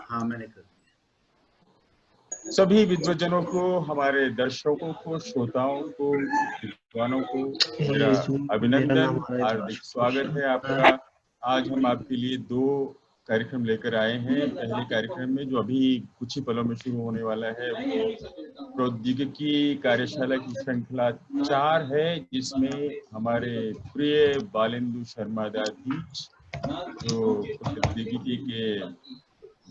हाँ मैंने कर दिया। सभी विद्वजनों को, हमारे दर्शकों को, श्रोताओं को, विद्वानों को मेरा मेरा नाम अभिनंदन, आ रहा है हार्दिक स्वागत है आपका। आज हम आपके लिए 2 कार्यक्रम लेकर आए हैं। पहले कार्यक्रम में जो अभी कुछ ही पलों में शुरू होने वाला है वो प्रौद्योगिकी कार्यशाला की श्रृंखला 4 है, जिसमें हमारे प्रिय बालेंदु शर्मा दाधीच, जो प्रौद्योगिकी के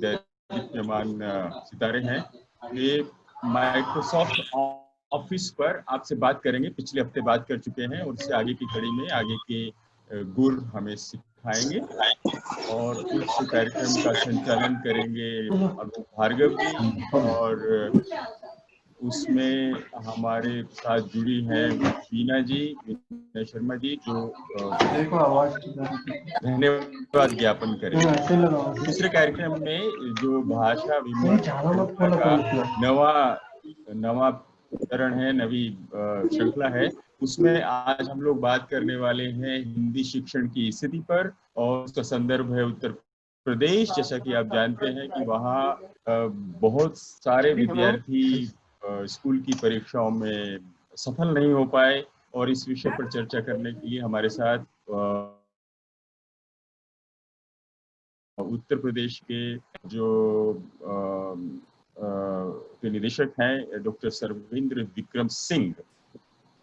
दैदीप्यमान सितारे हैं, ये माइक्रोसॉफ्ट ऑफिस पर आपसे बात करेंगे। पिछले हफ्ते बात कर चुके हैं और उससे आगे की कड़ी में आगे के गुर हमें सिखाएंगे। और इस कार्यक्रम का संचालन करेंगे अनूप भार्गव जी, और उसमें हमारे साथ जुड़ी हैं वीना जी, वीना शर्मा जी, जो धन्यवाद ज्ञापन करेंगे। दूसरे कार्यक्रम में जो भाषा विमर्श का नवाकरण है, नवी श्रृंखला है, उसमें आज हम लोग बात करने वाले हैं हिंदी शिक्षण की स्थिति पर, और उसका संदर्भ है उत्तर प्रदेश। जैसा कि आप जानते हैं कि वहाँ बहुत सारे विद्यार्थी स्कूल की परीक्षाओं में सफल नहीं हो पाए, और इस विषय पर चर्चा करने के लिए हमारे साथ उत्तर प्रदेश के जो के निदेशक हैं डॉक्टर सर्वेंद्र विक्रम सिंह।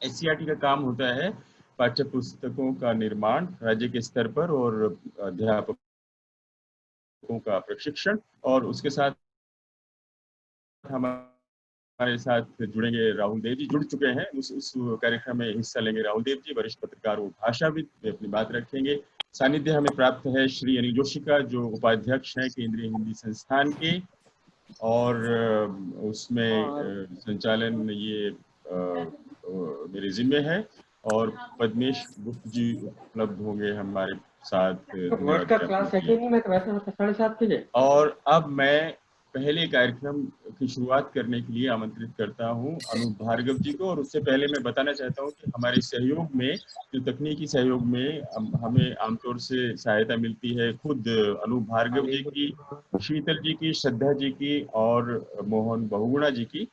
एससीईआरटी का काम होता है पाठ्य पुस्तकों का निर्माण राज्य के स्तर पर और अध्यापकों का प्रशिक्षण, और उसके साथ हमारे साथ जुड़ेंगे राहुल देव जी, जुड़ चुके हैं उस कार्यक्रम में हिस्सा लेंगे। राहुल देव जी वरिष्ठ पत्रकार और भाषाविद, वे अपनी बात रखेंगे। सानिध्य हमें प्राप्त है श्री अनिल जोशी का, जो उपाध्यक्ष हैं केंद्रीय हिंदी संस्थान के, और उसमें संचालन ये मेरे जिम्मे है, और पद्मेश गुप्त जी उपलब्ध होंगे हमारे साथ। क्लास है कि नहीं, मैं तो वैसे 7:30 बजे। और अब मैं पहले कार्यक्रम की शुरुआत करने के लिए आमंत्रित करता हूं अनूप भार्गव जी को। और उससे पहले मैं बताना चाहता हूं कि हमारे सहयोग में, जो तकनीकी सहयोग में हमें आमतौर से सहायता मिलती है खुद अनूप भार्गव जी की, शीतल जी की, श्रद्धा जी की, और मोहन बहुगुणा जी की,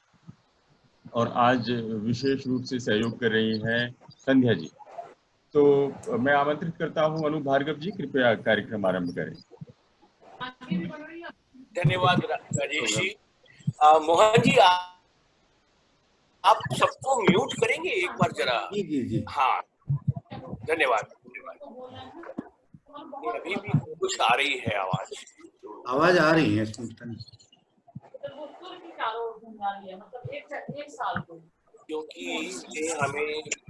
और आज विशेष रूप से सहयोग कर रही हैं संध्या जी। तो मैं आमंत्रित करता हूं अनूप भार्गव जी, कृपया कार्यक्रम आरंभ करें। धन्यवाद राजेश जी। मोहन जी, आप सबको म्यूट करेंगे एक बार जरा? जी। हाँ, धन्यवाद। अभी भी कुछ आ रही है आवाज आ रही है क्योंकि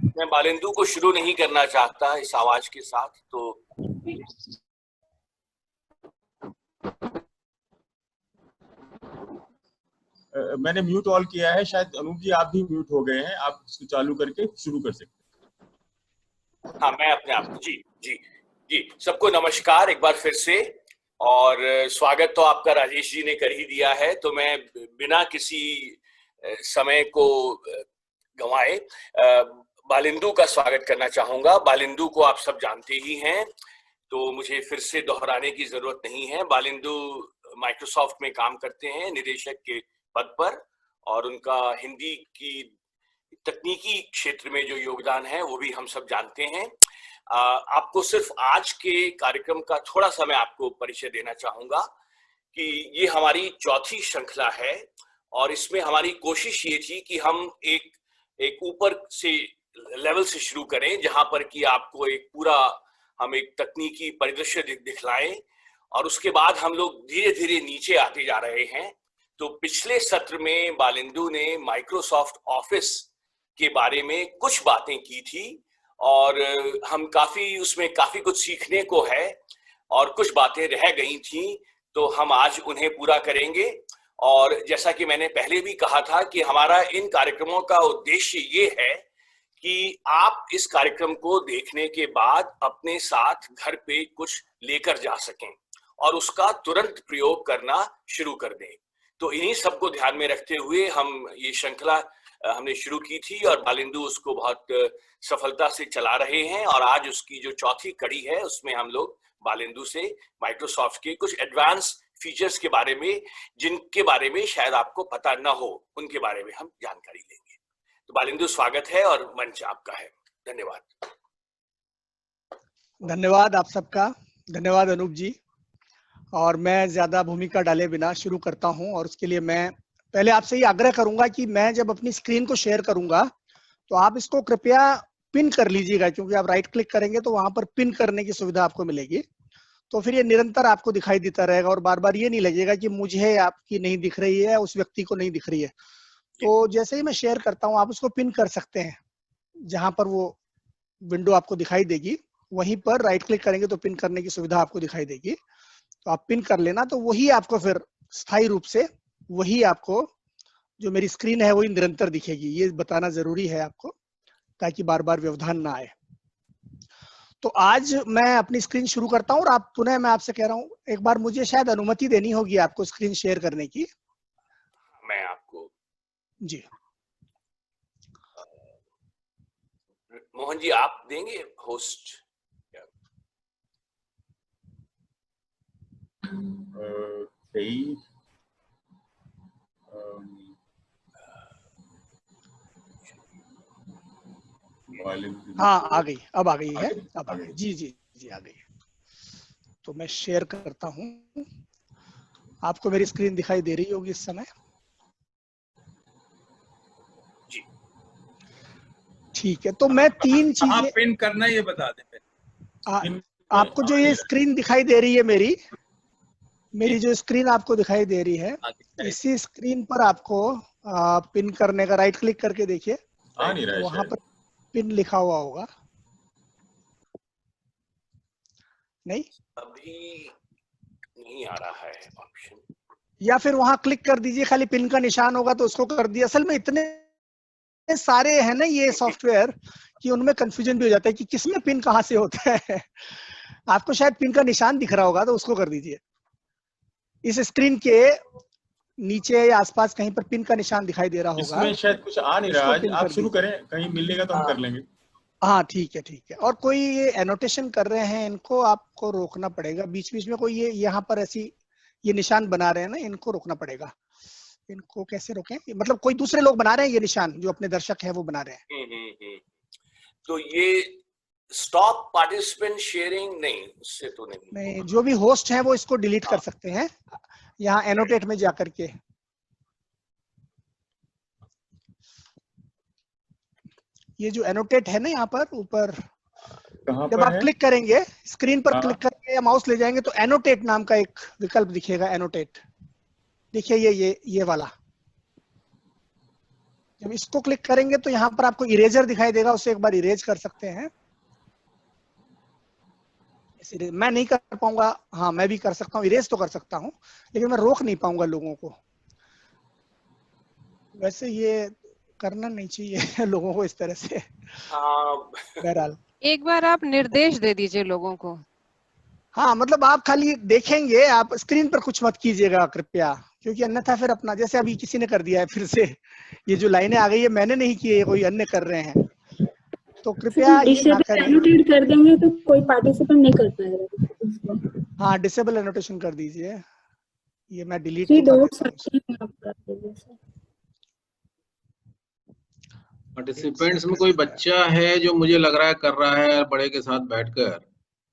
मैं बालेंदु को शुरू नहीं करना चाहता इस आवाज के साथ, तो मैंने म्यूट ऑल किया है, शायद अनूप जी आप भी म्यूट हो गए हैं, आप इसको चालू करके शुरू कर सकते हैं। हाँ, मैं अपने आप जी सबको नमस्कार एक बार फिर से, और स्वागत तो आपका राजेश जी ने कर ही दिया है, तो मैं बिना किसी समय को गंवाए बालेंदु का स्वागत करना चाहूंगा। बालेंदु को आप सब जानते ही हैं, तो मुझे फिर से दोहराने की जरूरत नहीं है। बालेंदु माइक्रोसॉफ्ट में काम करते हैं निदेशक के पद पर, और उनका हिंदी की तकनीकी क्षेत्र में जो योगदान है वो भी हम सब जानते हैं। आपको सिर्फ आज के कार्यक्रम का थोड़ा सा मैं आपको परिचय देना चाहूंगा कि ये हमारी चौथी श्रृंखला है, और इसमें हमारी कोशिश ये थी कि हम एक ऊपर से लेवल से शुरू करें, जहां पर कि आपको हम एक तकनीकी परिदृश्य दिखलाएं, और उसके बाद हम लोग धीरे धीरे नीचे आते जा रहे हैं। तो पिछले सत्र में बालेंदु ने माइक्रोसॉफ्ट ऑफिस के बारे में कुछ बातें की थी, और हम उसमें काफी कुछ सीखने को है, और कुछ बातें रह गई थी, तो हम आज उन्हें पूरा करेंगे। और जैसा कि मैंने पहले भी कहा था कि हमारा इन कार्यक्रमों का उद्देश्य ये है कि आप इस कार्यक्रम को देखने के बाद अपने साथ घर पे कुछ लेकर जा सकें और उसका तुरंत प्रयोग करना शुरू कर दें। तो इन्हीं सबको ध्यान में रखते हुए हम ये श्रृंखला हमने शुरू की थी, और बालेंदु उसको बहुत सफलता से चला रहे हैं। और आज उसकी जो चौथी कड़ी है उसमें हम लोग बालेंदु से माइक्रोसॉफ्ट के कुछ एडवांस फीचर्स के बारे में जिनके बारे में शायद आपको पता न हो, उनके बारे में हम जानकारी लेंगे। तो बालेंदु, स्वागत है और मंच आपका है। धन्यवाद। धन्यवाद आप सबका, धन्यवाद अनूप जी। और मैं ज्यादा भूमिका डाले बिना शुरू करता हूं, और उसके लिए मैं पहले आपसे ये आग्रह करूंगा कि मैं जब अपनी स्क्रीन को शेयर करूंगा तो आप इसको कृपया पिन कर लीजिएगा, क्योंकि आप राइट क्लिक करेंगे तो वहां पर पिन करने की सुविधा आपको मिलेगी। तो फिर ये निरंतर आपको दिखाई देता रहेगा और बार बार ये नहीं लगेगा कि मुझे आपकी नहीं दिख रही है, उस व्यक्ति को नहीं दिख रही है। तो जैसे ही मैं शेयर करता हूँ आप उसको पिन कर सकते हैं। जहां पर वो विंडो आपको दिखाई देगी वहीं पर राइट क्लिक करेंगे तो पिन करने की सुविधा आपको दिखाई देगी, तो आप पिन कर लेना। तो वही आपको फिर स्थायी रूप से वही आपको जो मेरी स्क्रीन है वही निरंतर दिखेगी। ये बताना जरूरी है आपको, ताकि बार बार व्यवधान ना आए। तो आज मैं अपनी स्क्रीन शुरू करता हूँ, और आप पुनः मैं आपसे कह रहा हूँ, एक बार मुझे शायद अनुमति देनी होगी आपको स्क्रीन शेयर करने की। मैं आपको जी मोहन जी आप देंगे होस्ट? 23 हाँ आ गई, अब आ गई है, अब आ गई। जी जी जी आ गई। तो मैं शेयर करता हूँ, आपको मेरी स्क्रीन दिखाई दे रही होगी इस समय। जी ठीक है, तो मैं तीन चीजें पिन करना ये बता दें। आपको जो ये स्क्रीन दिखाई दे रही है मेरी जो स्क्रीन आपको दिखाई दे रही है, इसी स्क्रीन पर आपको पिन करने का, राइट क्लिक करके देखिए, तो वहां पर पिन लिखा हुआ होगा। नहीं, अभी नहीं आ रहा है ऑप्शन। या फिर वहां क्लिक कर दीजिए, खाली पिन का निशान होगा तो उसको कर दिया। असल में इतने सारे है ना ये सॉफ्टवेयर कि उनमें कंफ्यूजन भी हो जाता है कि किसमें पिन कहाँ से होता है। आपको शायद पिन का निशान दिख रहा होगा तो उसको कर दीजिए। इस स्क्रीन के नीचे या आसपास कहीं पर पिन का निशान दिखाई दे रहा होगा। इसमें शायद कुछ आ नहीं रहा है, आप शुरू करें, कहीं मिलेगा तो हम कर लेंगे। हाँ ठीक है ठीक है। और कोई ये एनोटेशन कर रहे हैं, इनको आपको रोकना पड़ेगा। बीच बीच में कोई ये यहाँ पर ऐसी ये निशान बना रहे हैं ना, इनको रोकना पड़ेगा। इनको कैसे रोकें? मतलब कोई दूसरे लोग बना रहे हैं ये निशान, जो अपने दर्शक हैं वो बना रहे हैं। तो ये स्टॉप पार्टिसिपेंट शेयरिंग नहीं, उससे तो नहीं, जो भी होस्ट है वो इसको डिलीट कर सकते हैं यहाँ एनोटेट में जाकर के। ये जो एनोटेट है ना यहाँ पर ऊपर, जब आप क्लिक करेंगे, स्क्रीन पर क्लिक करेंगे या माउस ले जाएंगे तो एनोटेट नाम का एक विकल्प दिखेगा। एनोटेट देखिए, ये वाला, जब इसको क्लिक करेंगे तो यहाँ पर आपको इरेजर दिखाई देगा, उससे एक बार इरेज कर सकते हैं। मैं नहीं कर पाऊंगा, हाँ मैं भी कर सकता हूँ, इरेज तो कर सकता हूँ, लेकिन मैं रोक नहीं पाऊंगा लोगों को। वैसे ये करना नहीं चाहिए लोगों को इस तरह से। बहरहाल एक बार आप निर्देश दे दीजिए लोगों को। हाँ, मतलब आप खाली देखेंगे, आप स्क्रीन पर कुछ मत कीजिएगा कृपया, क्योंकि अन्यथा फिर अपना, जैसे अभी किसी ने कर दिया है फिर से, ये जो लाइनें आ गई है मैंने नहीं की है, कोई अन्य कर रहे हैं, तो कृपया ये ना करें। एनोटेट कर देंगे तो कोई पार्टिसिपेंट नहीं कर पाएगा। हाँ, डिसेबल एनोटेशन कर दीजिए। ये मैं डिलीट पार्टिसिपेंट्स में कोई बच्चा है जो मुझे लग रहा है कर रहा है बड़े के साथ बैठकर।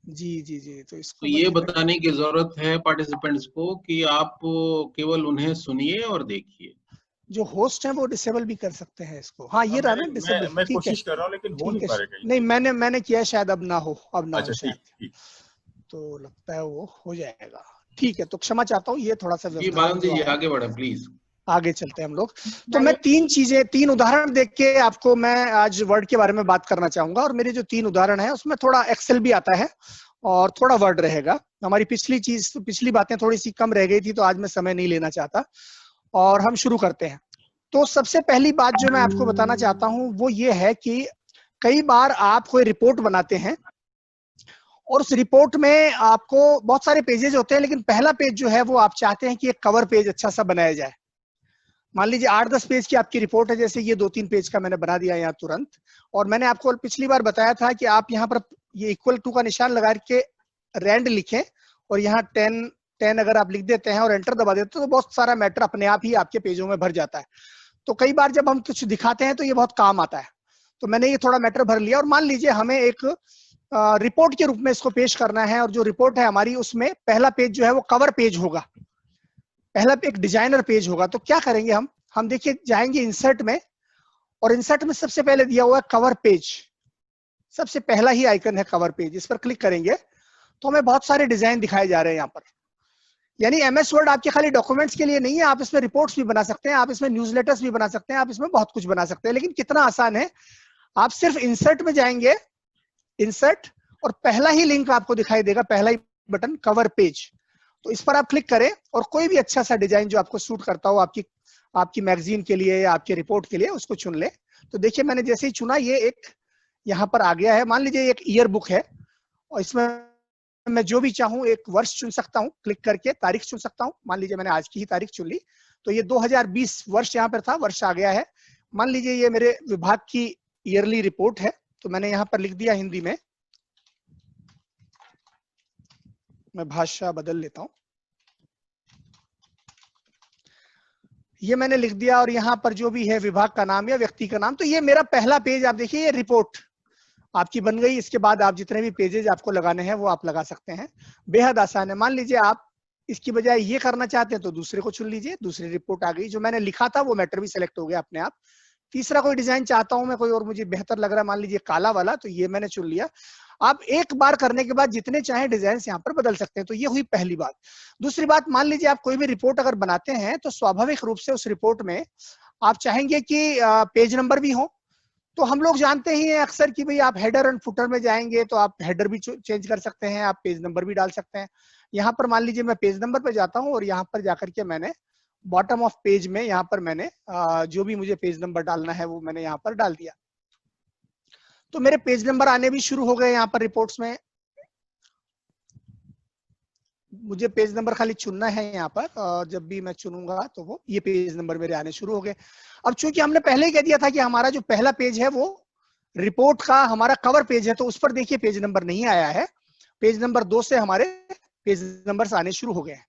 जी जी जी, तो इसको ये बताने की जरूरत है पार्टिसिपेंट्स को कि आप केवल उन्हें सुनिए और देखिए। जो होस्ट है वो डिसेबल भी कर सकते हैं इसको। हाँ, ये रहा ना डिसेबल। मैं कोशिश कर रहा हूँ लेकिन हो नहीं पा रहा है। नहीं, मैंने किया है, शायद अब ना हो, अच्छा, शायद। तो लगता है वो हो जाएगा। ठीक है, तो क्षमा चाहता हूँ, ये थोड़ा सा आगे बढ़े प्लीज। आगे चलते हैं हम लोग। तो मैं तीन उदाहरण देख के आपको मैं आज वर्ड के बारे में बात करना चाहूंगा, और मेरे जो 3 उदाहरण है उसमें थोड़ा एक्सेल भी आता है और थोड़ा वर्ड रहेगा। हमारी पिछली बातें थोड़ी सी कम रह गई थी, तो आज मैं समय नहीं लेना चाहता और हम शुरू करते हैं। तो सबसे पहली बात जो मैं आपको बताना चाहता हूं वो ये है कि कई बार आप कोई रिपोर्ट बनाते हैं और उस रिपोर्ट में आपको बहुत सारे पेजेज होते हैं, लेकिन पहला पेज जो है वो आप चाहते हैं कि एक कवर पेज अच्छा सा बनाया जाए। मान लीजिए 8-10 पेज की आपकी रिपोर्ट है, जैसे ये 2-3 पेज का मैंने बना दिया यहाँ तुरंत। और मैंने आपको पिछली बार बताया था कि आप यहाँ पर ये इक्वल टू का निशान लगा के रैंड लिखें और यहाँ 10 10 अगर आप लिख देते हैं और एंटर दबा देते हैं तो बहुत सारा मैटर अपने आप ही आपके पेजों में भर जाता है। तो कई बार जब हम कुछ दिखाते हैं तो ये बहुत काम आता है। तो मैंने ये थोड़ा मैटर भर लिया और मान लीजिए हमें एक रिपोर्ट के रूप में इसको पेश करना है, और जो रिपोर्ट है हमारी उसमें पहला पेज जो है वो कवर पेज होगा, पहला एक डिजाइनर पेज होगा। तो क्या करेंगे हम देखिए जाएंगे इंसर्ट में, और इंसर्ट में सबसे पहले दिया हुआ है कवर पेज, सबसे पहला ही आइकन है कवर पेज। इस पर क्लिक करेंगे तो हमें बहुत सारे डिजाइन दिखाए जा रहे हैं यहाँ पर। यानी एमएस वर्ड आपके खाली डॉक्यूमेंट्स के लिए नहीं है, आप इसमें रिपोर्ट्स भी बना सकते हैं, आप इसमें न्यूज़लेटर्स भी बना सकते हैं, आप इसमें बहुत कुछ बना सकते हैं। लेकिन कितना आसान है, आप सिर्फ इंसर्ट में जाएंगे, इंसर्ट, और पहला ही लिंक आपको दिखाई देगा, पहला ही बटन कवर पेज। तो इस पर आप क्लिक करें और कोई भी अच्छा सा डिजाइन जो आपको सूट करता हो आपकी मैगजीन के लिए या आपके रिपोर्ट के लिए उसको चुन ले। तो देखिए मैंने जैसे ही चुना ये एक यहाँ पर आ गया है। मान लीजिए एक ईयर बुक है और इसमें मैं जो भी चाहूँ एक वर्ष चुन सकता हूँ, क्लिक करके तारीख चुन सकता हूँ। मान लीजिए मैंने आज की ही तारीख चुन ली, तो ये 2020 वर्ष यहाँ पर था, वर्ष आ गया है। मान लीजिए ये मेरे विभाग की ईयरली रिपोर्ट है, तो मैंने यहाँ पर लिख दिया हिंदी में, मैं भाषा बदल लेता हूँ, ये मैंने लिख दिया, और यहाँ पर जो भी है विभाग का नाम या व्यक्ति का नाम। तो ये मेरा पहला पेज, आप देखिए ये रिपोर्ट आपकी बन गई। इसके बाद आप जितने भी पेजेज आपको लगाने हैं वो आप लगा सकते हैं, बेहद आसान है। मान लीजिए आप इसकी बजाय ये करना चाहते हैं तो दूसरे को चुन लीजिए, दूसरी रिपोर्ट आ गई। जो मैंने लिखा था वो मैटर भी सिलेक्ट हो गया अपने आप। तीसरा कोई डिजाइन चाहता हूं मैं, कोई और मुझे बेहतर लग रहा है, मान लीजिए काला वाला, तो ये मैंने चुन लिया। आप एक बार करने के बाद जितने चाहे डिजाइन यहाँ पर बदल सकते हैं। तो ये हुई पहली बात। दूसरी बात, मान लीजिए आप कोई भी रिपोर्ट अगर बनाते हैं तो स्वाभाविक रूप से उस रिपोर्ट में आप चाहेंगे कि पेज नंबर भी हो। तो हम लोग जानते ही हैं अक्सर कि भाई आप हेडर एंड फुटर में जाएंगे तो आप हेडर भी चेंज कर सकते हैं, आप पेज नंबर भी डाल सकते हैं। यहाँ पर मान लीजिए मैं पेज नंबर पे जाता हूँ और यहाँ पर जाकर के मैंने बॉटम ऑफ पेज में यहाँ पर मैंने जो भी मुझे पेज नंबर डालना है वो मैंने यहाँ पर डाल दिया। तो मेरे पेज नंबर आने भी शुरू हो गए यहाँ पर रिपोर्ट्स में। मुझे पेज नंबर खाली चुनना है यहाँ पर, और जब भी मैं चुनूंगा तो वो ये पेज नंबर मेरे आने शुरू हो गए। अब चूंकि हमने पहले ही कह दिया था कि हमारा जो पहला पेज है वो रिपोर्ट का हमारा कवर पेज है, तो उस पर देखिए पेज नंबर नहीं आया है। पेज नंबर 2 से हमारे पेज नंबर आने शुरू हो गए हैं।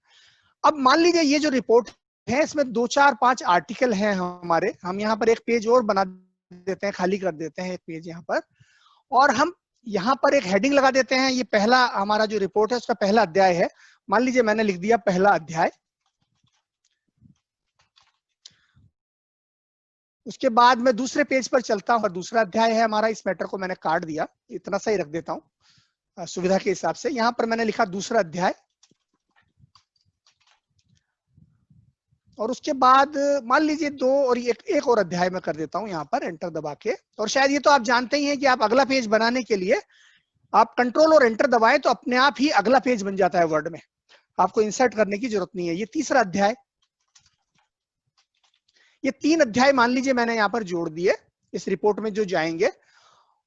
अब मान लीजिए ये जो रिपोर्ट है इसमें 2, 4, 5 आर्टिकल हैं हमारे। हम यहाँ पर एक पेज और बना देते हैं, खाली कर देते हैं एक पेज यहाँ पर, और हम यहाँ पर एक हेडिंग लगा देते हैं। ये पहला हमारा जो रिपोर्ट है उसका पहला अध्याय है। मान लीजिए मैंने लिख दिया पहला अध्याय। उसके बाद मैं दूसरे पेज पर चलता हूँ और दूसरा अध्याय है हमारा। इस मैटर को मैंने काट दिया, इतना सा ही रख देता हूँ सुविधा के हिसाब से। यहाँ पर मैंने लिखा दूसरा अध्याय, और उसके बाद मान लीजिए 2 और एक और अध्याय में कर देता हूं यहाँ पर एंटर दबा के। और शायद ये तो आप जानते ही हैं कि आप अगला पेज बनाने के लिए आप कंट्रोल और एंटर दबाएं तो अपने आप ही अगला पेज बन जाता है वर्ड में, आपको इंसर्ट करने की जरूरत नहीं है। ये तीसरा अध्याय, ये 3 अध्याय मान लीजिए मैंने यहाँ पर जोड़ दिए इस रिपोर्ट में जो जाएंगे।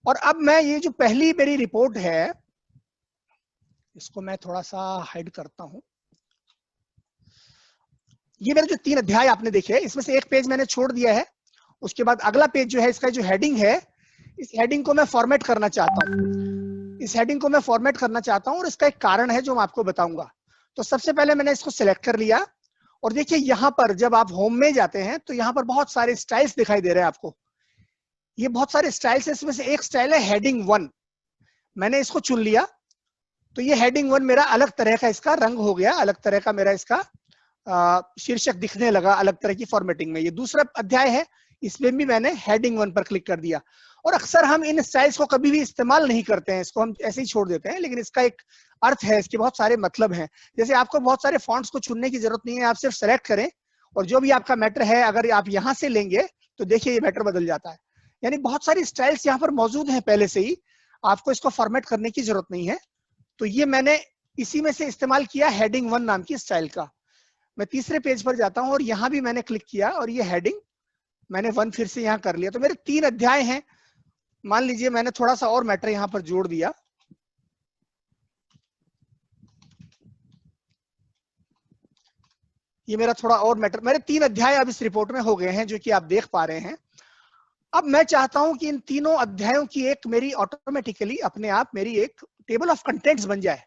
और अब मैं ये जो पहली मेरी रिपोर्ट है इसको मैं थोड़ा सा हाइड करता हूं। ये मेरे जो 3 अध्याय आपने देखे, इसमें से एक पेज मैंने छोड़ दिया है। उसके बाद अगला पेज जो है इसका जो हेडिंग है, इस हेडिंग को मैं फॉर्मेट करना चाहता हूँ। इस हेडिंग को मैं फॉर्मेट करना चाहता हूँ और इसका एक कारण है जो मैं आपको बताऊंगा। तो सबसे पहले मैंने इसको सिलेक्ट कर लिया, और देखिए यहाँ पर जब आप होम में जाते हैं तो यहाँ पर बहुत सारे स्टाइल्स दिखाई दे रहे हैं आपको। ये बहुत सारे स्टाइल्स है, इसमें से एक स्टाइल है हेडिंग 1। मैंने इसको चुन लिया, तो ये हेडिंग 1 मेरा अलग तरह का इसका रंग हो गया, अलग तरह का मेरा इसका शीर्षक दिखने लगा, अलग तरह की फॉर्मेटिंग में। ये दूसरा अध्याय है, इसमें भी मैंने हेडिंग 1 पर क्लिक कर दिया। और अक्सर हम इन स्टाइल्स को कभी भी इस्तेमाल नहीं करते हैं, इसको हम ऐसे ही छोड़ देते हैं, लेकिन इसका एक अर्थ है, इसके बहुत सारे मतलब हैं। जैसे आपको बहुत सारे फॉन्ट्स को चुनने की जरूरत नहीं है, आप सिर्फ सेलेक्ट करें और जो भी आपका मैटर है अगर आप यहाँ से लेंगे तो देखिए ये मैटर बदल जाता है। यानी बहुत सारी स्टाइल्स यहाँ पर मौजूद हैं पहले से ही, आपको इसको फॉर्मेट करने की जरूरत नहीं है। तो ये मैंने इसी में से इस्तेमाल किया हेडिंग 1 नाम की स्टाइल का। मैं तीसरे पेज पर जाता हूं और यहां भी मैंने क्लिक किया और ये हेडिंग मैंने 1 फिर से यहां कर लिया। तो मेरे 3 अध्याय हैं। मान लीजिए मैंने थोड़ा सा और मैटर यहां पर जोड़ दिया। ये मेरा थोड़ा और मैटर, मेरे 3 अध्याय अब इस रिपोर्ट में हो गए हैं जो कि आप देख पा रहे हैं। अब मैं चाहता हूं कि इन तीनों अध्यायों की एक मेरी ऑटोमेटिकली अपने आप मेरी एक टेबल ऑफ कंटेंट्स बन जाए।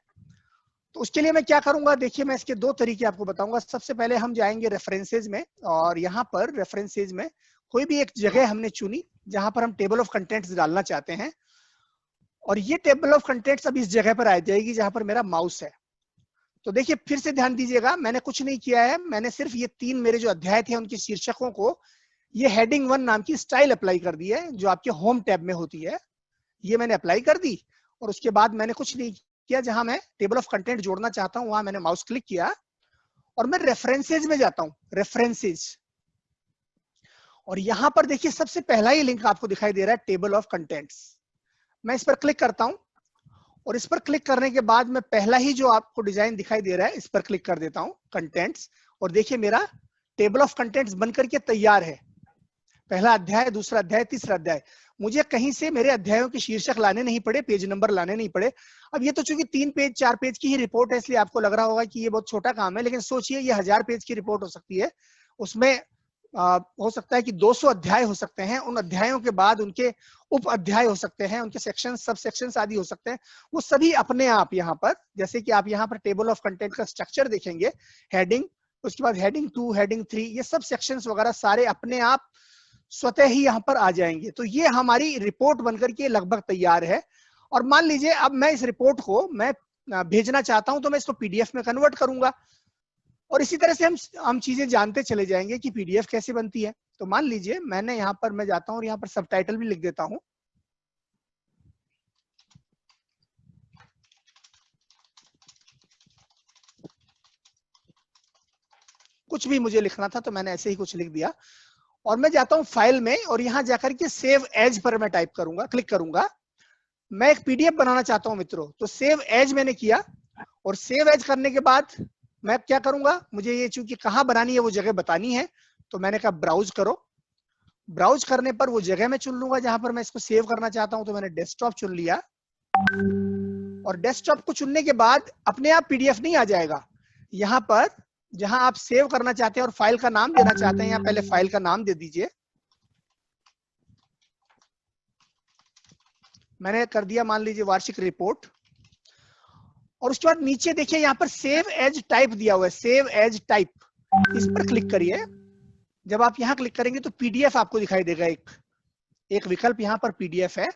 तो उसके लिए मैं क्या करूंगा, देखिए मैं इसके दो तरीके आपको बताऊंगा। सबसे पहले हम जाएंगे रेफरेंसेज में, और यहाँ पर रेफरेंसेज में कोई भी एक जगह हमने चुनी जहां पर हम टेबल ऑफ कंटेंट्स डालना चाहते हैं, और ये टेबल ऑफ कंटेंट्स अब इस जगह पर आ जाएगी जहां पर मेरा माउस है। तो देखिए फिर से ध्यान दीजिएगा, मैंने कुछ नहीं किया है, मैंने सिर्फ ये 3 मेरे जो अध्याय थे उनके शीर्षकों को ये हेडिंग 1 नाम की स्टाइल अप्लाई कर दी है, जो आपके होम टैब में होती है, ये मैंने अप्लाई कर दी। और उसके बाद मैंने कुछ नहीं किया, जहां मैं टेबल ऑफ कंटेंट जोड़ना चाहता हूं वहां मैंने माउस क्लिक किया और मैं रेफरेंसेज में जाता हूं, रेफरेंसेज। और यहां पर देखिए सबसे पहला ही लिंक आपको दिखाई दे रहा है टेबल ऑफ कंटेंट्स। मैं इस पर क्लिक करता हूं, और इस पर क्लिक करने के बाद मैं पहला ही जो आपको डिजाइन दिखाई दे रहा है इस पर क्लिक कर देता हूं, कंटेंट्स। और देखिए मेरा टेबल ऑफ कंटेंट्स बनकर के तैयार है। पहला अध्याय, दूसरा अध्याय, तीसरा अध्याय। मुझे कहीं से मेरे अध्यायों के शीर्षक लाने नहीं पड़े, पेज नंबर लाने नहीं पड़े। अब ये तो चूंकि 3 पेज 4 पेज की ही रिपोर्ट है, इसलिए आपको लग रहा होगा कि ये बहुत छोटा काम है, लेकिन सोचिए ये 1000 पेज की रिपोर्ट हो सकती है। उसमें हो सकता है कि 200 अध्याय हो सकते हैं, उन अध्यायों के बाद उनके उप अध्याय हो सकते हैं, उनके सेक्शन, सब सेक्शन आदि हो सकते हैं। वो सभी अपने आप यहाँ पर, जैसे कि आप यहाँ पर टेबल ऑफ कंटेंट का स्ट्रक्चर देखेंगे, हेडिंग, उसके बाद हेडिंग 2, हेडिंग 3, ये सब सेक्शंस वगैरह सारे अपने आप स्वतः ही यहाँ पर आ जाएंगे। तो ये हमारी रिपोर्ट बनकर के लगभग तैयार है। और मान लीजिए अब मैं इस रिपोर्ट को मैं भेजना चाहता हूं, तो मैं इसको पीडीएफ में कन्वर्ट करूंगा, और इसी तरह से हम चीजें जानते चले जाएंगे कि पीडीएफ कैसे बनती है। तो मान लीजिए मैंने यहाँ पर, मैं जाता हूँ और यहाँ पर सबटाइटल भी लिख देता हूँ। कुछ भी मुझे लिखना था तो मैंने ऐसे ही कुछ लिख दिया, और मैं जाता हूं फाइल में, और यहां जाकर के सेव एज पर मैं टाइप करूंगा, क्लिक करूंगा। मैं एक पीडीएफ बनाना चाहता हूं मित्रों, तो सेव एज मैंने किया, और सेव एज करने के बाद मैं क्या करूंगा, मुझे ये चूंकि कहां बनानी है वो जगह बतानी है, तो मैंने कहा ब्राउज करो। ब्राउज करने पर वो जगह मैं चुन लूंगा जहां पर मैं इसको सेव करना चाहता हूं, तो मैंने डेस्कटॉप चुन लिया। और डेस्कटॉप को चुनने के बाद अपने आप पीडीएफ नहीं आ जाएगा, यहाँ पर जहां आप सेव करना चाहते हैं और फाइल का नाम देना चाहते हैं, यहाँ पहले फाइल का नाम दे दीजिए। मैंने कर दिया, मान लीजिए वार्षिक रिपोर्ट। और उसके बाद नीचे देखिए यहाँ पर सेव एज टाइप दिया हुआ है, सेव एज टाइप, इस पर क्लिक करिए। जब आप यहाँ क्लिक करेंगे तो पीडीएफ आपको दिखाई देगा, एक विकल्प यहाँ पर पीडीएफ है,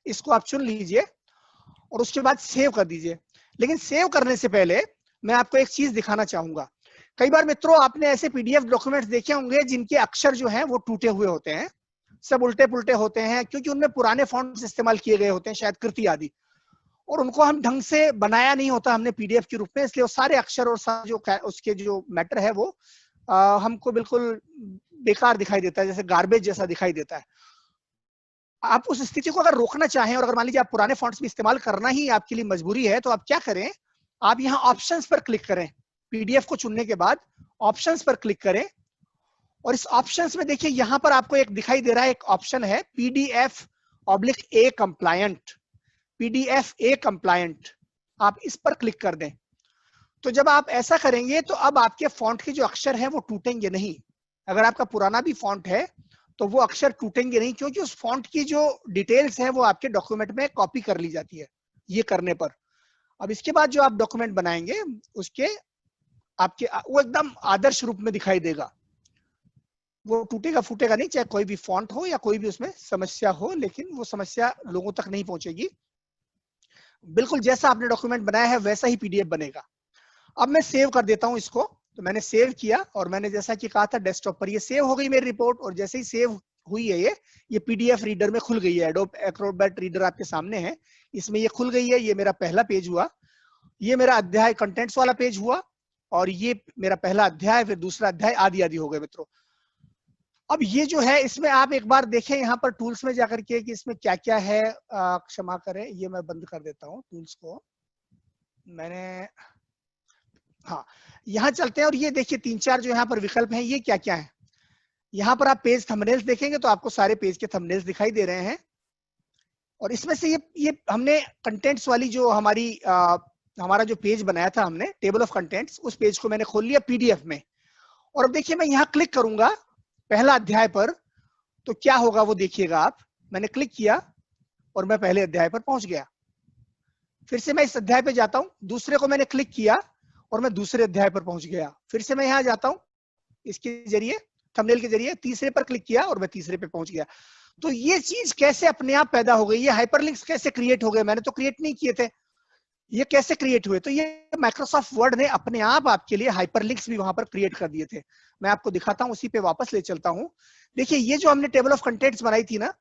इसको आप चुन लीजिए और उसके बाद सेव कर दीजिए। लेकिन सेव करने से पहले मैं आपको एक चीज दिखाना चाहूंगा। कई बार मित्रों आपने ऐसे पीडीएफ डॉक्यूमेंट्स देखे होंगे जिनके अक्षर जो हैं वो टूटे हुए होते हैं, सब उल्टे पुल्टे होते हैं, क्योंकि उनमें पुराने फॉन्ट्स इस्तेमाल किए गए होते हैं, शायद कृति आदि, और उनको हम ढंग से बनाया नहीं होता हमने पीडीएफ के रूप में, इसलिए वो सारे अक्षर और सारे जो उसके जो मैटर है वो हमको बिल्कुल बेकार दिखाई देता है, जैसे गार्बेज जैसा दिखाई देता है। आप उस स्थिति को अगर रोकना चाहें, और अगर मान लीजिए आप पुराने फॉन्ट्स भी इस्तेमाल करना ही आपके लिए मजबूरी है, तो आप क्या करें, आप यहाँ ऑप्शंस पर क्लिक करें, पीडीएफ को चुनने के बाद ऑप्शंस पर क्लिक करें, और इस ऑप्शंस में देखिए यहाँ पर आपको एक दिखाई दे रहा है, एक ऑप्शन है PDF/A कंप्लायंट, PDF/A कंप्लायंट, आप इस पर क्लिक कर दें। तो जब आप ऐसा करेंगे तो अब आपके फॉन्ट के जो अक्षर हैं वो टूटेंगे नहीं। अगर आपका पुराना भी फॉन्ट है तो वो अक्षर टूटेंगे नहीं, क्योंकि उस फॉन्ट की जो डिटेल्स है वो आपके डॉक्यूमेंट में कॉपी कर ली जाती है ये करने पर। अब इसके बाद जो आप डॉक्यूमेंट बनाएंगे उसके आपके वो एकदम आदर्श रूप में दिखाई देगा, वो टूटेगा फूटेगा नहीं, चाहे कोई भी फॉन्ट हो या कोई भी उसमें समस्या हो, लेकिन वो समस्या लोगों तक नहीं पहुंचेगी। बिल्कुल जैसा आपने डॉक्यूमेंट बनाया है वैसा ही पीडीएफ बनेगा। अब मैं सेव कर देता हूं इसको, तो मैंने सेव किया, और मैंने जैसा कि कहा था डेस्कटॉप पर ये सेव हो गई मेरी रिपोर्ट, और जैसे ही सेव हुई है ये पीडीएफ रीडर में खुल गई है, एडोब एक्रोबैट रीडर आपके सामने है, इसमें ये खुल गई है। ये मेरा पहला पेज हुआ, ये मेरा अध्याय कंटेंट्स वाला पेज हुआ, और ये मेरा पहला अध्याय, फिर दूसरा अध्याय, आदि आदि हो गए मित्रों। अब ये जो है इसमें आप एक बार देखें यहाँ पर टूल्स में जाकर के कि इसमें क्या क्या है। क्षमा करें, ये मैं बंद कर देता हूँ टूल्स को, मैंने, हाँ यहाँ चलते हैं, और ये देखिए 3-4 जो यहाँ पर विकल्प हैं, ये क्या क्या है। यहाँ पर आप पेज थंबनेल्स देखेंगे तो आपको सारे पेज के थंबनेल्स दिखाई दे रहे हैं, और इसमें से ये हमने कंटेंट्स वाली जो हमारा जो पेज बनाया था हमने टेबल ऑफ कंटेंट्स, उस पेज को मैंने खोल लिया पीडीएफ में। और अब देखिए मैं यहाँ क्लिक करूंगा पहला अध्याय पर, तो क्या होगा वो देखिएगा आप। मैंने क्लिक किया और मैं पहले अध्याय पर पहुंच गया। फिर से मैं इस अध्याय पे जाता हूँ, दूसरे को मैंने क्लिक किया और मैं दूसरे अध्याय पर पहुंच गया। फिर से मैं यहाँ जाता हूँ इसके जरिए, थंबनेल के जरिए, तीसरे पर क्लिक किया और मैं तीसरे पे पहुंच गया। तो ये चीज कैसे अपने आप पैदा हो गई, ये हाइपरलिंक्स कैसे क्रिएट हो गए, मैंने तो क्रिएट नहीं किए थे, ये कैसे क्रिएट हुए? तो ये माइक्रोसॉफ्ट वर्ड ने अपने आप आपके लिए हाइपरलिंक्स भी वहां पर क्रिएट कर दिए थे। मैं आपको दिखाता हूं, उसी पे वापस ले चलता हूं। देखिए ये जो हमने टेबल ऑफ कंटेंट्स बनाई थी ना,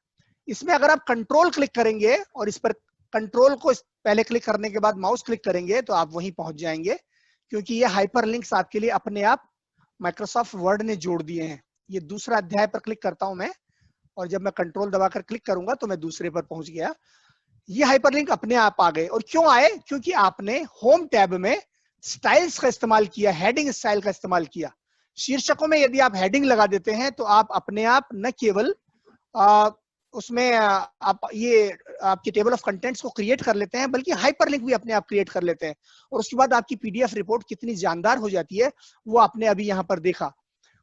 इसमें अगर आप कंट्रोल क्लिक करेंगे और इस पर कंट्रोल को पहले क्लिक करने के बाद माउस क्लिक करेंगे तो आप वहीं पहुंच जाएंगे, क्योंकि ये हाइपरलिंक्स आपके लिए अपने आप माइक्रोसॉफ्ट वर्ड ने जोड़ दिए हैं। ये दूसरा अध्याय पर क्लिक करता हूं मैं, और जब मैं कंट्रोल दबाकर क्लिक करूंगा तो मैं दूसरे पर पहुंच गया। ये हाइपरलिंक अपने आप आ गए। और क्यों आए? क्योंकि आपने होम टैब में स्टाइल्स का इस्तेमाल किया, हेडिंग स्टाइल का इस्तेमाल किया। शीर्षकों में यदि आप हेडिंग लगा देते हैं तो आप अपने आप न केवल उसमें आप ये आपकी टेबल ऑफ कंटेंट्स को क्रिएट कर लेते हैं, बल्कि हाइपरलिंक भी अपने आप क्रिएट कर लेते हैं। और उसके बाद आपकी पीडीएफ रिपोर्ट कितनी जानदार हो जाती है वो आपने अभी यहाँ पर देखा।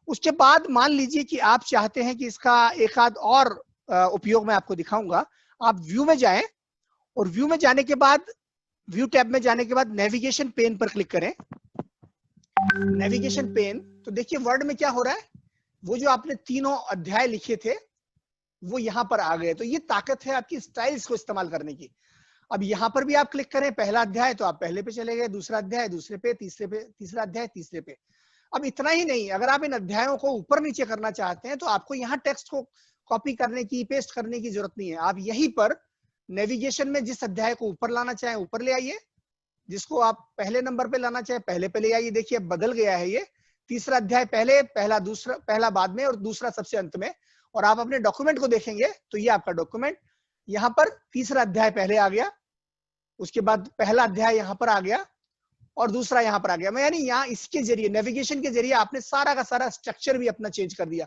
उसके बाद मान लीजिए कि आप चाहते हैं कि इसका एक आध और उपयोग मैं आपको दिखाऊंगा। आप व्यू में जाएं और व्यू में जाने के बाद, व्यू टैब में जाने के बाद नेविगेशन पेन पर क्लिक करें। नेविगेशन पेन, तो देखिए वर्ड में क्या हो रहा है, वो जो आपने तीनों अध्याय लिखे थे वो यहाँ पर आ गए। तो ये ताकत है आपकी स्टाइल्स को इस्तेमाल करने की। अब यहाँ पर भी आप क्लिक करें पहला अध्याय तो आप पहले पे चले गए, दूसरा अध्याय दूसरे पे, तीसरे पे, तीसरा अध्याय तीसरे पे। अब इतना ही नहीं, अगर आप इन अध्यायों को ऊपर नीचे करना चाहते हैं तो आपको यहाँ टेक्स्ट को कॉपी करने की, पेस्ट करने की जरूरत नहीं है। आप यहीं पर नेविगेशन में जिस अध्याय को ऊपर लाना चाहें ऊपर ले आइए, जिसको आप पहले नंबर पे लाना चाहें पहले पे ले आइए। देखिए बदल गया है, ये तीसरा अध्याय पहले, पहला दूसरा, पहला बाद में और दूसरा सबसे अंत में। और आप अपने डॉक्यूमेंट को देखेंगे तो ये आपका डॉक्यूमेंट, यहाँ पर तीसरा अध्याय पहले आ गया, उसके बाद पहला अध्याय यहाँ पर आ गया और दूसरा यहाँ पर आ गया। मैं यानी यहाँ इसके जरिए, नेविगेशन के जरिए आपने सारा का सारा स्ट्रक्चर भी अपना चेंज कर दिया।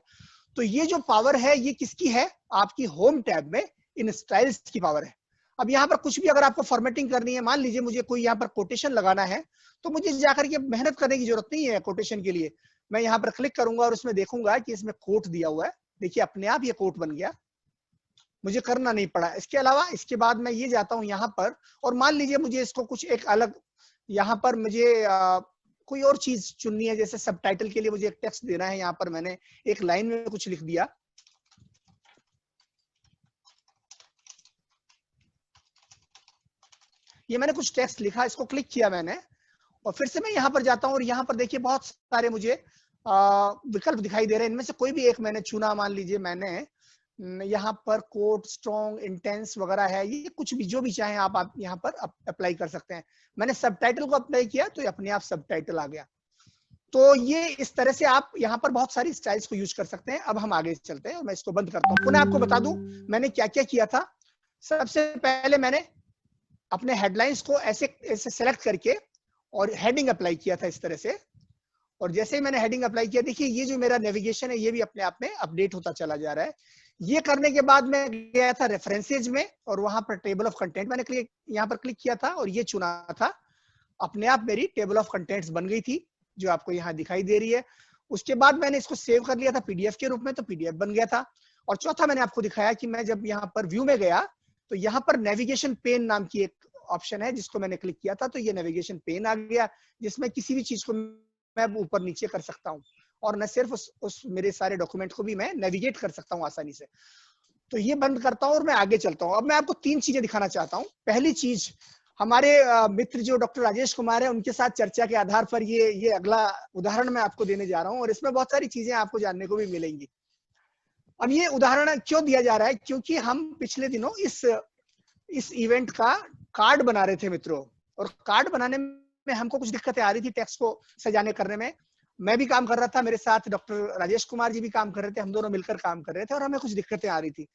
तो ये जो पावर है ये किसकी है? आपकी होम टैब में इन स्टाइल्स की पावर है। अब यहाँ पर कुछ भी अगर आपको फॉर्मेटिंग करनी है, मान लीजिए मुझे कोई यहाँ पर कोटेशन लगाना है, तो मुझे जाकर के मेहनत करने की जरूरत नहीं है कोटेशन के लिए। मैं यहाँ पर क्लिक करूंगा और उसमें देखूंगा कि इसमें कोट दिया हुआ है। देखिए अपने आप ये कोट बन गया, मुझे करना नहीं पड़ा। इसके अलावा इसके बाद मैं ये जाता हूँ यहाँ पर, और मान लीजिए मुझे इसको कुछ एक अलग, यहाँ पर मुझे कोई और चीज चुननी है, जैसे सबटाइटल के लिए मुझे एक टेक्स्ट देना है। यहाँ पर मैंने एक लाइन में कुछ लिख दिया, ये मैंने कुछ टेक्स्ट लिखा, इसको क्लिक किया मैंने, और फिर से मैं यहाँ पर जाता हूँ और यहाँ पर देखिए बहुत सारे मुझे विकल्प दिखाई दे रहे हैं। इनमें से कोई भी एक मैंने चुना, मान लीजिए मैंने यहाँ पर कोट, स्ट्रॉन्ग, इंटेंस वगैरह है, ये कुछ भी जो भी चाहें आप यहाँ पर अप्लाई कर सकते हैं। मैंने सबटाइटल को अप्लाई किया तो अपने आप सबटाइटल आ गया। तो ये इस तरह से आप यहाँ पर बहुत सारी स्टाइल्स को यूज कर सकते हैं। अब हम आगे चलते हैं और मैं इसको बंद करता हूँ। पुनः आपको बता दूं मैंने क्या क्या किया था। सबसे पहले मैंने अपने हेडलाइंस को ऐसे ऐसे सेलेक्ट करके और हेडिंग अप्लाई किया था इस तरह से। और जैसे ही मैंने हेडिंग अप्लाई किया, देखिए ये जो मेरा नेविगेशन है ये भी अपने आप में अपडेट होता चला जा रहा है। ये करने के बाद मैं गया था रेफरेंसेज में और वहां पर टेबल ऑफ कंटेंट मैंने यहाँ पर क्लिक किया था और ये चुना था। अपने आप मेरी टेबल ऑफ कंटेंट्स बन गई थी जो आपको यहाँ दिखाई दे रही है। उसके बाद मैंने इसको सेव कर लिया था पीडीएफ के रूप में, तो पीडीएफ बन गया था। और चौथा मैंने आपको दिखाया कि मैं जब यहाँ पर व्यू में गया तो यहाँ पर नेविगेशन पेन नाम की एक ऑप्शन है जिसको मैंने क्लिक किया था, तो ये नेविगेशन पेन आ गया जिसमें किसी भी चीज को मैं ऊपर नीचे कर सकता हूँ और न सिर्फ उस मेरे सारे डॉक्यूमेंट को भी मैं नेविगेट कर सकता हूँ आसानी से। तो ये बंद करता हूँ और मैं आगे चलता हूँ। अब मैं आपको 3 चीजें दिखाना चाहता हूँ। पहली चीज, हमारे मित्र जो डॉक्टर राजेश कुमार है उनके साथ चर्चा के आधार पर ये अगला उदाहरण मैं आपको देने जा रहा हूँ और इसमें बहुत सारी चीजें आपको जानने को भी मिलेंगी। अब ये उदाहरण क्यों दिया जा रहा है? क्योंकि हम पिछले दिनों इस इवेंट का कार्ड बना रहे थे मित्रों, और कार्ड बनाने में हमको कुछ दिक्कतें आ रही थी टेक्स्ट को सजाने करने में। मैं भी काम कर रहा था, मेरे साथ डॉक्टर राजेश कुमार जी भी काम कर रहे थे, हम दोनों मिलकर काम कर रहे थे और हमें कुछ दिक्कतें आ रही थी।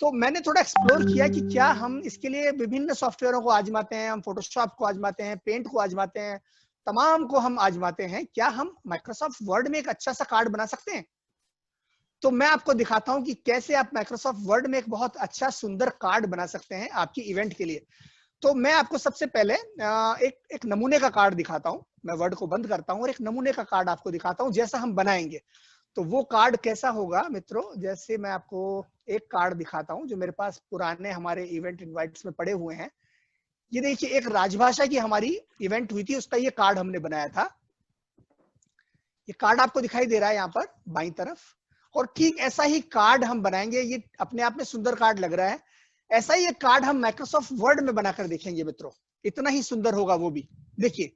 तो मैंने थोड़ा एक्सप्लोर किया कि क्या हम इसके लिए विभिन्न सॉफ्टवेयरों को आजमाते हैं, हम फोटोशॉप को आजमाते हैं, पेंट को आजमाते हैं, तमाम को हम आजमाते हैं, क्या हम माइक्रोसॉफ्ट वर्ड में एक अच्छा सा कार्ड बना सकते हैं? तो मैं आपको दिखाता हूं कि कैसे आप माइक्रोसॉफ्ट वर्ड में एक बहुत अच्छा सुंदर कार्ड बना सकते हैं आपकी इवेंट के लिए। तो मैं आपको सबसे पहले एक नमूने का कार्ड दिखाता हूं। मैं वर्ड को बंद करता हूं और एक नमूने का कार्ड आपको दिखाता हूं जैसा हम बनाएंगे। तो वो कार्ड कैसा होगा मित्रों, जैसे मैं आपको एक कार्ड दिखाता हूं जो मेरे पास पुराने हमारे इवेंट इनवाइट्स में पड़े हुए हैं। ये देखिए एक राजभाषा की हमारी इवेंट हुई थी, उसका ये कार्ड हमने बनाया था। ये कार्ड आपको दिखाई दे रहा है यहाँ पर बाईं तरफ, और ठीक ऐसा ही कार्ड हम बनाएंगे। ये अपने आप में सुंदर कार्ड लग रहा है, ऐसा ही एक कार्ड हम माइक्रोसॉफ्ट वर्ड में बनाकर देखेंगे मित्रों। इतना ही सुंदर होगा वो भी। देखिए,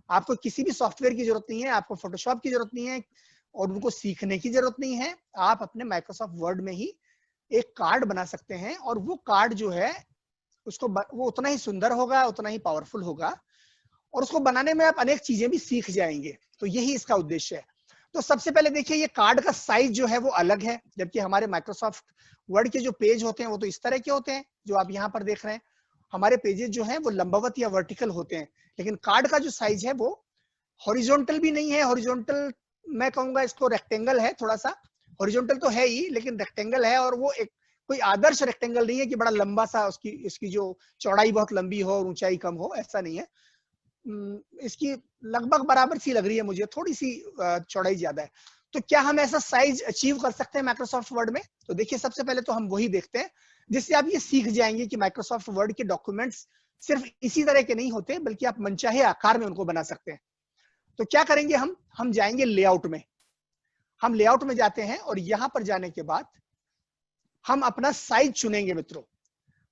आपको किसी भी सॉफ्टवेयर की जरूरत नहीं है, आपको फोटोशॉप की जरूरत नहीं है, और उनको सीखने की जरूरत नहीं है। आप अपने माइक्रोसॉफ्ट वर्ड में ही एक कार्ड बना सकते हैं, और वो कार्ड जो है उसको वो उतना ही सुंदर होगा, उतना ही पावरफुल होगा, और उसको बनाने में आप अनेक चीजें भी सीख जाएंगे। तो यही इसका उद्देश्य है। तो सबसे पहले देखिए, ये कार्ड का साइज जो है वो अलग है, जबकि हमारे माइक्रोसॉफ्ट वर्ड के जो पेज होते हैं वो तो इस तरह के होते हैं जो आप यहाँ पर देख रहे हैं। हमारे पेजेस जो हैं वो लंबवत या वर्टिकल होते हैं, लेकिन कार्ड का जो साइज है वो हॉरिजॉन्टल भी नहीं है। हॉरिजॉन्टल मैं कहूंगा इसको रेक्टेंगल है, थोड़ा सा हॉरिजॉन्टल तो है ही, लेकिन रेक्टेंगल है, और वो एक कोई आदर्श रेक्टेंगल नहीं है कि बड़ा लंबा सा इसकी जो चौड़ाई बहुत लंबी हो और ऊंचाई कम हो, ऐसा नहीं है। इसकी लगभग बराबर सी लग रही है मुझे, थोड़ी सी चौड़ाई ज्यादा है। तो क्या हम ऐसा साइज अचीव कर सकते हैं माइक्रोसॉफ्ट वर्ड में? तो देखिए, सबसे पहले तो हम वही देखते हैं जिससे आप ये सीख जाएंगे कि माइक्रोसॉफ्ट वर्ड के डॉक्यूमेंट्स सिर्फ इसी तरह के नहीं होते, बल्कि आप मनचाहे आकार में उनको बना सकते हैं। तो क्या करेंगे, हम जाएंगे लेआउट में। हम लेआउट में जाते हैं, और यहां पर जाने के बाद हम अपना साइज चुनेंगे मित्रों।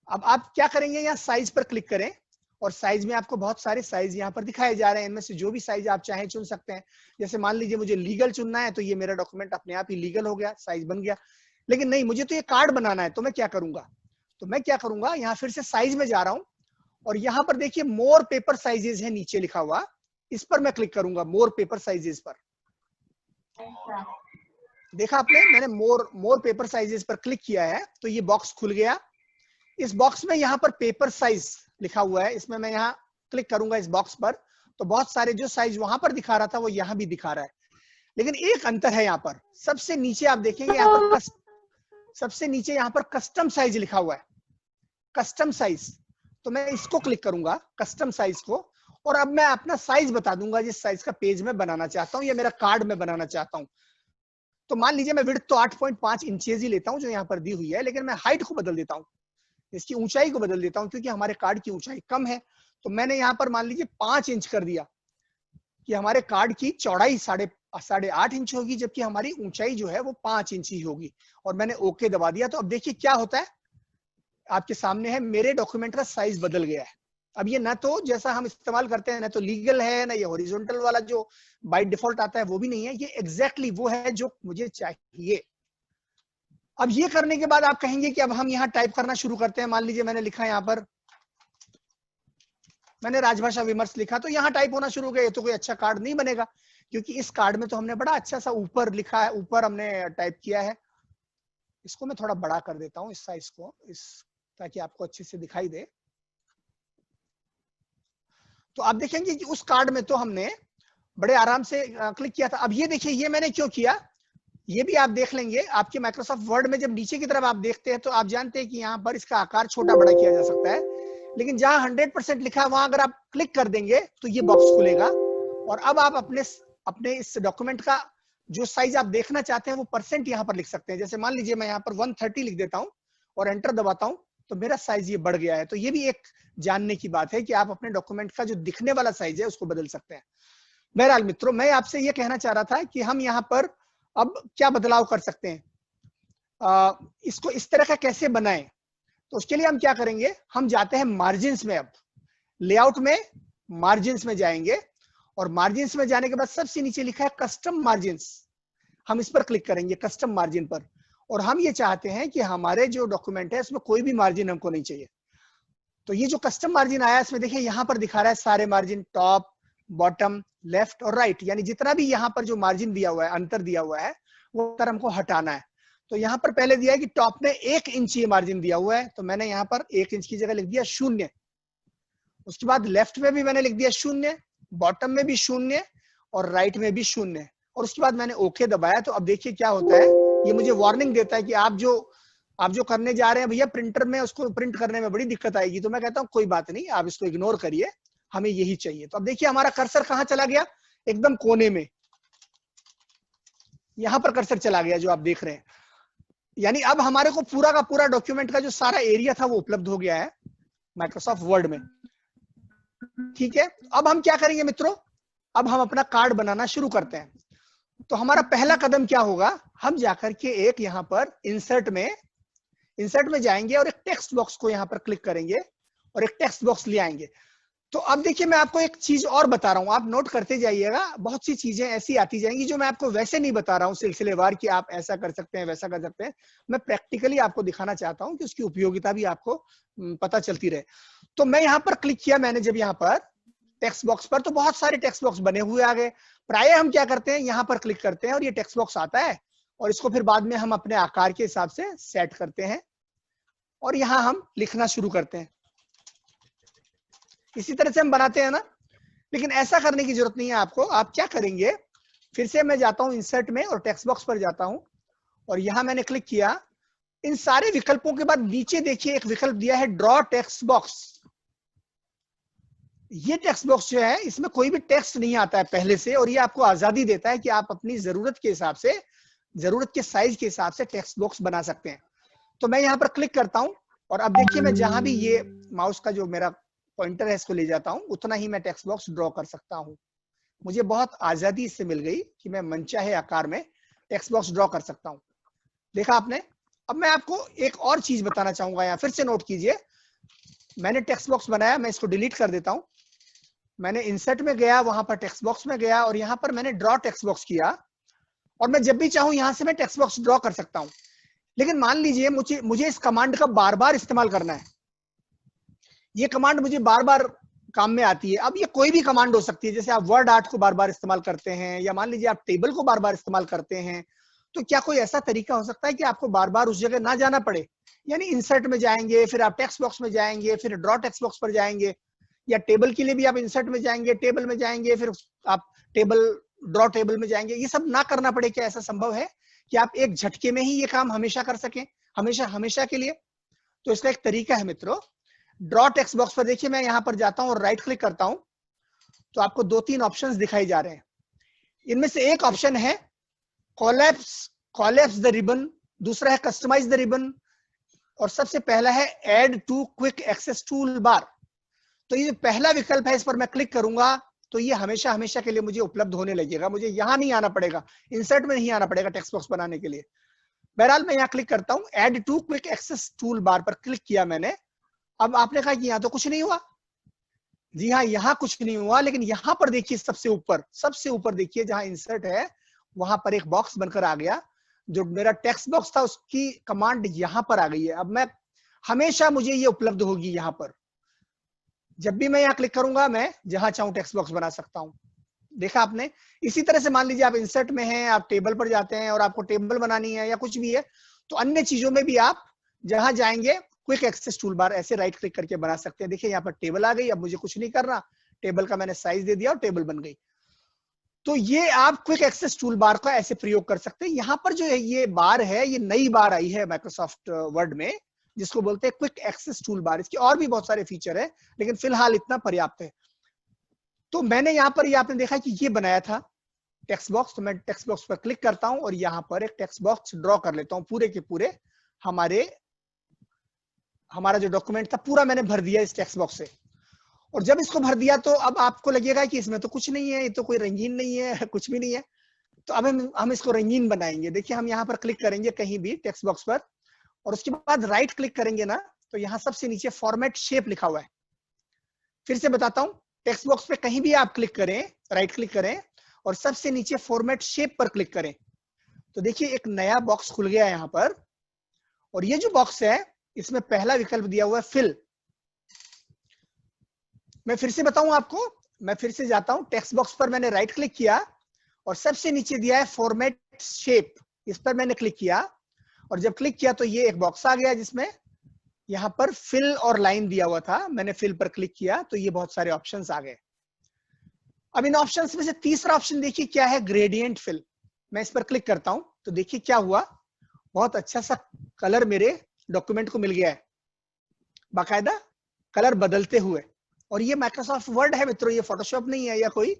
अब आप क्या करेंगे, यहाँ साइज पर क्लिक करें, और साइज में आपको बहुत सारे साइज यहाँ पर दिखाए जा रहे हैं। इनमें से जो भी साइज आप चाहें चुन सकते हैं। जैसे मान लीजिए मुझे लीगल चुनना है, तो ये मेरा डॉक्यूमेंट अपने आप ही लीगल हो गया, साइज बन गया। लेकिन नहीं, मुझे तो ये कार्ड बनाना है, तो मैं क्या करूंगा, यहाँ फिर से साइज में जा रहा हूँ, और यहाँ पर देखिए मोर पेपर साइजेस है नीचे लिखा हुआ, इस पर मैं क्लिक करूंगा, मोर पेपर साइजेस पर। देखा आपने, मैंने मोर पेपर साइजेस पर क्लिक किया है, तो ये बॉक्स खुल गया। इस बॉक्स में यहाँ पर पेपर साइज लिखा हुआ है, इसमें मैं यहाँ क्लिक करूंगा इस बॉक्स पर, तो बहुत सारे जो साइज वहां पर दिखा रहा था वो यहाँ भी दिखा रहा है। लेकिन एक अंतर है, यहाँ पर सबसे नीचे आप देखेंगे, यहाँ पर सबसे नीचे यहाँ पर कस्टम साइज लिखा हुआ है, कस्टम साइज। तो मैं इसको क्लिक करूंगा, कस्टम साइज को, और अब मैं अपना साइज बता दूंगा जिस साइज का पेज में बनाना चाहता हूँ या मेरा कार्ड में बनाना चाहता हूँ। तो मान लीजिए मैं विड्थ तो 8.5 इंचेस ही लेता हूँ जो यहाँ पर दी हुई है, लेकिन मैं हाइट को बदल देता हूँ, इसकी ऊंचाई को बदल देता हूँ, क्योंकि हमारे कार्ड की ऊंचाई कम है। तो मैंने यहाँ पर मान लीजिए 5 इंच कर दिया कि हमारे कार्ड की चौड़ाई 8.5 इंच होगी, जबकि हमारी ऊंचाई जो है वो 5 इंच ही होगी, और मैंने ओके दबा दिया। तो अब देखिए क्या होता है, आपके सामने है, मेरे डॉक्यूमेंट का साइज बदल गया है। अब ये ना तो जैसा हम इस्तेमाल करते हैं, ना तो लीगल है, ना ये हॉरिजॉन्टल वाला जो बाय डिफॉल्ट आता है वो भी नहीं है, ये एग्जैक्टली वो है जो मुझे चाहिए। अब ये करने के बाद आप कहेंगे कि अब हम यहाँ टाइप करना शुरू करते हैं। मान लीजिए मैंने लिखा, यहाँ पर मैंने राजभाषा विमर्श लिखा, तो यहाँ टाइप होना शुरू हो गया। ये तो कोई अच्छा कार्ड नहीं बनेगा, क्योंकि इस कार्ड में तो हमने बड़ा अच्छा सा ऊपर लिखा है, ऊपर हमने टाइप किया है। इसको मैं थोड़ा बड़ा कर देता हूँ, इस साइज को, ताकि आपको अच्छे से दिखाई दे। तो आप देखेंगे कि उस कार्ड में तो हमने बड़े आराम से क्लिक किया था। अब ये देखिए, ये मैंने क्यों किया, ये भी आप देख लेंगे। आपके माइक्रोसॉफ्ट वर्ड में जब नीचे की तरफ आप देखते हैं, तो आप जानते हैं कि यहाँ पर इसका आकार छोटा बड़ा किया जा सकता है, लेकिन जहां 100% लिखा है वहां अगर आप क्लिक कर देंगे तो ये बॉक्स खुलेगा, और अब आप अपने इस डॉक्यूमेंट का जो साइज आप देखना चाहते हैं वो परसेंट यहाँ पर लिख सकते हैं। जैसे मान लीजिए मैं यहाँ पर 130 लिख देता हूँ और एंटर दबाता हूँ, तो मेरा साइज ये बढ़ गया है। तो ये भी एक जानने की बात है कि आप अपने डॉक्यूमेंट का जो दिखने वाला साइज है उसको बदल सकते हैं। बहरहाल मित्रों, मैं आपसे ये कहना चाह रहा था कि हम यहाँ पर अब क्या बदलाव कर सकते हैं, इसको इस तरह का कैसे बनाएं। तो उसके लिए हम क्या करेंगे, हम जाते हैं मार्जिन्स में। अब लेआउट में मार्जिन्स में जाएंगे, और मार्जिन्स में जाने के बाद सबसे नीचे लिखा है कस्टम मार्जिन्स, हम इस पर क्लिक करेंगे, कस्टम मार्जिन पर। और हम ये चाहते हैं कि हमारे जो डॉक्यूमेंट है उसमें कोई भी मार्जिन हमको नहीं चाहिए। तो ये जो कस्टम मार्जिन आया, इसमें देखिए यहाँ पर दिखा रहा है सारे मार्जिन, टॉप, बॉटम, लेफ्ट और राइट, यानी जितना भी यहाँ पर जो मार्जिन दिया हुआ है, अंतर दिया हुआ है, वो अंतर हमको हटाना है। तो यहाँ पर पहले दिया है कि टॉप में 1 इंच ये मार्जिन दिया हुआ है, तो मैंने यहाँ पर 1 इंच की जगह लिख दिया 0। उसके बाद लेफ्ट में भी मैंने लिख दिया 0, बॉटम में भी 0 और राइट में भी 0, और उसके बाद मैंने ओके दबाया। तो अब देखिए क्या होता है, ये मुझे वार्निंग देता है कि आप जो करने जा रहे हैं भैया, प्रिंटर में उसको प्रिंट करने में बड़ी दिक्कत आएगी। तो मैं कहता हूँ कोई बात नहीं, आप इसको इग्नोर करिए, हमें यही चाहिए। तो अब देखिए हमारा कर्सर कहाँ चला गया, एकदम कोने में, यहां पर कर्सर चला गया जो आप देख रहे हैं। यानी अब हमारे को पूरा का पूरा डॉक्यूमेंट का जो सारा एरिया था वो उपलब्ध हो गया है माइक्रोसॉफ्ट वर्ड में। ठीक है, अब हम क्या करेंगे मित्रों, अब हम अपना कार्ड बनाना शुरू करते हैं। तो हमारा पहला कदम क्या होगा, हम जाकर के एक यहाँ पर इंसर्ट में जाएंगे और एक टेक्स्ट बॉक्स को यहाँ पर क्लिक करेंगे और एक टेक्स्ट बॉक्स ले आएंगे। तो अब देखिए मैं आपको एक चीज और बता रहा हूं, आप नोट करते जाइएगा, बहुत सी चीजें ऐसी आती जाएंगी जो मैं आपको वैसे नहीं बता रहा हूं सिलसिलेवार कि आप ऐसा कर सकते हैं वैसा कर सकते हैं। मैं प्रैक्टिकली आपको दिखाना चाहता हूं कि उसकी उपयोगिता भी आपको पता चलती रहे। तो मैं यहाँ पर क्लिक किया मैंने, जब यहाँ पर टेक्स्ट बॉक्स पर, तो बहुत सारे टेक्स्ट बॉक्स बने हुए आ गए। प्राय हम क्या करते हैं, यहाँ पर क्लिक करते हैं और ये टेक्स्ट बॉक्स आता है और इसको फिर बाद में हम अपने आकार के हिसाब से सेट करते हैं और यहाँ हम लिखना शुरू करते हैं। इसी तरह से हम बनाते हैं ना, लेकिन ऐसा करने की जरूरत नहीं है आपको। आप क्या करेंगे, फिर से मैं जाता हूं इंसर्ट में और टेक्स्ट बॉक्स पर जाता हूं और यहां मैंने क्लिक किया। इन सारे विकल्पों के बाद नीचे देखिए एक विकल्प दिया है ड्रॉ टेक्स्ट बॉक्स। ये टेक्स्ट बॉक्स जो है इसमें कोई भी टेक्स्ट नहीं आता है पहले से, और ये आपको आजादी देता है कि आप अपनी जरूरत के हिसाब से, जरूरत के साइज के हिसाब से टेक्स्ट बॉक्स बना सकते हैं। तो मैं यहाँ पर क्लिक करता हूं और अब देखिए मैं जहां भी ये माउस का जो मेरा पॉइंटर है इसको ले जाता हूं, उतना ही मैं टेक्स्ट बॉक्स ड्रॉ कर सकता हूं। मुझे बहुत आजादी इससे मिल गई कि मैं मनचाहे आकार में टेक्स्ट बॉक्स ड्रॉ कर सकता हूं। देखा आपने। अब मैं आपको एक और चीज बताना चाहूंगा, यहाँ फिर से नोट कीजिए। मैंने टेक्स्ट बॉक्स बनाया, मैं इसको डिलीट कर देता हूं। मैंने इंसर्ट में गया, वहां पर टेक्स्ट बॉक्स में गया और यहाँ पर मैंने ड्रॉ टेक्स्ट बॉक्स किया और मैं जब भी चाहूं यहां से मैं टेक्स्ट बॉक्स ड्रॉ कर सकता हूं। लेकिन मान लीजिए मुझे इस कमांड का बार बार इस्तेमाल करना है, ये कमांड मुझे बार बार काम में आती है। अब ये कोई भी कमांड हो सकती है, जैसे आप वर्ड आर्ट को बार बार इस्तेमाल करते हैं या मान लीजिए आप टेबल को बार बार इस्तेमाल करते हैं, तो क्या कोई ऐसा तरीका हो सकता है कि आपको बार बार उस जगह ना जाना पड़े? यानी इंसर्ट में जाएंगे, फिर आप टेक्स्ट बॉक्स में जाएंगे, फिर ड्रॉ टेक्स्ट बॉक्स पर जाएंगे, या टेबल के लिए भी आप इंसर्ट में जाएंगे, टेबल में जाएंगे, फिर आप ड्रॉ टेबल में जाएंगे, ये सब ना करना पड़े? क्या ऐसा संभव है कि आप एक झटके में ही ये काम हमेशा कर सकें, हमेशा के लिए? तो इसका एक तरीका है मित्रों। ड्रॉ टेक्स्ट बॉक्स पर देखिए मैं यहां पर जाता हूं और राइट क्लिक करता हूं, तो आपको 2-3 ऑप्शंस दिखाई जा रहे हैं। इनमें से एक ऑप्शन है कोलैप्स द रिबन, दूसरा है कस्टमाइज द रिबन और सबसे पहला है add to quick access tool bar. तो ये पहला विकल्प है, इस पर मैं क्लिक करूंगा तो ये हमेशा के लिए मुझे उपलब्ध होने लगेगा। मुझे यहां नहीं आना पड़ेगा, इंसर्ट में नहीं आना पड़ेगा टेक्स्ट बॉक्स बनाने के लिए। बहरहाल मैं यहाँ क्लिक करता हूं, add to quick access tool bar पर क्लिक किया मैंने। अब आपने कहा कि यहाँ तो कुछ नहीं हुआ। जी हाँ, यहाँ कुछ नहीं हुआ, लेकिन यहाँ पर देखिए सबसे ऊपर देखिए जहां इंसर्ट है वहां पर एक बॉक्स बनकर आ गया। जो मेरा टेक्स्ट बॉक्स था उसकी कमांड यहाँ पर आ गई है। अब मैं हमेशा मुझे ये उपलब्ध होगी यहाँ पर। जब भी मैं यहाँ क्लिक करूंगा मैं जहां चाहूं टेक्स्ट बॉक्स बना सकता हूं। देखा आपने। इसी तरह से मान लीजिए आप इंसर्ट में हैं, आप टेबल पर जाते हैं और आपको टेबल बनानी है या कुछ भी है, तो अन्य चीजों में भी आप जहां जाएंगे क्विक एक्सेस टूल बार ऐसे राइट क्लिक करके बना सकते हैं। देखिए यहाँ पर टेबल आ गई। अब मुझे कुछ नहीं करना, टेबल का मैंने साइज दे दिया और टेबल बन गई। तो ये आप क्विक एक्सेस टूल बार का ऐसे प्रयोग कर सकते हैं। यहाँ पर जो है ये बार है, ये नई बार आई है माइक्रोसॉफ्ट वर्ड में, जिसको बोलते हैं क्विक एक्सेस टूल बार। इसके और भी बहुत सारे फीचर है, लेकिन फिलहाल इतना पर्याप्त है। तो मैंने यहाँ पर ये आपने देखा कि ये बनाया था टेक्स्ट बॉक्स, तो मैं टेक्स्ट बॉक्स पर क्लिक करता हूं और यहाँ पर एक टेक्स्ट बॉक्स ड्रॉ कर लेता हूं। पूरे के पूरे हमारा जो डॉक्यूमेंट था पूरा मैंने भर दिया इस टेक्स्ट बॉक्स से। और जब इसको भर दिया तो अब आपको लगेगा कि इसमें तो कुछ नहीं है, ये तो कोई रंगीन नहीं है, कुछ भी नहीं है। तो अब हम इसको रंगीन बनाएंगे। देखिए हम यहाँ पर क्लिक करेंगे कहीं भी टेक्स्ट बॉक्स पर और उसके बाद राइट क्लिक करेंगे ना, तो यहाँ सबसे नीचे फॉर्मेट शेप लिखा हुआ है। फिर से बताता हूँ, टेक्स्ट बॉक्स पे कहीं भी आप क्लिक करें, राइट क्लिक करें और सबसे नीचे फॉर्मेट शेप पर क्लिक करें, तो देखिए एक नया बॉक्स खुल गया यहाँ पर। और ये जो बॉक्स है इसमें पहला विकल्प दिया हुआ है फिल। मैं फिर से बताऊं आपको, मैं फिर से जाता हूं, टेक्स्ट बॉक्स पर मैंने राइट क्लिक किया और सबसे नीचे दिया है फॉर्मेट शेप, इस पर मैंने क्लिक किया और जब क्लिक किया तो ये एक बॉक्स आ गया जिसमें यहाँ पर फिल और लाइन दिया हुआ था। मैंने फिल पर क्लिक किया तो ये बहुत सारे ऑप्शंस आ गए। अब इन ऑप्शंस में से तीसरा ऑप्शन देखिए क्या है, ग्रेडियंट फिल। मैं इस पर क्लिक करता हूं तो देखिए क्या हुआ, बहुत अच्छा सा कलर मेरे डॉक्यूमेंट को मिल गया है, बाकायदा कलर बदलते हुए। और ये माइक्रोसॉफ्ट वर्ड है मित्रों, ये फोटोशॉप नहीं है या कोई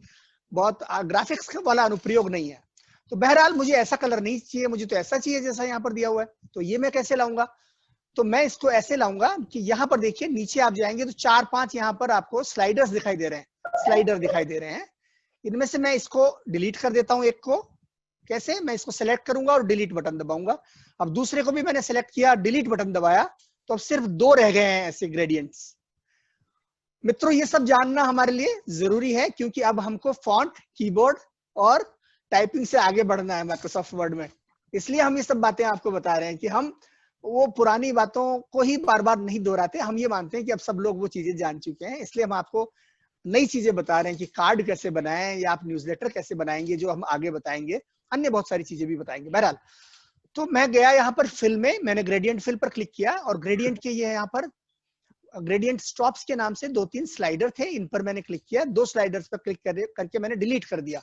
बहुत ग्राफिक्स वाला अनुप्रयोग नहीं है। तो बहरहाल मुझे ऐसा कलर नहीं चाहिए, मुझे तो ऐसा चाहिए जैसा यहाँ पर दिया हुआ है। तो ये मैं कैसे लाऊंगा, तो मैं इसको ऐसे लाऊंगा कि यहाँ पर देखिए नीचे आप जाएंगे तो 4-5 यहाँ पर आपको स्लाइडर्स दिखाई दे रहे हैं, स्लाइडर दिखाई दे रहे हैं। इनमें से मैं इसको डिलीट कर देता हूं एक को। कैसे? मैं इसको सेलेक्ट करूंगा और डिलीट बटन दबाऊंगा। अब दूसरे को भी मैंने सेलेक्ट किया, डिलीट बटन दबाया, तो अब सिर्फ 2 रह गए हैं ऐसे ग्रेडियंट्स। मित्रों ये सब जानना हमारे लिए जरूरी है, क्योंकि अब हमको फॉन्ट, कीबोर्ड और टाइपिंग से आगे बढ़ना है माइक्रोसॉफ्ट वर्ड में। इसलिए हम ये सब बातें आपको बता रहे हैं कि हम वो पुरानी बातों को ही बार बार नहीं दोहराते। हम ये मानते हैं कि अब सब लोग वो चीजें जान चुके हैं, इसलिए हम आपको नई चीजें बता रहे हैं कि कार्ड कैसे बनाएं या आप न्यूज़लेटर कैसे बनाएंगे, जो हम आगे बताएंगे। अन्य बहुत सारी चीजें भी बताएंगे। बहरहाल, तो मैं गया यहाँ पर फिल में, मैंने ग्रेडियंट फिल पर क्लिक किया और ग्रेडियंट के ये यहाँ पर ग्रेडियंट स्टॉप्स के नाम से 2-3 स्लाइडर थे, इन पर मैंने क्लिक किया। 2 स्लाइडर्स पर क्लिक करके मैंने डिलीट कर दिया।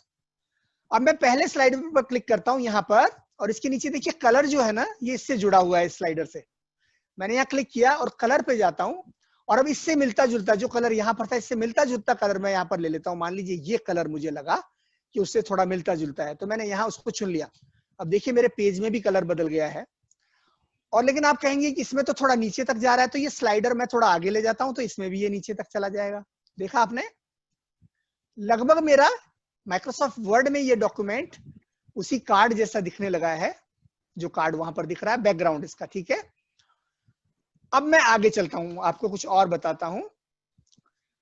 अब मैं पहले स्लाइडर पर क्लिक करता हूं यहाँ पर, और इसके नीचे देखिए कलर जो है ना, ये इससे जुड़ा हुआ है, इस स्लाइडर से। मैंने यहाँ क्लिक किया और कलर पे जाता हूं, और अब इससे मिलता जुलता जो कलर यहाँ पर था, इससे मिलता जुलता कलर मैं यहाँ पर ले लेता हूँ। मान लीजिए ये कलर मुझे लगा कि उससे थोड़ा मिलता जुलता है, तो मैंने यहाँ उसको चुन लिया। अब देखिए मेरे पेज में भी कलर बदल गया है। और लेकिन आप कहेंगे कि इसमें तो थोड़ा नीचे तक जा रहा है, तो ये स्लाइडर मैं थोड़ा आगे ले जाता हूं, तो इसमें भी ये नीचे तक चला जाएगा। देखा आपने? लगभग मेरा माइक्रोसॉफ्ट वर्ड में ये डॉक्यूमेंट उसी कार्ड जैसा दिखने लगा है, जो कार्ड वहां पर दिख रहा है, बैकग्राउंड इसका। ठीक है, अब मैं आगे चलता हूं, आपको कुछ और बताता हूं।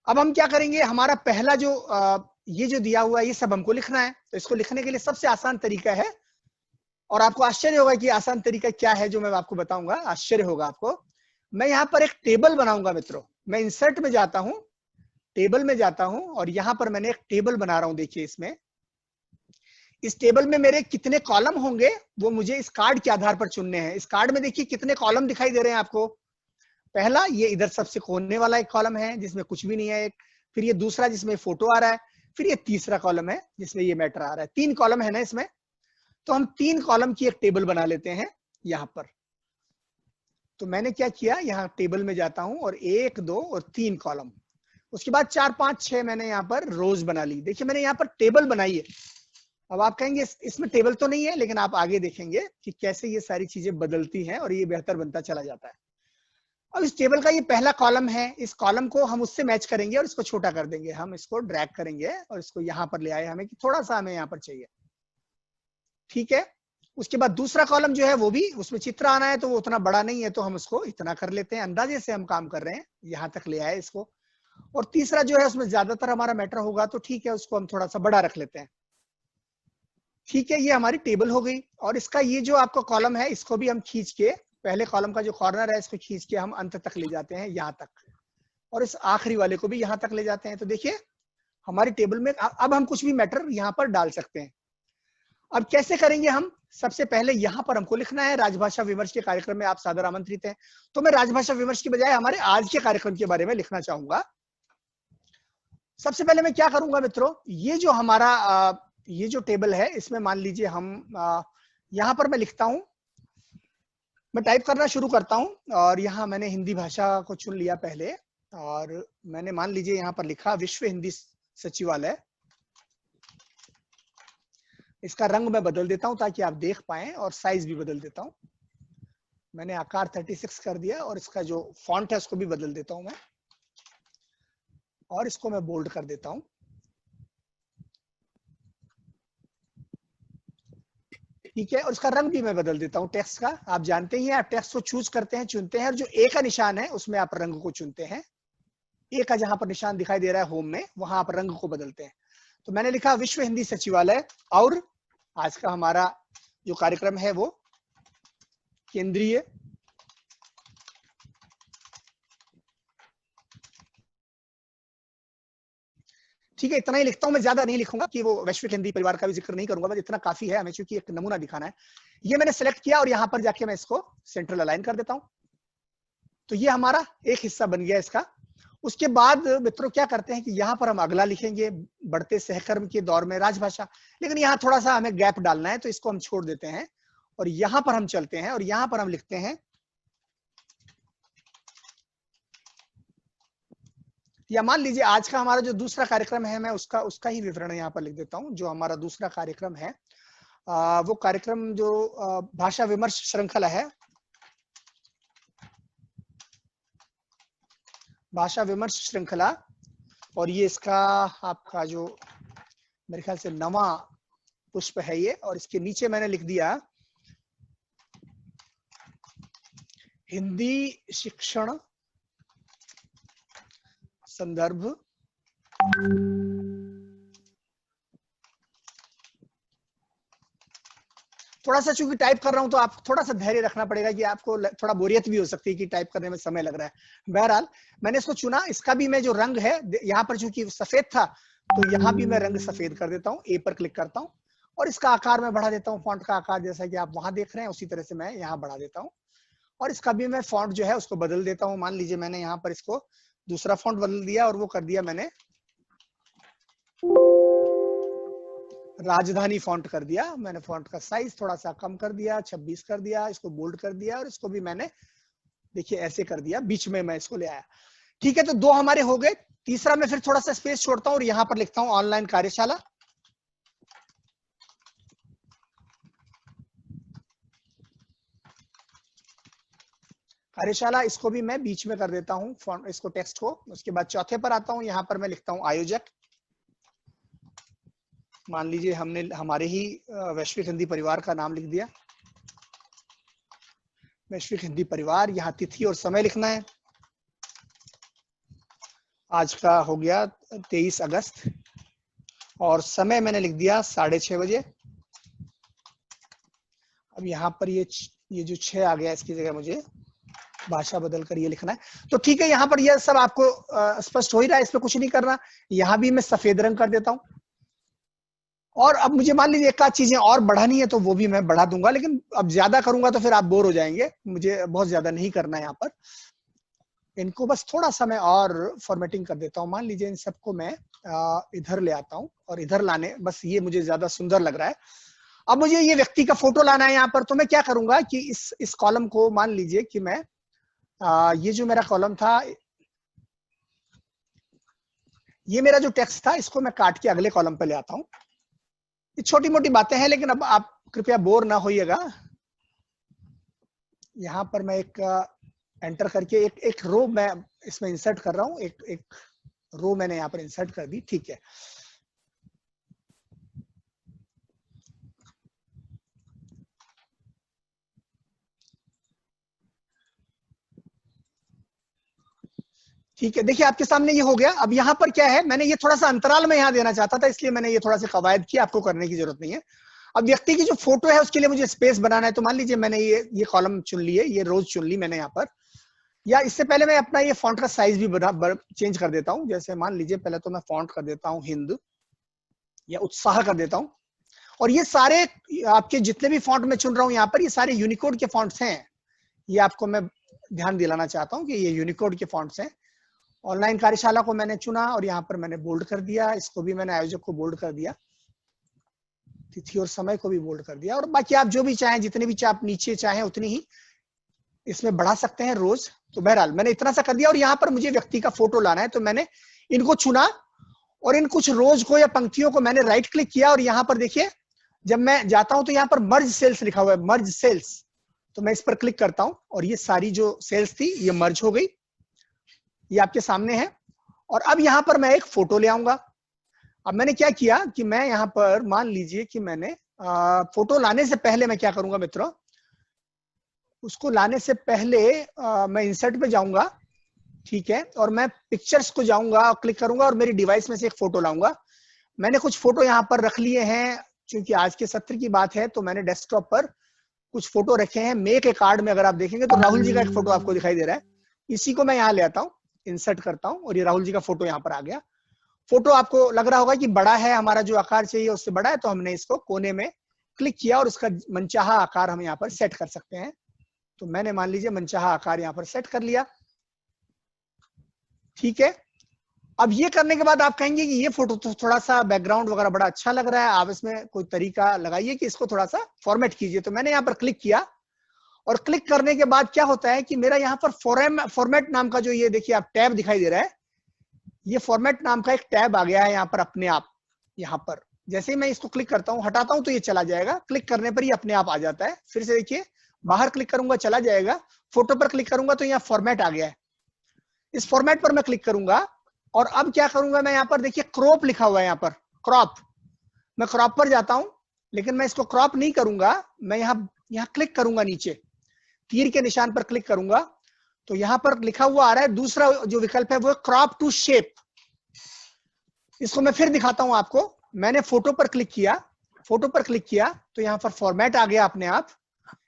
अब हम क्या करेंगे, हमारा पहला जो ये जो दिया हुआ है, ये सब हमको लिखना है। तो इसको लिखने के लिए सबसे आसान तरीका है, और आपको आश्चर्य होगा कि आसान तरीका क्या है जो मैं आपको बताऊंगा, आश्चर्य होगा आपको। मैं यहाँ पर एक टेबल बनाऊंगा मित्रों। मैं इंसर्ट में जाता हूं, टेबल में जाता हूं, और यहाँ पर मैंने एक टेबल बना रहा हूं। देखिए इसमें, इस टेबल में मेरे कितने कॉलम होंगे वो मुझे इस कार्ड के आधार पर चुनने हैं। इस कार्ड में देखिए कितने कॉलम दिखाई दे रहे हैं आपको। पहला, ये इधर सबसे कोने वाला एक कॉलम है जिसमें कुछ भी नहीं है एक। फिर ये दूसरा जिसमें फोटो आ रहा है। फिर ये तीसरा कॉलम है जिसमें ये मैटर आ रहा है। 3 कॉलम है ना इसमें। तो हम 3 कॉलम की एक टेबल बना लेते हैं यहाँ पर। तो मैंने क्या किया, यहाँ टेबल में जाता हूं और 1, 2 और 3 कॉलम। उसके बाद 4, 5, 6 मैंने यहाँ पर रोज बना ली। देखिए मैंने यहाँ पर टेबल बनाई है। अब आप कहेंगे इसमें टेबल तो नहीं है, लेकिन आप आगे देखेंगे कि कैसे ये सारी चीजें बदलती हैं और ये बेहतर बनता चला जाता है। अब इस टेबल का ये पहला कॉलम है, इस कॉलम को हम उससे मैच करेंगे और इसको छोटा कर देंगे। हम इसको ड्रैग करेंगे और इसको यहाँ पर ले आए हमें कि थोड़ा सा हमें यहाँ पर चाहिए। ठीक है, उसके बाद दूसरा कॉलम जो है वो भी, उसमें चित्र आना है तो वो उतना बड़ा नहीं है, तो हम उसको इतना कर लेते हैं। अंदाजे से हम काम कर रहे हैं, यहाँ तक ले आए इसको। और तीसरा जो है उसमें ज्यादातर हमारा मैटर होगा, तो ठीक है उसको हम थोड़ा सा बड़ा रख लेते हैं। ठीक है, ये हमारी टेबल हो गई। और इसका ये जो आपका कॉलम है, इसको भी हम खींच के, पहले कॉलम का जो कॉर्नर है इसको खींच के हम अंत तक ले जाते हैं, यहाँ तक। और इस आखिरी वाले को भी यहाँ तक ले जाते हैं। तो देखिए हमारी टेबल में अब हम कुछ भी मैटर यहाँ पर डाल सकते हैं। अब कैसे करेंगे हम? सबसे पहले यहाँ पर हमको लिखना है, राजभाषा विमर्श के कार्यक्रम में आप सादर आमंत्रित हैं। तो मैं राजभाषा विमर्श की बजाय हमारे आज के कार्यक्रम के बारे में लिखना चाहूंगा। सबसे पहले मैं क्या करूंगा मित्रों, ये जो हमारा ये जो टेबल है, इसमें मान लीजिए हम यहाँ पर मैं लिखता हूं, मैं टाइप करना शुरू करता हूं। और यहाँ मैंने हिंदी भाषा को चुन लिया पहले, और मैंने मान लीजिए यहाँ पर लिखा विश्व हिंदी सचिवालय। इसका रंग मैं बदल देता हूं ताकि आप देख पाएं, और साइज भी बदल देता हूं। मैंने आकार 36 कर दिया, और इसका जो फॉन्ट है उसको भी बदल देता हूं मैं, और इसको मैं बोल्ड कर देता हूं। ठीक है, और इसका रंग भी मैं बदल देता हूं टेक्स्ट का। आप जानते ही हैं, आप टेक्स्ट को चूज करते हैं, चुनते हैं, और जो ए का निशान है उसमें आप रंग को चुनते हैं। ए का जहां पर निशान दिखाई दे रहा है होम में, वहां आप रंग को बदलते हैं। तो मैंने लिखा विश्व हिंदी सचिवालय, और आज का हमारा जो कार्यक्रम है वो केंद्रीय ठीक है, इतना ही लिखता हूं मैं, ज्यादा नहीं लिखूंगा कि वो वैश्विक हिंदी परिवार का भी जिक्र नहीं करूंगा, बस इतना काफी है हमें, क्योंकि एक नमूना दिखाना है। ये मैंने सेलेक्ट किया और यहाँ पर जाके मैं इसको सेंट्रल अलाइन कर देता हूं। तो ये हमारा एक हिस्सा बन गया इसका। उसके बाद मित्रों क्या करते हैं कि यहाँ पर हम अगला लिखेंगे, बढ़ते सहकर्म के दौर में राजभाषा। लेकिन यहाँ थोड़ा सा हमें गैप डालना है, तो इसको हम छोड़ देते हैं और यहाँ पर हम चलते हैं, और यहाँ पर हम लिखते हैं, या मान लीजिए आज का हमारा जो दूसरा कार्यक्रम है, मैं उसका ही विवरण यहाँ पर लिख देता हूँ। जो हमारा दूसरा कार्यक्रम है वो कार्यक्रम जो भाषा विमर्श श्रृंखला है, भाषा विमर्श श्रृंखला, और ये इसका आपका जो मेरे ख्याल से नवा पुष्प है ये, और इसके नीचे मैंने लिख दिया हिंदी शिक्षण संदर्भ थोड़ा सा चूंकि टाइप कर रहा हूं तो आप थोड़ा सा धैर्य रखना पड़ेगा कि आपको थोड़ा बोरियत भी हो सकती है कि टाइप करने में समय लग रहा है। बहरहाल मैंने इसको चुना, इसका भी मैं जो रंग है यहाँ पर चूंकि सफेद था तो यहाँ भी मैं रंग सफेद कर देता हूँ, ए पर क्लिक करता हूँ और इसका आकार मैं बढ़ा देता हूँ, फॉन्ट का आकार जैसा कि आप वहां देख रहे हैं उसी तरह से मैं यहाँ बढ़ा देता हूँ और इसका भी मैं फॉन्ट जो है उसको बदल देता हूँ। मान लीजिए मैंने यहाँ पर इसको दूसरा फॉन्ट बदल दिया और वो कर दिया मैंने राजधानी फॉन्ट कर दिया। मैंने फॉन्ट का साइज थोड़ा सा कम कर दिया, 26 कर दिया, इसको बोल्ड कर दिया और इसको भी मैंने देखिए ऐसे कर दिया, बीच में मैं इसको ले आया। ठीक है, तो दो हमारे हो गए। तीसरा मैं फिर थोड़ा सा स्पेस छोड़ता हूँ और यहाँ पर लिखता हूँ ऑनलाइन कार्यशाला। कार्यशाला इसको भी मैं बीच में कर देता हूँ फॉन्ट, इसको टेक्स्ट को। उसके बाद चौथे पर आता हूँ, यहाँ पर मैं लिखता हूँ आयोजक। मान लीजिए हमने हमारे ही वैश्विक हिंदी परिवार का नाम लिख दिया, वैश्विक हिंदी परिवार। यहाँ तिथि और समय लिखना है, आज का हो गया 23 अगस्त और समय मैंने लिख दिया 6:30 बजे। अब यहाँ पर ये जो 6 आ गया, इसकी जगह मुझे भाषा बदल कर ये लिखना है। तो ठीक है, यहाँ पर यह सब आपको स्पष्ट हो ही रहा है, इसमें कुछ नहीं करना। यहाँ भी मैं सफेद रंग कर देता हूँ और अब मुझे मान लीजिए एक आध चीजें और बढ़ानी है तो वो भी मैं बढ़ा दूंगा, लेकिन अब ज्यादा करूंगा तो फिर आप बोर हो जाएंगे। मुझे बहुत ज्यादा नहीं करना है यहाँ पर, इनको बस थोड़ा सा मैं और फॉर्मेटिंग कर देता हूँ। मान लीजिए इन सबको मैं इधर ले आता हूँ और इधर लाने, बस ये मुझे ज्यादा सुंदर लग रहा है। अब मुझे ये व्यक्ति का फोटो लाना है यहाँ पर, तो मैं क्या करूंगा कि इस कॉलम को मान लीजिए कि मैं ये जो मेरा कॉलम था, ये मेरा जो टेक्स्ट था, इसको मैं काट के अगले कॉलम पे ले आता हूँ। ये छोटी मोटी बातें हैं, लेकिन अब आप कृपया बोर ना होइएगा। यहाँ पर मैं एक एंटर करके एक रो मैं इसमें इंसर्ट कर रहा हूँ, एक रो मैंने यहाँ पर इंसर्ट कर दी। ठीक है, ठीक है, देखिए आपके सामने ये हो गया। अब यहाँ पर क्या है, मैंने ये थोड़ा सा अंतराल में यहाँ देना चाहता था, इसलिए मैंने ये थोड़ा सा कवायद की, आपको करने की जरूरत नहीं है। अब व्यक्ति की जो फोटो है उसके लिए मुझे स्पेस बनाना है, तो मान लीजिए मैंने ये कॉलम चुन लिए, ये रोज चुन ली मैंने यहाँ पर। या इससे पहले मैं अपना ये फॉन्ट का साइज भी चेंज कर देता हूँ। जैसे मान लीजिए पहले तो मैं फॉन्ट कर देता हूँ हिंद या उत्साह कर देता हूँ। और ये सारे आपके जितने भी फॉन्ट मैं चुन रहा हूँ यहाँ पर, ये सारे यूनिकोड के फॉन्ट्स हैं। ये आपको मैं ध्यान दिलाना चाहता हूँ कि ये यूनिकोड के फॉन्ट्स हैं। ऑनलाइन कार्यशाला को मैंने चुना और यहाँ पर मैंने बोल्ड कर दिया, इसको भी मैंने आयोजक को बोल्ड कर दिया, तिथि और समय को भी बोल्ड कर दिया। और बाकी आप जो भी चाहें, जितने भी आप नीचे चाहें उतनी ही इसमें बढ़ा सकते हैं रोज। तो बहरहाल मैंने इतना सा कर दिया और यहाँ पर मुझे व्यक्ति का फोटो लाना है, तो मैंने इनको चुना और इन कुछ रोज को या पंक्तियों को मैंने राइट क्लिक किया और यहाँ पर देखिए जब मैं जाता हूं तो यहाँ पर मर्ज सेल्स लिखा हुआ है, मर्ज सेल्स। तो मैं इस पर क्लिक करता हूं और ये सारी जो सेल्स थी ये मर्ज हो गई, ये आपके सामने है। और अब यहाँ पर मैं एक फोटो ले आऊंगा। अब मैंने क्या किया कि मैं यहाँ पर मान लीजिए कि मैंने फोटो लाने से पहले मैं क्या करूंगा मित्रों, उसको लाने से पहले मैं इंसर्ट पे जाऊंगा, ठीक है, और मैं पिक्चर्स को जाऊंगा और क्लिक करूंगा और मेरी डिवाइस में से एक फोटो लाऊंगा। मैंने कुछ फोटो यहाँ पर रख लिए हैं, क्योंकि आज के सत्र की बात है तो मैंने डेस्कटॉप पर कुछ फोटो रखे हैं। मेक ए कार्ड में अगर आप देखेंगे तो राहुल जी का एक फोटो आपको दिखाई दे रहा है, इसी को मैं यहाँ ले आता हूँ, इंसर्ट करता हूँ और ये राहुल जी का फोटो यहाँ पर आ गया। फोटो आपको लग रहा होगा कि बड़ा है, हमारा जो आकार चाहिए उससे बड़ा है, तो हमने इसको कोने में क्लिक किया और उसका मनचाहा आकार हम यहाँ पर सेट कर सकते हैं। तो मैंने मान लीजिए मनचाहा आकार यहाँ पर सेट कर लिया, ठीक है। अब ये करने के बाद आप कहेंगे कि ये फोटो तो थोड़ा सा बैकग्राउंड वगैरह बड़ा अच्छा लग रहा है, आप इसमें कोई तरीका लगाइए कि इसको थोड़ा सा फॉर्मेट कीजिए। तो मैंने यहाँ पर क्लिक किया और क्लिक करने के बाद क्या होता है कि मेरा यहाँ पर फॉर्मेट नाम का जो ये देखिए आप टैब दिखाई दे रहा है, ये फॉर्मेट नाम का एक टैब आ गया है यहाँ पर अपने आप। यहाँ पर जैसे ही मैं इसको क्लिक करता हूँ, हटाता हूँ तो ये चला जाएगा, क्लिक करने पर ये अपने आप आ जाता है। फिर से देखिए, बाहर क्लिक करूंगा चला जाएगा, फोटो पर क्लिक करूंगा तो यहाँ फॉर्मेट आ गया है। इस फॉर्मेट पर मैं क्लिक करूंगा और अब क्या करूंगा मैं यहाँ पर देखिए क्रॉप लिखा हुआ है, यहाँ पर क्रॉप, मैं क्रॉप पर जाता हूं, लेकिन मैं इसको क्रॉप नहीं करूंगा, मैं यहाँ क्लिक करूंगा, नीचे तीर के निशान पर क्लिक करूंगा तो यहाँ पर लिखा हुआ आ रहा है, दूसरा जो विकल्प है वो क्रॉप टू शेप। इसको मैं फिर दिखाता हूं आपको। मैंने फोटो पर क्लिक किया, फोटो पर क्लिक किया तो यहाँ पर फॉर्मेट आ गया अपने आप।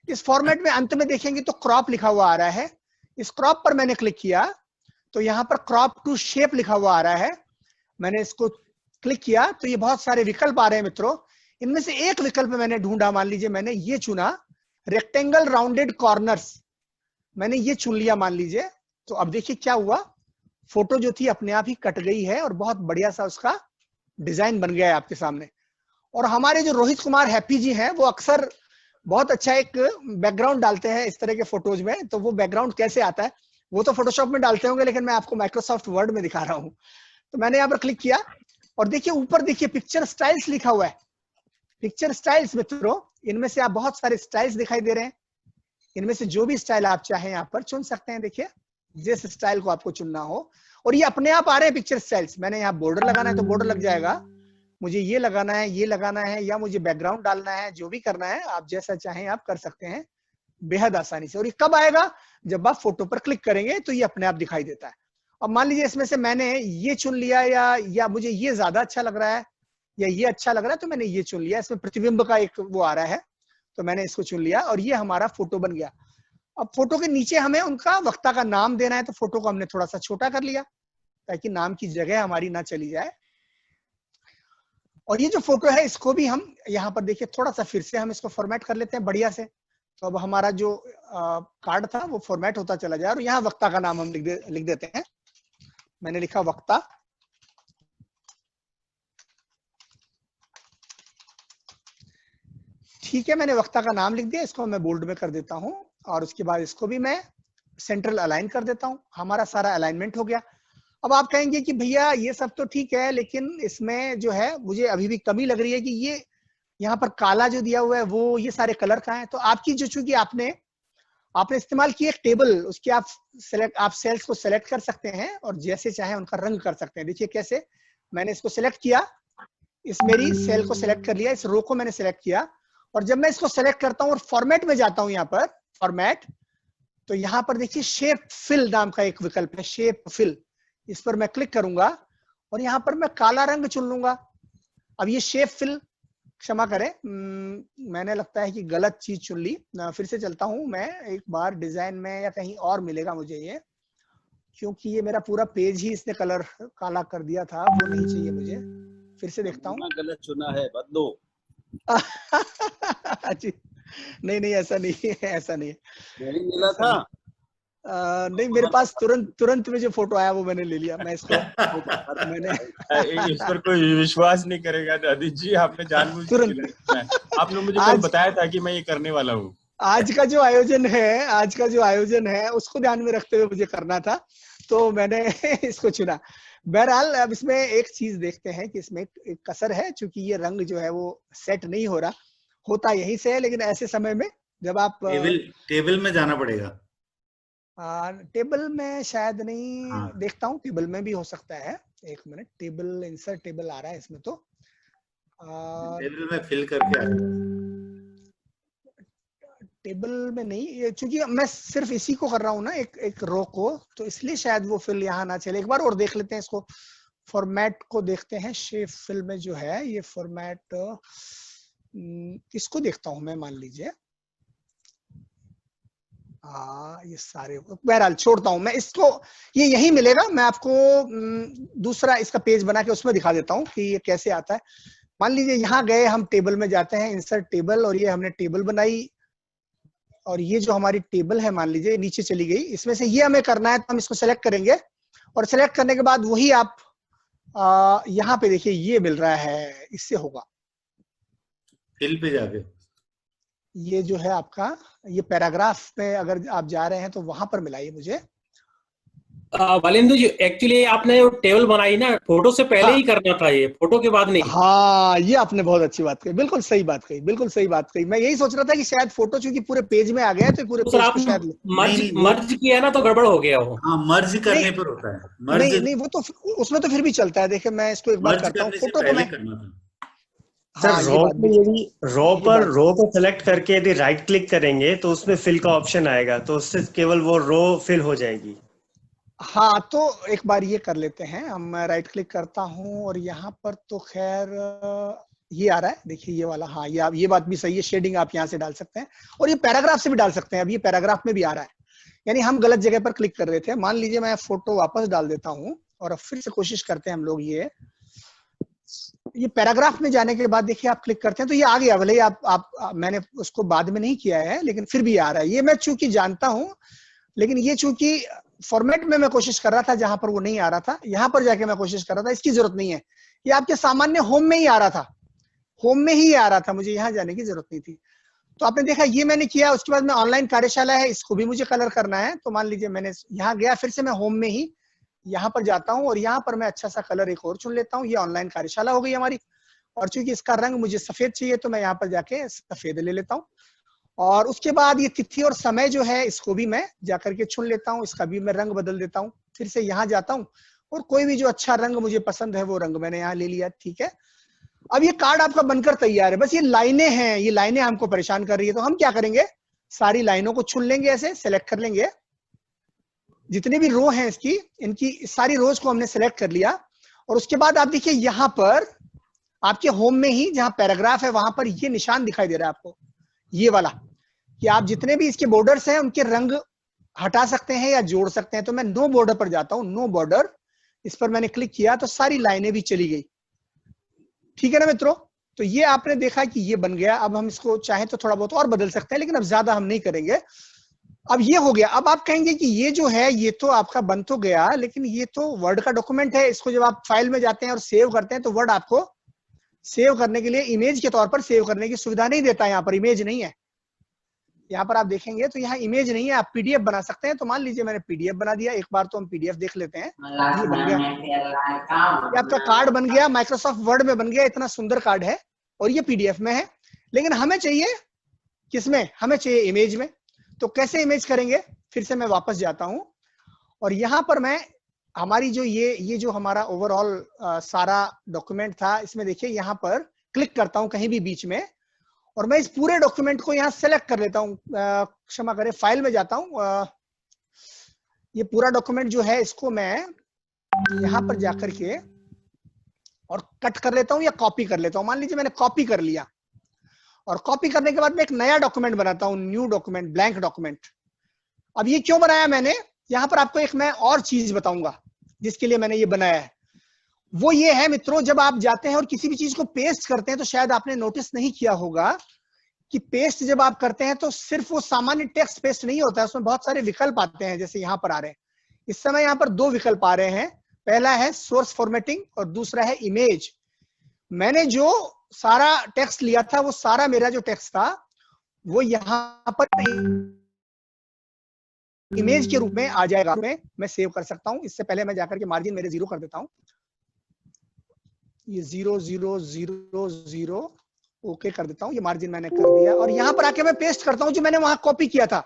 इस फॉर्मेट में अंत में देखेंगे तो क्रॉप लिखा हुआ आ रहा है। इस क्रॉप पर मैंने क्लिक किया तो यहाँ पर क्रॉप टू शेप लिखा हुआ आ रहा है। मैंने इसको क्लिक किया तो ये बहुत सारे विकल्प आ रहे हैं मित्रों। इनमें से एक विकल्प मैंने ढूंढा, मान लीजिए मैंने ये चुना, रेक्टेंगल राउंडेड कॉर्नर्स, मैंने ये चुन लिया मान लीजिए। तो अब देखिए क्या हुआ, फोटो जो थी अपने आप ही कट गई है और बहुत बढ़िया सा उसका डिजाइन बन गया है आपके सामने। और हमारे जो रोहित कुमार हैप्पी जी हैं वो अक्सर बहुत अच्छा एक बैकग्राउंड डालते हैं इस तरह के फोटोज में। तो वो बैकग्राउंड कैसे आता है वो तो फोटोशॉप में डालते होंगे, लेकिन मैं आपको माइक्रोसॉफ्ट वर्ड में दिखा रहा हूं। तो मैंने यहाँ पर क्लिक किया और देखिए ऊपर देखिए पिक्चर स्टाइल्स लिखा हुआ है। पिक्चर स्टाइल्स मित्रों, इनमें से आप बहुत सारे स्टाइल्स दिखाई दे रहे हैं। इनमें से जो भी स्टाइल आप चाहें यहाँ पर चुन सकते हैं। देखिए जिस स्टाइल को आपको चुनना हो, और ये अपने आप आ रहे हैं पिक्चर स्टाइल्स। मैंने यहाँ बॉर्डर लगाना है तो बॉर्डर लग जाएगा, मुझे ये लगाना है, ये लगाना है, या मुझे बैकग्राउंड डालना है, जो भी करना है आप जैसा चाहें आप कर सकते हैं बेहद आसानी से। और ये कब आएगा, जब आप फोटो पर क्लिक करेंगे तो ये अपने आप दिखाई देता है। अब मान लीजिए इसमें से मैंने ये चुन लिया, या मुझे ये ज्यादा अच्छा लग रहा है या ये अच्छा लग रहा है तो मैंने ये चुन लिया। इसमें प्रतिबिंब का एक वो आ रहा है तो मैंने इसको चुन लिया और ये हमारा फोटो बन गया। अब फोटो के नीचे हमें उनका वक्ता का नाम देना है तो फोटो को हमने थोड़ा सा छोटा कर लिया ताकि नाम की जगह हमारी ना चली जाए। और ये जो फोटो है इसको भी हम यहाँ पर देखिए थोड़ा सा फिर से हम इसको फॉर्मेट कर लेते हैं बढ़िया से। तो अब हमारा जो कार्ड था वो फॉर्मेट होता चला जाए और यहाँ वक्ता का नाम हम लिख देते हैं। मैंने लिखा वक्ता। ठीक है, मैंने वक्ता का नाम लिख दिया, इसको मैं बोल्ड में कर देता हूं और उसके बाद इसको भी मैं सेंट्रल अलाइन कर देता हूं। हमारा सारा अलाइनमेंट हो गया। अब आप कहेंगे कि भैया ये सब तो ठीक है, लेकिन इसमें जो है मुझे अभी भी कमी लग रही है कि ये यहाँ पर काला जो दिया हुआ है वो ये सारे कलर का है। तो आपकी जो, चूंकि आपने इस्तेमाल की एक टेबल, उसकी आप सेल्स को सेलेक्ट कर सकते हैं और जैसे चाहे उनका रंग कर सकते हैं। देखिए कैसे, मैंने इसको सेलेक्ट किया, इस मेरी सेल को सेलेक्ट कर लिया, इस रो को मैंने सेलेक्ट किया और जब मैं इसको सेलेक्ट करता हूं और फॉर्मेट में जाता हूं यहाँ पर फॉर्मेट, तो यहाँ पर देखिए शेप फिल नाम का एक विकल्प है, शेप फिल। इस पर मैं क्लिक करूंगा और यहाँ पर मैं काला रंग चुन लूंगा। अब ये शेप फिल, क्षमा करें मैंने लगता है कि गलत चीज चुन ली, फिर से चलता हूं मैं एक बार डिजाइन में या कहीं और मिलेगा मुझे ये, क्योंकि ये मेरा पूरा पेज ही इसने कलर काला कर दिया था, वो नहीं चाहिए मुझे। फिर से देखता हूँ, गलत चुना है, बदलो। नहीं ऐसा नहीं है, ऐसा नहीं है, नहीं मिला था। नहीं, मेरे पास तुरंत में जो फोटो आया वो मैंने ले लिया। मैं इसको मैंने इस पर कोई विश्वास नहीं करेगा दादी जी, आपने जानबूझ के आपने मुझे कल बताया था कि मैं ये करने वाला हूँ। आज का जो आयोजन है उसको ध्यान में रखते हुए मुझे करना था, तो मैंने इसको चुना। बहरहाल अब इसमें एक चीज देखते हैं कि इसमें एक कसर है, क्योंकि ये रंग जो है वो सेट नहीं हो रहा, होता यहीं से है, लेकिन ऐसे समय में जब आप टेबल में जाना पड़ेगा। टेबल में शायद नहीं, हाँ। देखता हूँ टेबल में भी हो सकता है। एक मिनट, टेबल इंसर्ट टेबल आ रहा है इसमें, तो टेबल में फिल करके आ रहा है, टेबल में नहीं, क्योंकि मैं सिर्फ इसी को कर रहा हूँ ना, एक रो को, तो इसलिए शायद वो फिल यहाँ ना चले। एक बार और देख लेते हैं इसको, फॉर्मेट को देखते हैं। शेप फिल में जो है ये फॉर्मेट, इसको देखता हूँ मैं, मान लीजिए ये सारे, बहरहाल छोड़ता हूं मैं इसको, ये यही मिलेगा। मैं आपको दूसरा इसका पेज बना के उसमें दिखा देता हूं कि ये कैसे आता है। मान लीजिए यहाँ गए, हम टेबल में जाते हैं, इंसर्ट टेबल, और ये हमने टेबल बनाई और ये जो हमारी टेबल है मान लीजिए नीचे चली गई। इसमें से ये हमें करना है तो हम इसको सेलेक्ट करेंगे और सेलेक्ट करने के बाद वही आप यहाँ पे देखिए ये मिल रहा है, इससे होगा। फिल पे जाके ये जो है आपका, ये पैराग्राफ में अगर आप जा रहे हैं तो वहां पर मिलाइए मुझे। वालेंदु जी, एक्चुअली आपने जो टेबल बनाई ना, फोटो से पहले ही करना था, ये फोटो के बाद नहीं। हाँ, ये आपने बहुत अच्छी बात कही, बिल्कुल सही बात कही, बिल्कुल सही बात कही। मैं यही सोच रहा था कि शायद फोटो चूंकि पूरे पेज में आ गया है तो पूरे पेज को शायद मर्ज किया ना तो गड़बड़ हो गया वो। हाँ, मर्ज करने पर होता है। मर्ज नहीं, वो तो उसमें तो फिर भी चलता है। देखिए मैं इसको एक बार करता हूँ, फोटो को मैं सर रो को सेलेक्ट करके यदि राइट क्लिक करेंगे तो उसमें फिल का ऑप्शन आएगा, तो उससे केवल वो रो फिल हो जाएगी। हाँ, तो एक बार ये कर लेते हैं हम। राइट क्लिक करता हूँ और यहाँ पर तो खैर ये आ रहा है, देखिए ये वाला। हाँ, ये बात भी सही है, शेडिंग आप यहाँ से डाल सकते हैं और ये पैराग्राफ से भी डाल सकते हैं। अब ये पैराग्राफ में भी आ रहा है, यानी हम गलत जगह पर क्लिक कर रहे थे। मान लीजिए मैं फोटो वापस डाल देता हूँ और अब फिर से कोशिश करते हैं हम लोग। ये पैराग्राफ में जाने के बाद देखिए आप क्लिक करते हैं तो ये आ गया। भले ही आप मैंने उसको बाद में नहीं किया है लेकिन फिर भी आ रहा है। ये मैं चूंकि जानता हूँ, लेकिन ये चूंकि फॉर्मेट में मैं कोशिश कर रहा था जहां पर वो नहीं आ रहा था, यहाँ पर जाके मैं कोशिश कर रहा था। इसकी जरूरत नहीं है, ये आपके सामान्य होम में ही आ रहा था, होम में ही आ रहा था, मुझे यहाँ जाने की जरूरत नहीं थी। तो आपने देखा ये मैंने किया। उसके बाद में ऑनलाइन कार्यशाला है, इसको भी मुझे कलर करना है। तो मान लीजिए मैंने यहाँ गया, फिर से मैं होम में ही यहाँ पर जाता हूँ और यहाँ पर मैं अच्छा सा कलर एक और चुन लेता हूँ। ये ऑनलाइन कार्यशाला हो गई हमारी, और चूंकि इसका रंग मुझे सफेद चाहिए तो मैं यहाँ पर जाके सफेद ले लेता हूँ। और उसके बाद ये तिथि और समय जो है इसको भी मैं जाकर के चुन लेता हूँ, इसका भी मैं रंग बदल देता हूँ। फिर से यहाँ जाता हूँ और कोई भी जो अच्छा रंग मुझे पसंद है वो रंग मैंने यहाँ ले लिया। ठीक है, अब ये कार्ड आपका बनकर तैयार है। बस ये लाइनें हैं, ये लाइनें हमको परेशान कर रही है। तो हम क्या करेंगे, सारी लाइनों को चुन लेंगे, ऐसे सेलेक्ट कर लेंगे। जितने भी रो हैं इसकी, इनकी सारी रोज को हमने सेलेक्ट कर लिया। और उसके बाद आप देखिए यहाँ पर आपके होम में ही जहां पैराग्राफ है वहां पर ये निशान दिखाई दे रहा है आपको, ये वाला, कि आप जितने भी इसके बॉर्डर्स हैं उनके रंग हटा सकते हैं या जोड़ सकते हैं। तो मैं नो बॉर्डर पर जाता हूं, नो बॉर्डर, इस पर मैंने क्लिक किया तो सारी लाइनें भी चली गई। ठीक है ना मित्रों, तो ये आपने देखा कि ये बन गया। अब हम इसको चाहे तो थोड़ा बहुत और बदल सकते हैं, लेकिन अब ज्यादा हम नहीं करेंगे। अब ये हो गया। अब आप कहेंगे कि ये जो है ये तो आपका बन तो गया, लेकिन ये तो वर्ड का डॉक्यूमेंट है। इसको जब आप फाइल में जाते हैं और सेव करते हैं तो वर्ड आपको सेव करने के लिए इमेज के तौर पर सेव करने की सुविधा नहीं देता। यहाँ पर इमेज नहीं है, यहाँ पर आप देखेंगे तो यहाँ इमेज नहीं है। आप पीडीएफ बना सकते हैं। तो मान लीजिए मैंने पीडीएफ बना दिया। एक बार तो हम पीडीएफ देख लेते हैं। ये बन गया, ये आपका कार्ड बन गया, माइक्रोसॉफ्ट वर्ड में बन गया। इतना सुंदर कार्ड है और ये पीडीएफ में है। लेकिन हमें चाहिए किसमें, हमें चाहिए इमेज में। तो कैसे इमेज करेंगे, फिर से मैं वापस जाता हूं और यहाँ पर मैं हमारी जो ये जो हमारा ओवरऑल सारा डॉक्यूमेंट था, इसमें देखिए यहाँ पर क्लिक करता हूं कहीं भी बीच में और मैं इस पूरे डॉक्यूमेंट को यहाँ सेलेक्ट कर लेता हूँ। क्षमा करें, फाइल में जाता हूँ। ये पूरा डॉक्यूमेंट जो है इसको मैं यहाँ पर जाकर के और कट कर लेता हूँ या कॉपी कर लेता हूँ। मान लीजिए मैंने कॉपी कर लिया और कॉपी करने के बाद मैं एक नया डॉक्यूमेंट बनाता हूँ, न्यू डॉक्यूमेंट, ब्लैंक डॉक्यूमेंट। अब ये क्यों बनाया मैंने, यहाँ पर आपको एक मैं और चीज बताऊंगा जिसके लिए मैंने ये बनाया है। वो ये है मित्रों, जब आप जाते हैं और किसी भी चीज को पेस्ट करते हैं तो शायद आपने नोटिस नहीं किया होगा कि पेस्ट जब आप करते हैं तो सिर्फ वो सामान्य टेक्स्ट पेस्ट नहीं होता है, उसमें बहुत सारे विकल्प आते हैं। जैसे यहाँ पर आ रहे हैं, इस समय यहाँ पर 2 विकल्प आ रहे हैं। पहला है सोर्स फॉर्मेटिंग और दूसरा है इमेज। मैंने जो सारा टेक्स्ट लिया था, वो सारा मेरा जो टेक्स्ट था वो यहाँ पर इमेज के रूप में आ जाएगा। मैं सेव कर सकता हूं। इससे पहले मैं जाकर के मार्जिन मेरे 0 कर देता हूं। ये 0 0 0 0 ओके कर देता हूं। ये मार्जिन मैंने कर दिया और यहाँ पर आके मैं पेस्ट करता हूं जो मैंने वहां कॉपी किया था।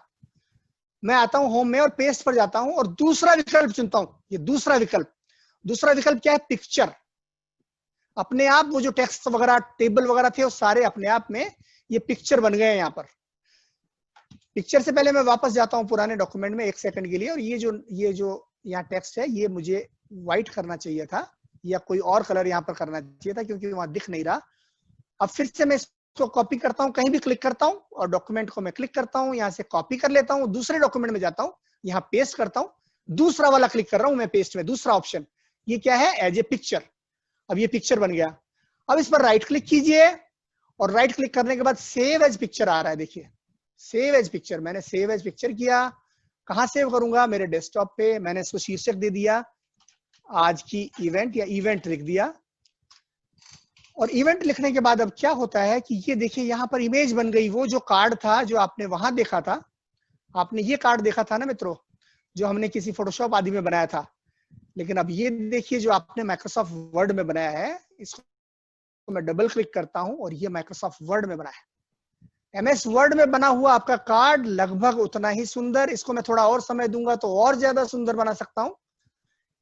मैं आता हूं होम में और पेस्ट पर जाता हूं और दूसरा विकल्प चुनता हूं। ये दूसरा विकल्प क्या है, पिक्चर। अपने आप वो जो टेक्स्ट वगैरह, टेबल वगैरह थे, वो सारे अपने आप में ये पिक्चर बन गए हैं। यहाँ पर पिक्चर से पहले मैं वापस जाता हूं पुराने डॉक्यूमेंट में 1 सेकंड के लिए और ये जो यहाँ टेक्स्ट है ये मुझे व्हाइट करना चाहिए था या कोई और कलर यहाँ पर करना चाहिए था क्योंकि वहां दिख नहीं रहा। अब फिर से मैं इसको कॉपी करता हूँ, कहीं भी क्लिक करता हूँ और डॉक्यूमेंट को मैं क्लिक करता हूँ, यहाँ से कॉपी कर लेता हूँ, दूसरे डॉक्यूमेंट में जाता हूँ, यहाँ पेस्ट करता हूँ, दूसरा वाला क्लिक कर रहा हूँ मैं पेस्ट में, दूसरा ऑप्शन। ये क्या है, एज ए पिक्चर। अब ये पिक्चर बन गया। अब इस पर राइट क्लिक कीजिए और राइट क्लिक करने के बाद सेव एज पिक्चर आ रहा है। देखिए सेव एज पिक्चर, मैंने सेव एज पिक्चर किया। कहाँ सेव करूंगा, मेरे डेस्कटॉप पे। मैंने इसको शीर्षक दे दिया आज की इवेंट या इवेंट लिख दिया। और इवेंट लिखने के बाद अब क्या होता है कि ये देखिए यहाँ पर इमेज बन गई। वो जो कार्ड था जो आपने वहां देखा था, आपने ये कार्ड देखा था ना मित्रों, जो हमने किसी फोटोशॉप आदि में बनाया था। लेकिन अब ये देखिए जो आपने माइक्रोसॉफ्ट वर्ड में बनाया है, इसको मैं डबल क्लिक करता हूं और ये माइक्रोसॉफ्ट वर्ड में बना है। MS वर्ड में बना हुआ आपका कार्ड लगभग उतना ही सुंदर, इसको मैं थोड़ा और समय दूंगा तो और ज्यादा सुंदर बना सकता हूं।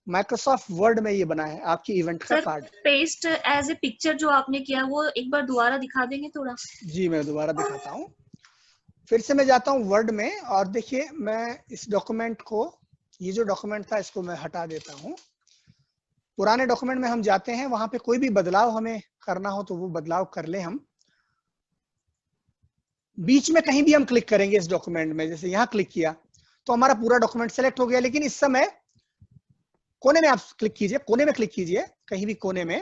माइक्रोसॉफ्ट वर्ड में ये बना है आपकी इवेंट का card. Paste as a picture जो आपने किया वो एक बार दोबारा दिखा देंगे थोड़ा? जी मैं दोबारा दिखाता हूँ। फिर से मैं जाता हूँ वर्ड में और देखिए मैं इस डॉक्यूमेंट को, ये जो डॉक्यूमेंट था इसको मैं हटा देता हूँ। पुराने डॉक्यूमेंट में हम जाते हैं, वहां पे कोई भी बदलाव हमें करना हो तो वो बदलाव कर ले हम। बीच में कहीं भी हम क्लिक करेंगे इस डॉक्यूमेंट में, जैसे यहाँ क्लिक किया तो हमारा पूरा डॉक्यूमेंट सेलेक्ट हो गया। लेकिन इस समय कोने में आप क्लिक कीजिए, कोने में क्लिक कीजिए, कहीं भी कोने में,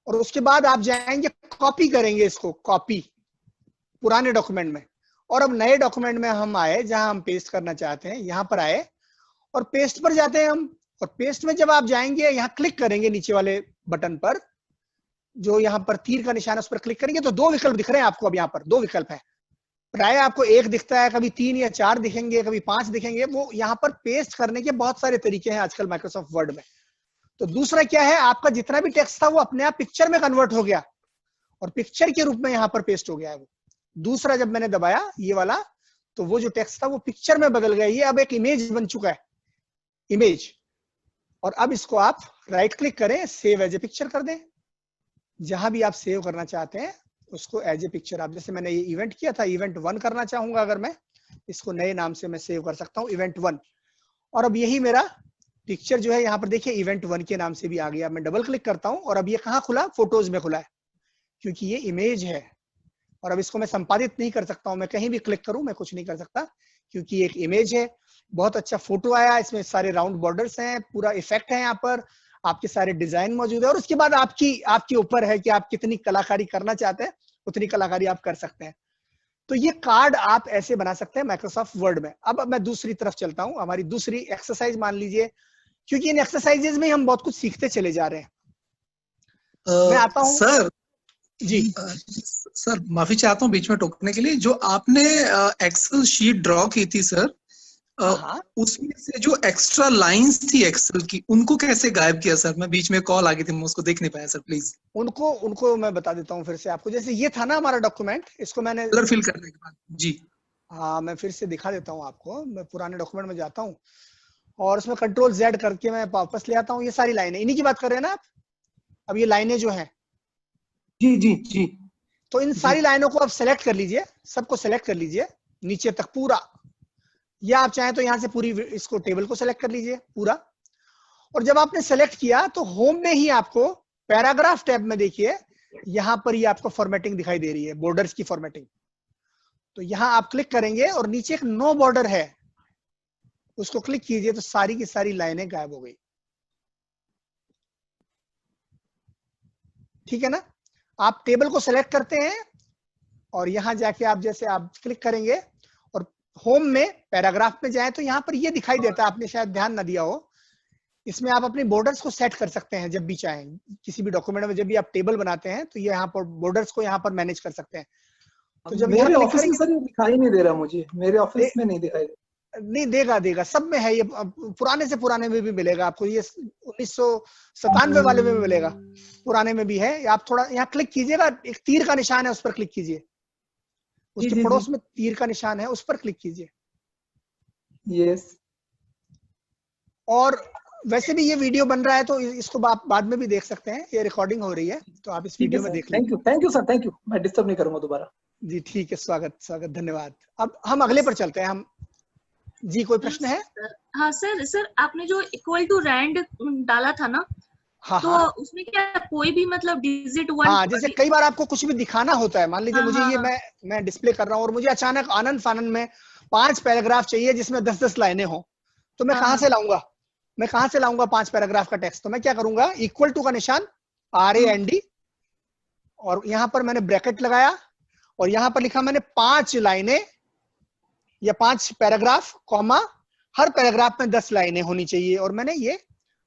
और उसके बाद आप जाएंगे कॉपी करेंगे इसको, कॉपी पुराने डॉक्यूमेंट में। और अब नए डॉक्यूमेंट में हम आए जहां हम पेस्ट करना चाहते हैं, यहां पर आए और पेस्ट पर जाते हैं हम। और पेस्ट में जब आप जाएंगे यहाँ क्लिक करेंगे नीचे वाले बटन पर, जो यहाँ पर तीर का निशान है उस पर क्लिक करेंगे तो दो विकल्प दिख रहे हैं आपको। अब यहाँ पर दो विकल्प है, प्राय आपको एक दिखता है, कभी 3 या 4 दिखेंगे, कभी 5 दिखेंगे। वो यहाँ पर पेस्ट करने के बहुत सारे तरीके हैं आजकल माइक्रोसॉफ्ट वर्ड में। तो दूसरा क्या है, आपका जितना भी टेक्स्ट था वो अपने आप पिक्चर में कन्वर्ट हो गया और पिक्चर के रूप में यहाँ पर पेस्ट हो गया है वो। दूसरा जब मैंने दबाया ये वाला तो वो जो टेक्स्ट था वो पिक्चर में बदल गया। ये अब एक इमेज बन चुका है, इमेज। और अब इसको आप राइट क्लिक करें, सेव एज ए पिक्चर कर दें। जहां भी आप सेव करना चाहते हैं उसको एज ए पिक्चर आप, जैसे मैंने ये इवेंट किया था, इवेंट 1 करना चाहूंगा अगर मैं, इसको नए नाम से मैं सेव कर सकता हूँ, इवेंट 1। और अब यही मेरा पिक्चर जो है यहाँ पर देखिए इवेंट 1 के नाम से भी आ गया। मैं डबल क्लिक करता हूँ और अब ये कहाँ खुला, फोटोज में खुला है, क्योंकि ये इमेज है। और अब इसको मैं संपादित नहीं कर सकता हूँ, मैं कहीं भी क्लिक करूँ मैं कुछ नहीं कर सकता, क्योंकि ये एक इमेज है। बहुत अच्छा फोटो आया, इसमें सारे राउंड बॉर्डर्स हैं, पूरा इफेक्ट है, यहाँ पर आपके सारे डिजाइन मौजूद है। और उसके बाद आपके ऊपर है कि आप कितनी कलाकारी करना चाहते हैं, उतनी कलाकारी आप कर सकते हैं। तो ये कार्ड आप ऐसे बना सकते हैं माइक्रोसॉफ्ट वर्ड में। अब मैं दूसरी तरफ चलता हूं, हमारी दूसरी एक्सरसाइज मान लीजिए, क्योंकि इन एक्सरसाइजेज में हम बहुत कुछ सीखते चले जा रहे हैं। मैं आता हूं सर जी। सर माफी चाहता हूं बीच में टोकने के लिए। जो आपने एक्सेल शीट ड्रॉ की थी सर, उसमें से जो एक्स्ट्रा लाइंस थी एक्सेल की, उनको कैसे गायब किया सर? मैं बीच में कॉल आ गई थी, मैं उसको देख नहीं पाया सर, प्लीज। उनको मैं बता देता हूँ फिर से आपको। जैसे ये था ना हमारा डॉक्यूमेंट, इसको मैंने कलर फिल करने के बाद जी, हाँ मैं फिर से दिखा देता हूँ आपको। मैं पुराने डॉक्यूमेंट में जाता हूँ और उसमें कंट्रोल Z करके मैं वापस ले आता हूँ। ये सारी लाइनें, इन्हीं की बात कर रहे हैं ना आप? अब ये लाइनें जो हैं, जी जी जी, तो इन सारी लाइनों को आप सेलेक्ट कर लीजिए, सबको सेलेक्ट कर लीजिए नीचे तक पूरा, या आप चाहें तो यहाँ से पूरी इसको टेबल को सेलेक्ट कर लीजिए पूरा। और जब आपने सेलेक्ट किया तो होम में ही आपको पैराग्राफ टैब में देखिए यहाँ पर ये आपको फॉर्मेटिंग दिखाई दे रही है, बॉर्डर्स की फॉर्मेटिंग। तो यहाँ आप क्लिक करेंगे और नीचे एक नो बॉर्डर है, उसको क्लिक कीजिए तो सारी की सारी लाइनें गायब हो गई। ठीक है ना? आप टेबल को सेलेक्ट करते हैं और यहां जाके आप जैसे आप क्लिक करेंगे और होम में पैराग्राफ में जाए तो यहाँ पर ये दिखाई देता है, आपने शायद ध्यान ना दिया हो। इसमें आप अपनी बॉर्डर्स को सेट कर सकते हैं जब भी चाहें। किसी भी डॉक्यूमेंट में जब भी आप टेबल बनाते हैं तो ये यहाँ पर बॉर्डर्स को यहाँ पर मैनेज कर सकते हैं। तो जब मेरे ऑफिस में सर ये दिखाई नहीं दे रहा मुझे, मेरे ऑफिस में नहीं दिखाई दे। नहीं, देगा सब में है ये, पुराने से पुराने में भी मिलेगा आपको। ये 1997 वाले में भी मिलेगा, पुराने में भी है। आप थोड़ा यहाँ क्लिक कीजिएगा, एक तीर का निशान है उस पर क्लिक कीजिए, उसके पड़ोस में तीर का निशान है उस पर क्लिक कीजिए। यस। और वैसे भी ये वीडियो बन रहा है तो इसको आप बाद में भी देख सकते हैं, ये रिकॉर्डिंग हो रही है तो आप इस वीडियो में देख लीजिए। Thank you sir, thank you, मैं डिस्टर्ब नहीं करूंगा दोबारा। जी ठीक है, स्वागत, धन्यवाद। अब हम अगले पर चलते हैं। हम जी, कोई प्रश्न है? हाँ सर आपने जो इक्वल टू रैंड डाला था ना, तो उसमें क्या कोई भी मतलब डिजिट 1? हाँ, जैसे कई बार आपको कुछ भी दिखाना होता है, मान लीजिए मुझे ये मैं डिस्प्ले कर रहा हूँ और मुझे अचानक आनंद फानन में 5 पैराग्राफ चाहिए जिसमें 10-10 लाइनें हो, तो मैं कहाँ से लाऊंगा? 5 पैराग्राफ का टेक्स्ट? तो मैं क्या करूंगा, इक्वल टू का निशान RAND, और यहाँ पर मैंने ब्रैकेट लगाया और यहाँ पर लिखा मैंने 5 लाइनें या 5 पैराग्राफ, कॉमा, हर पैराग्राफ में 10 लाइनें होनी चाहिए, और मैंने ये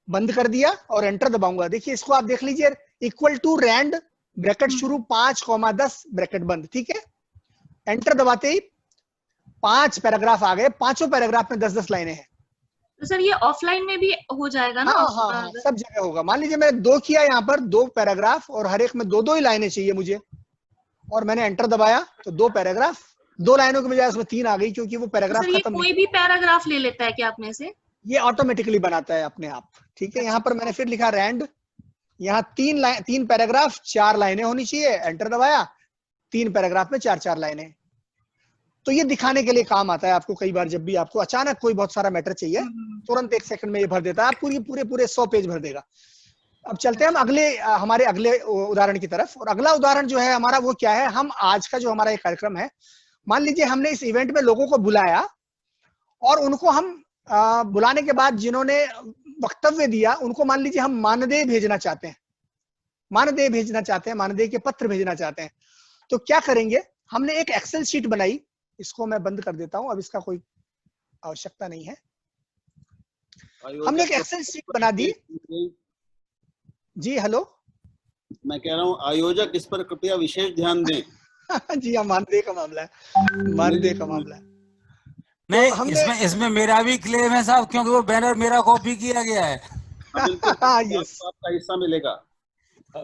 बंद कर दिया और एंटर दबाऊंगा। देखिए इसको आप देख लीजिए, इक्वल टू रैंड ब्रैकेट शुरू 5,10 ब्रैकेट बंद। ठीक है, एंटर दबाते ही 5 पैराग्राफ आ गए, 5 पैराग्राफ में 10-10 लाइनें हैं। तो सर ये ऑफलाइन में भी हो जाएगा ना? हाँ हाँ हाँ, सब जगह होगा। मान लीजिए मैंने 2 किया यहाँ पर, 2 पैराग्राफ, और हर एक में 2-2 ही लाइनें चाहिए मुझे, और मैंने एंटर दबाया तो 2 पैराग्राफ, 2 लाइनों के बजाय उसमें 3 आ गई, क्योंकि वो पैराग्राफ तो खत्म कोई भी पैराग्राफ ले लेता है क्या आप में से? ये ऑटोमेटिकली बनाता है अपने आप। ठीक है, यहाँ पर मैंने फिर लिखा रैंड, यहाँ 3 पैराग्राफ 4 लाइनें होनी चाहिए, एंटर दबाया, 3 पैराग्राफ में 4-4 लाइनें। तो ये दिखाने के लिए काम आता है आपको। कई बार जब भी आपको अचानक कोई बहुत सारा मैटर चाहिए, तुरंत 1 सेकंड में ये भर देता है, आप पूरे 100 पेज भर देगा। अब चलते हैं हम हमारे अगले उदाहरण की तरफ। और अगला उदाहरण जो है हमारा वो क्या है, हम आज का जो हमारा एक कार्यक्रम है, मान लीजिए हमने इस इवेंट में लोगों को बुलाया और उनको हम बुलाने के बाद जिन्होंने वक्तव्य दिया उनको मान लीजिए हम मानदेय भेजना चाहते हैं, मानदेय के पत्र भेजना चाहते हैं। तो क्या करेंगे, हमने एक एक्सेल शीट बनाई, इसको मैं बंद कर देता हूं, अब इसका कोई आवश्यकता नहीं है। हमने एक एक्सेल शीट बना दी। जी हेलो, मैं कह रहा हूँ आयोजक इस पर कृपया विशेष ध्यान दें। जी हाँ, मानदेय का मामला है। नहीं, तो इसमें मेरा भी क्लेम है साहब, क्योंकि वो बैनर मेरा कॉपी किया गया है। यस, आपका हिस्सा मिलेगा।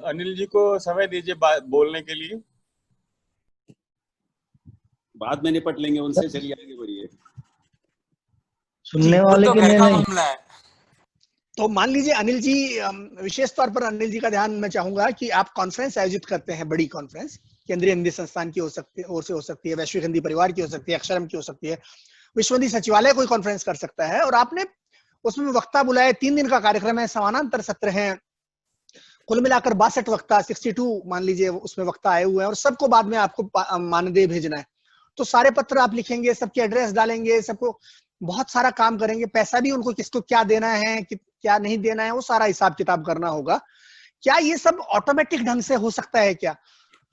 अनिल जी को समय दीजिए बोलने के लिए, बाद में निपट लेंगे उनसे। चलिए आगे बढ़िए। सुनने वाले तो के लिए नहीं। मामला है। तो मान लीजिए अनिल जी, विशेष तौर पर अनिल जी का ध्यान मैं चाहूंगा कि आप कॉन्फ्रेंस आयोजित करते हैं, बड़ी कॉन्फ्रेंस, केंद्रीय हिंदी संस्थान की हो सकती है, ओर से हो सकती है, वैश्विक हिंदी परिवार की हो सकती है, अक्षरम की हो सकती है, विश्व हिंदी सचिवालय कोई कॉन्फ्रेंस कर सकता है, और आपने उसमें वक्ता बुलाए। 3 दिन का कार्यक्रम है, समानांतर सत्र हैं, कुल मिलाकर 62 वक्ता, 62 मान लीजिए उसमें वक्ता आए हुए हैं, और सबको बाद में आपको मानदेय भेजना है। तो सारे पत्र आप लिखेंगे, सबके एड्रेस डालेंगे, सबको बहुत सारा काम करेंगे, पैसा भी उनको किसको क्या देना है, क्या नहीं देना है, वो सारा हिसाब किताब करना होगा। क्या ये सब ऑटोमेटिक ढंग से हो सकता है क्या?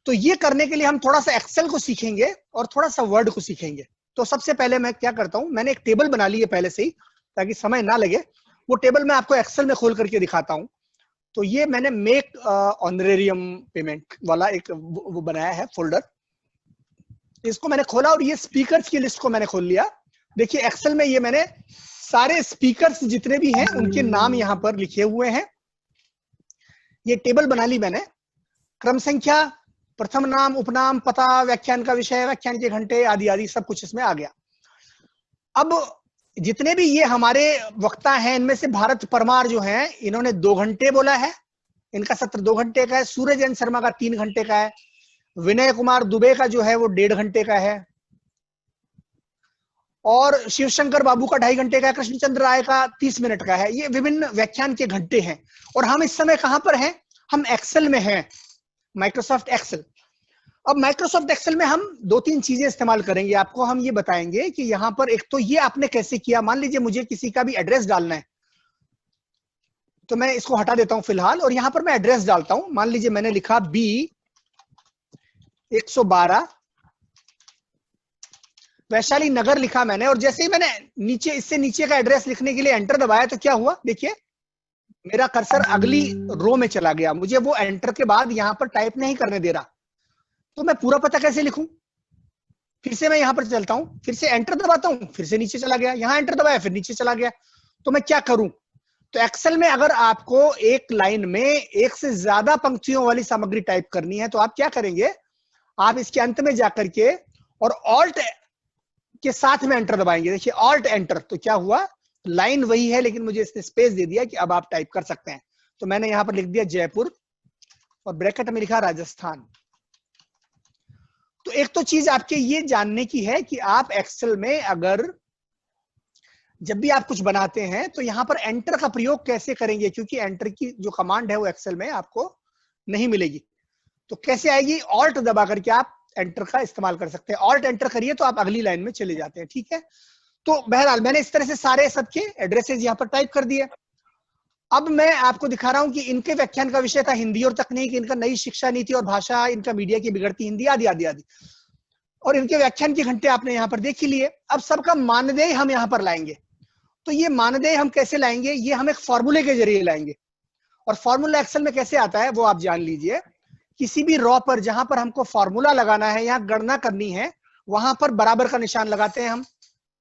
तो ये करने के लिए हम थोड़ा सा एक्सेल को सीखेंगे और थोड़ा सा वर्ड को सीखेंगे। तो सबसे पहले मैं क्या करता हूं, मैंने एक टेबल बना ली है पहले से ही, ताकि समय ना लगे। वो टेबल मैं आपको एक्सेल में खोल करके दिखाता हूं। तो ये मैंने मेक ऑनरेरियम पेमेंट वाला एक वो बनाया है फोल्डर, इसको मैंने खोला और ये स्पीकर्स की लिस्ट को मैंने खोल लिया। देखिए एक्सेल में ये मैंने सारे स्पीकर्स जितने भी हैं उनके नाम यहां पर लिखे हुए हैं। ये टेबल बना ली मैंने, क्रम संख्या, प्रथम नाम, उपनाम, पता, व्याख्यान का विषय, व्याख्यान के घंटे आदि आदि सब कुछ इसमें आ गया। अब जितने भी ये हमारे वक्ता हैं, इनमें से भारत परमार जो हैं, इन्होंने 2 घंटे बोला है, इनका सत्र 2 घंटे का है। सूरज एन शर्मा का 3 घंटे का है। विनय कुमार दुबे का जो है वो 1.5 घंटे का है, और शिवशंकर बाबू का 2.5 घंटे का है। कृष्णचंद्र राय का 30 मिनट का है। ये विभिन्न व्याख्यान के घंटे हैं। और हम इस समय कहां पर हैं, हम एक्सेल में हैं, माइक्रोसॉफ्ट एक्सेल। अब माइक्रोसॉफ्ट एक्सेल में हम 2-3 चीजें इस्तेमाल करेंगे। आपको हम ये बताएंगे कि यहाँ पर एक तो ये आपने कैसे किया। मान लीजिए मुझे किसी का भी एड्रेस डालना है, तो मैं इसको हटा देता हूं फिलहाल, और यहां पर मैं एड्रेस डालता हूं। मान लीजिए मैंने लिखा B112 वैशाली नगर लिखा मैंने, और जैसे ही मैंने नीचे इससे नीचे का एड्रेस लिखने के लिए एंटर दबाया तो क्या हुआ, देखिए मेरा कर्सर अगली रो में चला गया। मुझे वो एंटर के बाद यहां पर टाइप नहीं करने दे रहा। तो मैं पूरा पता कैसे लिखूं? फिर से मैं यहां पर चलता हूं, फिर से एंटर दबाता हूं, फिर से नीचे चला गया, यहां एंटर दबाया फिर नीचे चला गया। तो मैं क्या करूं? तो एक्सेल में अगर आपको एक लाइन में 1 से ज्यादा पंक्तियों वाली सामग्री टाइप करनी है तो आप क्या करेंगे, आप इसके अंत में जाकर के और ऑल्ट के साथ में एंटर दबाएंगे। देखिए ऑल्ट एंटर, तो क्या हुआ, लाइन वही है लेकिन मुझे इसने स्पेस दे दिया कि अब आप टाइप कर सकते हैं। तो मैंने यहां पर लिख दिया जयपुर और ब्रैकेट में लिखा राजस्थान। तो एक तो चीज आपके ये जानने की है कि आप एक्सेल में अगर जब भी आप कुछ बनाते हैं तो यहां पर एंटर का प्रयोग कैसे करेंगे, क्योंकि एंटर की जो कमांड है वो एक्सेल में आपको नहीं मिलेगी। तो कैसे आएगी, ऑल्ट दबा करके आप एंटर का इस्तेमाल कर सकते हैं। ऑल्ट एंटर करिए तो आप अगली लाइन में चले जाते हैं। ठीक है, तो बहरहाल मैंने इस तरह से सारे सबके एड्रेसेस यहाँ पर टाइप कर दिए। अब मैं आपको दिखा रहा हूं कि इनके व्याख्यान का विषय था हिंदी और तकनीक, इनका नई शिक्षा नीति और भाषा, इनका मीडिया की बिगड़ती हिंदी आदि आदि आदि, और इनके व्याख्यान के घंटे आपने यहाँ पर देख ही लिए। अब सबका मानदेय हम यहाँ पर लाएंगे। तो ये मानदेय हम कैसे लाएंगे, ये हम एक फॉर्मूले के जरिए लाएंगे। और फॉर्मूला एक्सेल में कैसे आता है वो आप जान लीजिए। किसी भी रॉ पर जहां पर हमको फॉर्मूला लगाना है या गणना करनी है, वहां पर बराबर का निशान लगाते हैं हम,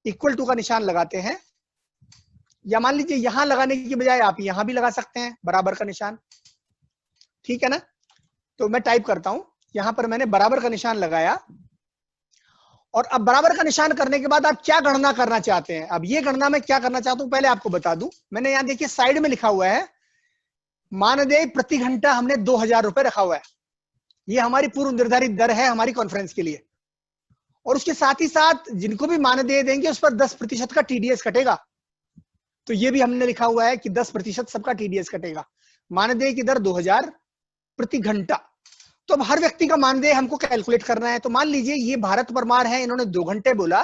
इक्वल टू का निशान लगाते हैं। या मान लीजिए यहां लगाने की बजाय आप यहां भी लगा सकते हैं बराबर का निशान, ठीक है ना। तो मैं टाइप करता हूं, यहां पर मैंने बराबर का निशान लगाया, और अब बराबर का निशान करने के बाद आप क्या गणना करना चाहते हैं। अब ये गणना मैं क्या करना चाहता हूं पहले आपको बता दूं। मैंने यहां देखिए साइड में लिखा हुआ है मानदेय प्रति घंटा, हमने 2000 रुपए रखा हुआ है। ये हमारी पूर्व निर्धारित दर है हमारी कॉन्फ्रेंस के लिए, और उसके साथ ही साथ जिनको भी मानदेय देंगे उस पर 10% का टीडीएस कटेगा। तो ये भी हमने लिखा हुआ है कि 10% सबका टीडीएस कटेगा। मानदेय की दर 2000 प्रति घंटा। तो अब हर व्यक्ति का मानदेय हमको कैलकुलेट करना है। तो मान लीजिए ये भारत परमार है, इन्होंने 2 घंटे बोला,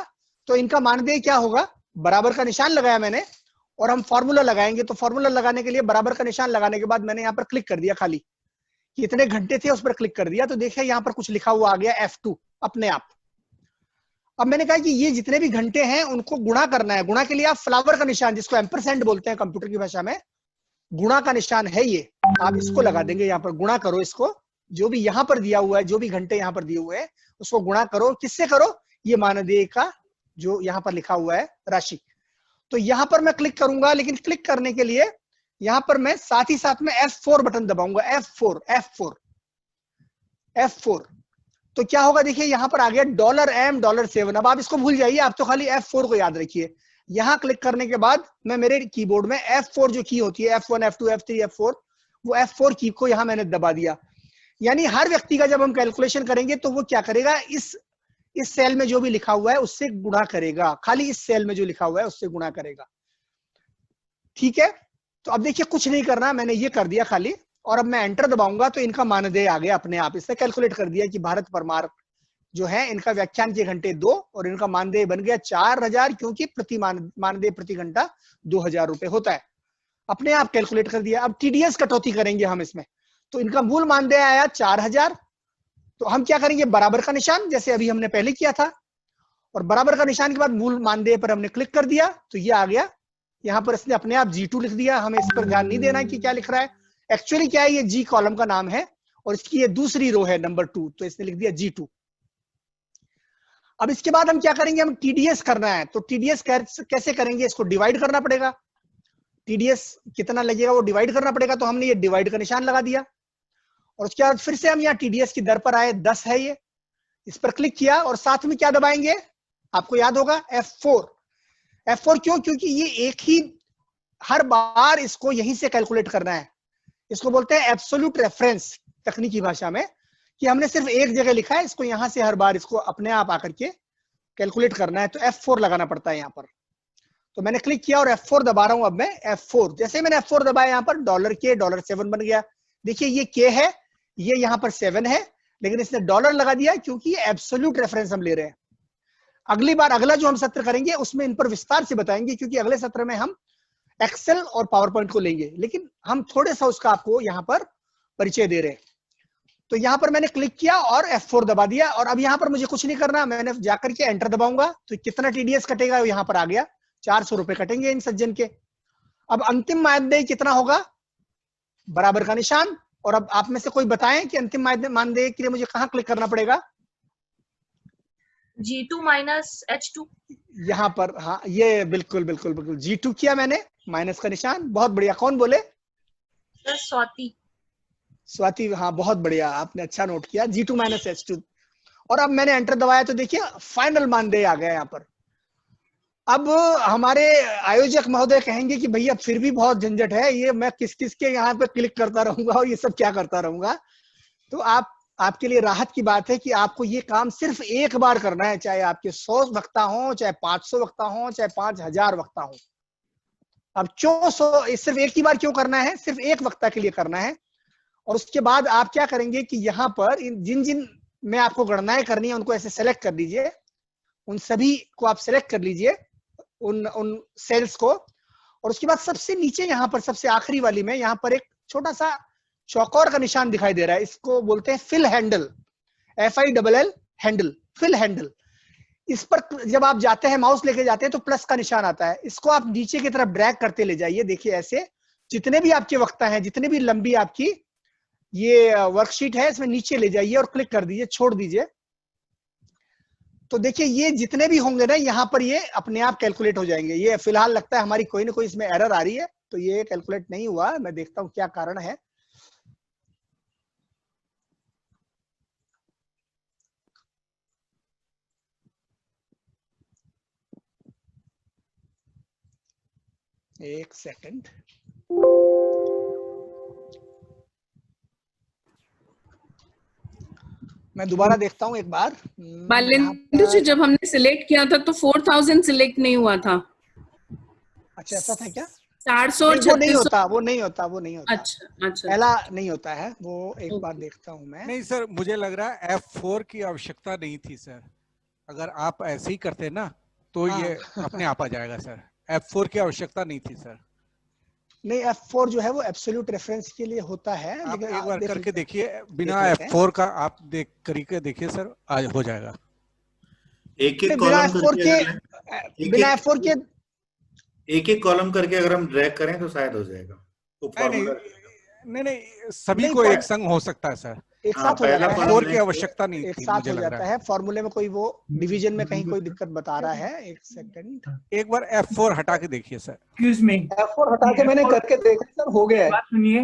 तो इनका मानदेय क्या होगा, बराबर का निशान लगाया मैंने, और हम फॉर्मूला लगाएंगे। तो फॉर्मूला लगाने के लिए बराबर का निशान लगाने के बाद मैंने यहाँ पर क्लिक कर दिया, खाली कितने घंटे थे उस पर क्लिक कर दिया। तो देखिए यहाँ पर कुछ लिखा हुआ आ गया F2 अपने आप। अब मैंने कहा कि ये जितने भी घंटे हैं उनको गुणा करना है। गुणा के लिए आप फ्लावर का निशान, जिसको एम्परसेंड बोलते हैं कंप्यूटर की भाषा में, गुणा का निशान है ये, आप इसको लगा देंगे। यहाँ पर गुणा करो इसको, जो भी यहाँ पर दिया हुआ है, जो भी घंटे यहाँ पर दिए हुए हैं उसको गुणा करो। किससे करो, ये मानदेय का जो यहाँ पर लिखा हुआ है राशि। तो यहाँ पर मैं क्लिक करूंगा, लेकिन क्लिक करने के लिए यहाँ पर मैं साथ ही साथ में F4 बटन दबाऊंगा। F4। तो क्या होगा, देखिए यहाँ पर आ गया $M $7। अब आप इसको भूल जाइए, आप तो खाली F4 को याद रखिए। यहाँ क्लिक करने के बाद मैं मेरे कीबोर्ड में F4 जो की होती है, F1 F2 F3 F4, वो F4 की को यहाँ मैंने दबा दिया। यानी हर व्यक्ति का जब हम कैलकुलेशन करेंगे तो वो क्या करेगा, इस सेल में जो भी लिखा हुआ है उससे गुणा करेगा, खाली इस सेल में जो लिखा हुआ है उससे गुणा करेगा, ठीक है। तो अब देखिए कुछ नहीं करना, मैंने ये कर दिया खाली, और अब मैं एंटर दबाऊंगा तो इनका मानदेय आ गया अपने आप। इसने कैलकुलेट कर दिया कि भारत परमार जो है इनका व्याख्यान के घंटे 2 और इनका मानदेय बन गया 4000, क्योंकि प्रति मानदेय प्रति घंटा 2000 रुपए होता है। अपने आप कैलकुलेट कर दिया। अब टीडीएस कटौती करेंगे हम इसमें, तो इनका मूल मानदेय आया 4000। तो हम क्या करेंगे, बराबर का निशान जैसे अभी हमने पहले किया था, और बराबर का निशान के बाद मूल मानदेय पर हमने क्लिक कर दिया तो ये आ गया। यहाँ पर इसने अपने आप G2 लिख दिया, हमें इस पर ध्यान नहीं देना कि क्या लिख रहा है। एक्चुअली क्या है, ये G कॉलम का नाम है और इसकी ये दूसरी रो है नंबर 2, तो इसने लिख दिया G2। अब इसके बाद हम क्या करेंगे, हम टीडीएस करना है। तो टीडीएस कैसे करेंगे, इसको डिवाइड करना पड़ेगा। टीडीएस कितना लगेगा वो डिवाइड करना पड़ेगा। तो हमने ये डिवाइड का निशान लगा दिया, और उसके बाद फिर से हम यहाँ टीडीएस की दर पर आए, 10 है ये, इस पर क्लिक किया और साथ में क्या दबाएंगे, आपको याद होगा F4 क्यों, क्योंकि ये एक ही हर बार इसको यहीं से कैलकुलेट करना है। इसको बोलते हैं एब्सोल्यूट रेफरेंस तकनीकी भाषा में, कि हमने सिर्फ एक जगह लिखा है, इसको यहां से हर बार इसको अपने आप आकर के कैलकुलेट करना है। तो F4 लगाना पड़ता है यहाँ पर। तो मैंने क्लिक किया और F4 दबा रहा हूं। अब मैं F4, जैसे मैंने F4 दबाया यहाँ पर $7 बन गया। देखिए ये K है, ये यहाँ पर 7 है, लेकिन इसने डॉलर लगा दिया क्योंकि ये एब्सोल्यूट रेफरेंस हम ले रहे हैं। अगली बार अगला जो हम सत्र करेंगे उसमें इन पर विस्तार से बताएंगे, क्योंकि अगले सत्र में हम एक्सेल और पावर पॉइंट को लेंगे, लेकिन हम थोड़े सा उसका आपको यहाँ पर परिचय दे रहे हैं। तो यहाँ पर मैंने क्लिक किया और F4 दबा दिया, और अब यहाँ पर मुझे कुछ नहीं करना, मैंने जाकर के एंटर दबाऊंगा तो कितना टीडीएस कटेगा यहाँ पर आ गया, 400 रुपए कटेंगे इन सज्जन के। अब अंतिम मानदेय कितना होगा, बराबर का निशान। और अब आप में से कोई बताएं कि अंतिम मानदेय के लिए मुझे कहाँ क्लिक करना पड़ेगा, G2 माइनस H2 यहाँ पर। हाँ ये बिल्कुल बिल्कुल बिल्कुल G2 किया मैंने, माइनस का निशान। बहुत बढ़िया, कौन बोले, सर स्वाति। हाँ बहुत बढ़िया, आपने अच्छा नोट किया, G2 माइनस H2। और अब मैंने एंटर दबाया तो देखिए फाइनल मानदेय आ गया यहाँ पर। अब हमारे आयोजक महोदय कहेंगे कि भैया फिर भी बहुत झंझट है, ये मैं किस किस के यहाँ पे क्लिक करता रहूंगा और ये सब क्या करता रहूंगा। तो आपके लिए राहत की बात है कि आपको ये काम सिर्फ एक बार करना है, चाहे आपके 100 वक्ता हो, चाहे 500 वक्ता हो, चाहे 5000 वक्ता हो। अब क्यों सिर्फ एक ही बार क्यों करना है, सिर्फ एक वक्ता के लिए करना है। और उसके बाद आप क्या करेंगे कि यहाँ पर जिन में आपको गणनाएं करनी है उनको ऐसे सेलेक्ट कर लीजिए, उन सभी को आप सेलेक्ट कर लीजिए, उन सेल्स को। और उसके बाद सबसे नीचे यहाँ पर सबसे आखिरी वाली में यहाँ पर एक छोटा सा चौकोर का निशान दिखाई दे रहा है, इसको बोलते हैं fill handle, FILL handle, fill handle. इस पर जब आप जाते हैं, माउस लेके जाते हैं तो प्लस का निशान आता है, इसको आप नीचे की तरफ ड्रैग करते ले जाइए। देखिए ऐसे जितने भी आपके वक्ता हैं, जितने भी लंबी आपकी ये वर्कशीट है, इसमें नीचे ले जाइए और क्लिक कर दीजिए, छोड़ दीजिए। तो देखिए ये जितने भी होंगे ना यहाँ पर ये अपने आप कैलकुलेट हो जाएंगे। ये फिलहाल लगता है हमारी कोई ना कोई इसमें एरर आ रही है, तो ये कैलकुलेट नहीं हुआ। मैं देखता हूँ क्या कारण है। एक सेकंड। मैं दोबारा देखता हूँ एक बार। मालेंद्र जी, जब हमने सिलेक्ट किया था तो 4000 सिलेक्ट नहीं हुआ था। अच्छा, ऐसा था क्या? 400 और 3600 वो नहीं होता। अच्छा। पहला नहीं होता है वो। एक बार देखता हूँ मैं। नहीं सर, मुझे लग रहा है F4 की आवश्यकता नहीं थी सर। अगर आप ऐसे ही करते ना तो ये अपने आप आ जाएगा सर। F4 की आवश्यकता नहीं थी सर। नहीं, F4 जो है वो एब्सोल्यूट रेफरेंस के लिए होता है। आप एक बार करके देखिए, बिना F4 का आप करके देखिए सर, आज हो जाएगा। एक कॉलम करके अगर हम ड्रैग करें तो शायद हो जाएगा। नहीं, सभी को एक संग हो सकता है सर। एक साथ हो जाता है। F4 की आवश्यकता नहीं, एक साथ हो जाता है। फॉर्मूले में कोई वो डिवीजन में कहीं कोई दिक्कत बता रहा है। एक सेकंड, एक बार F4 हटा के देखिए सर। एक्सक्यूज मी, F4 हटा के मैंने करके देखा सर, हो गया है। बात सुनिए।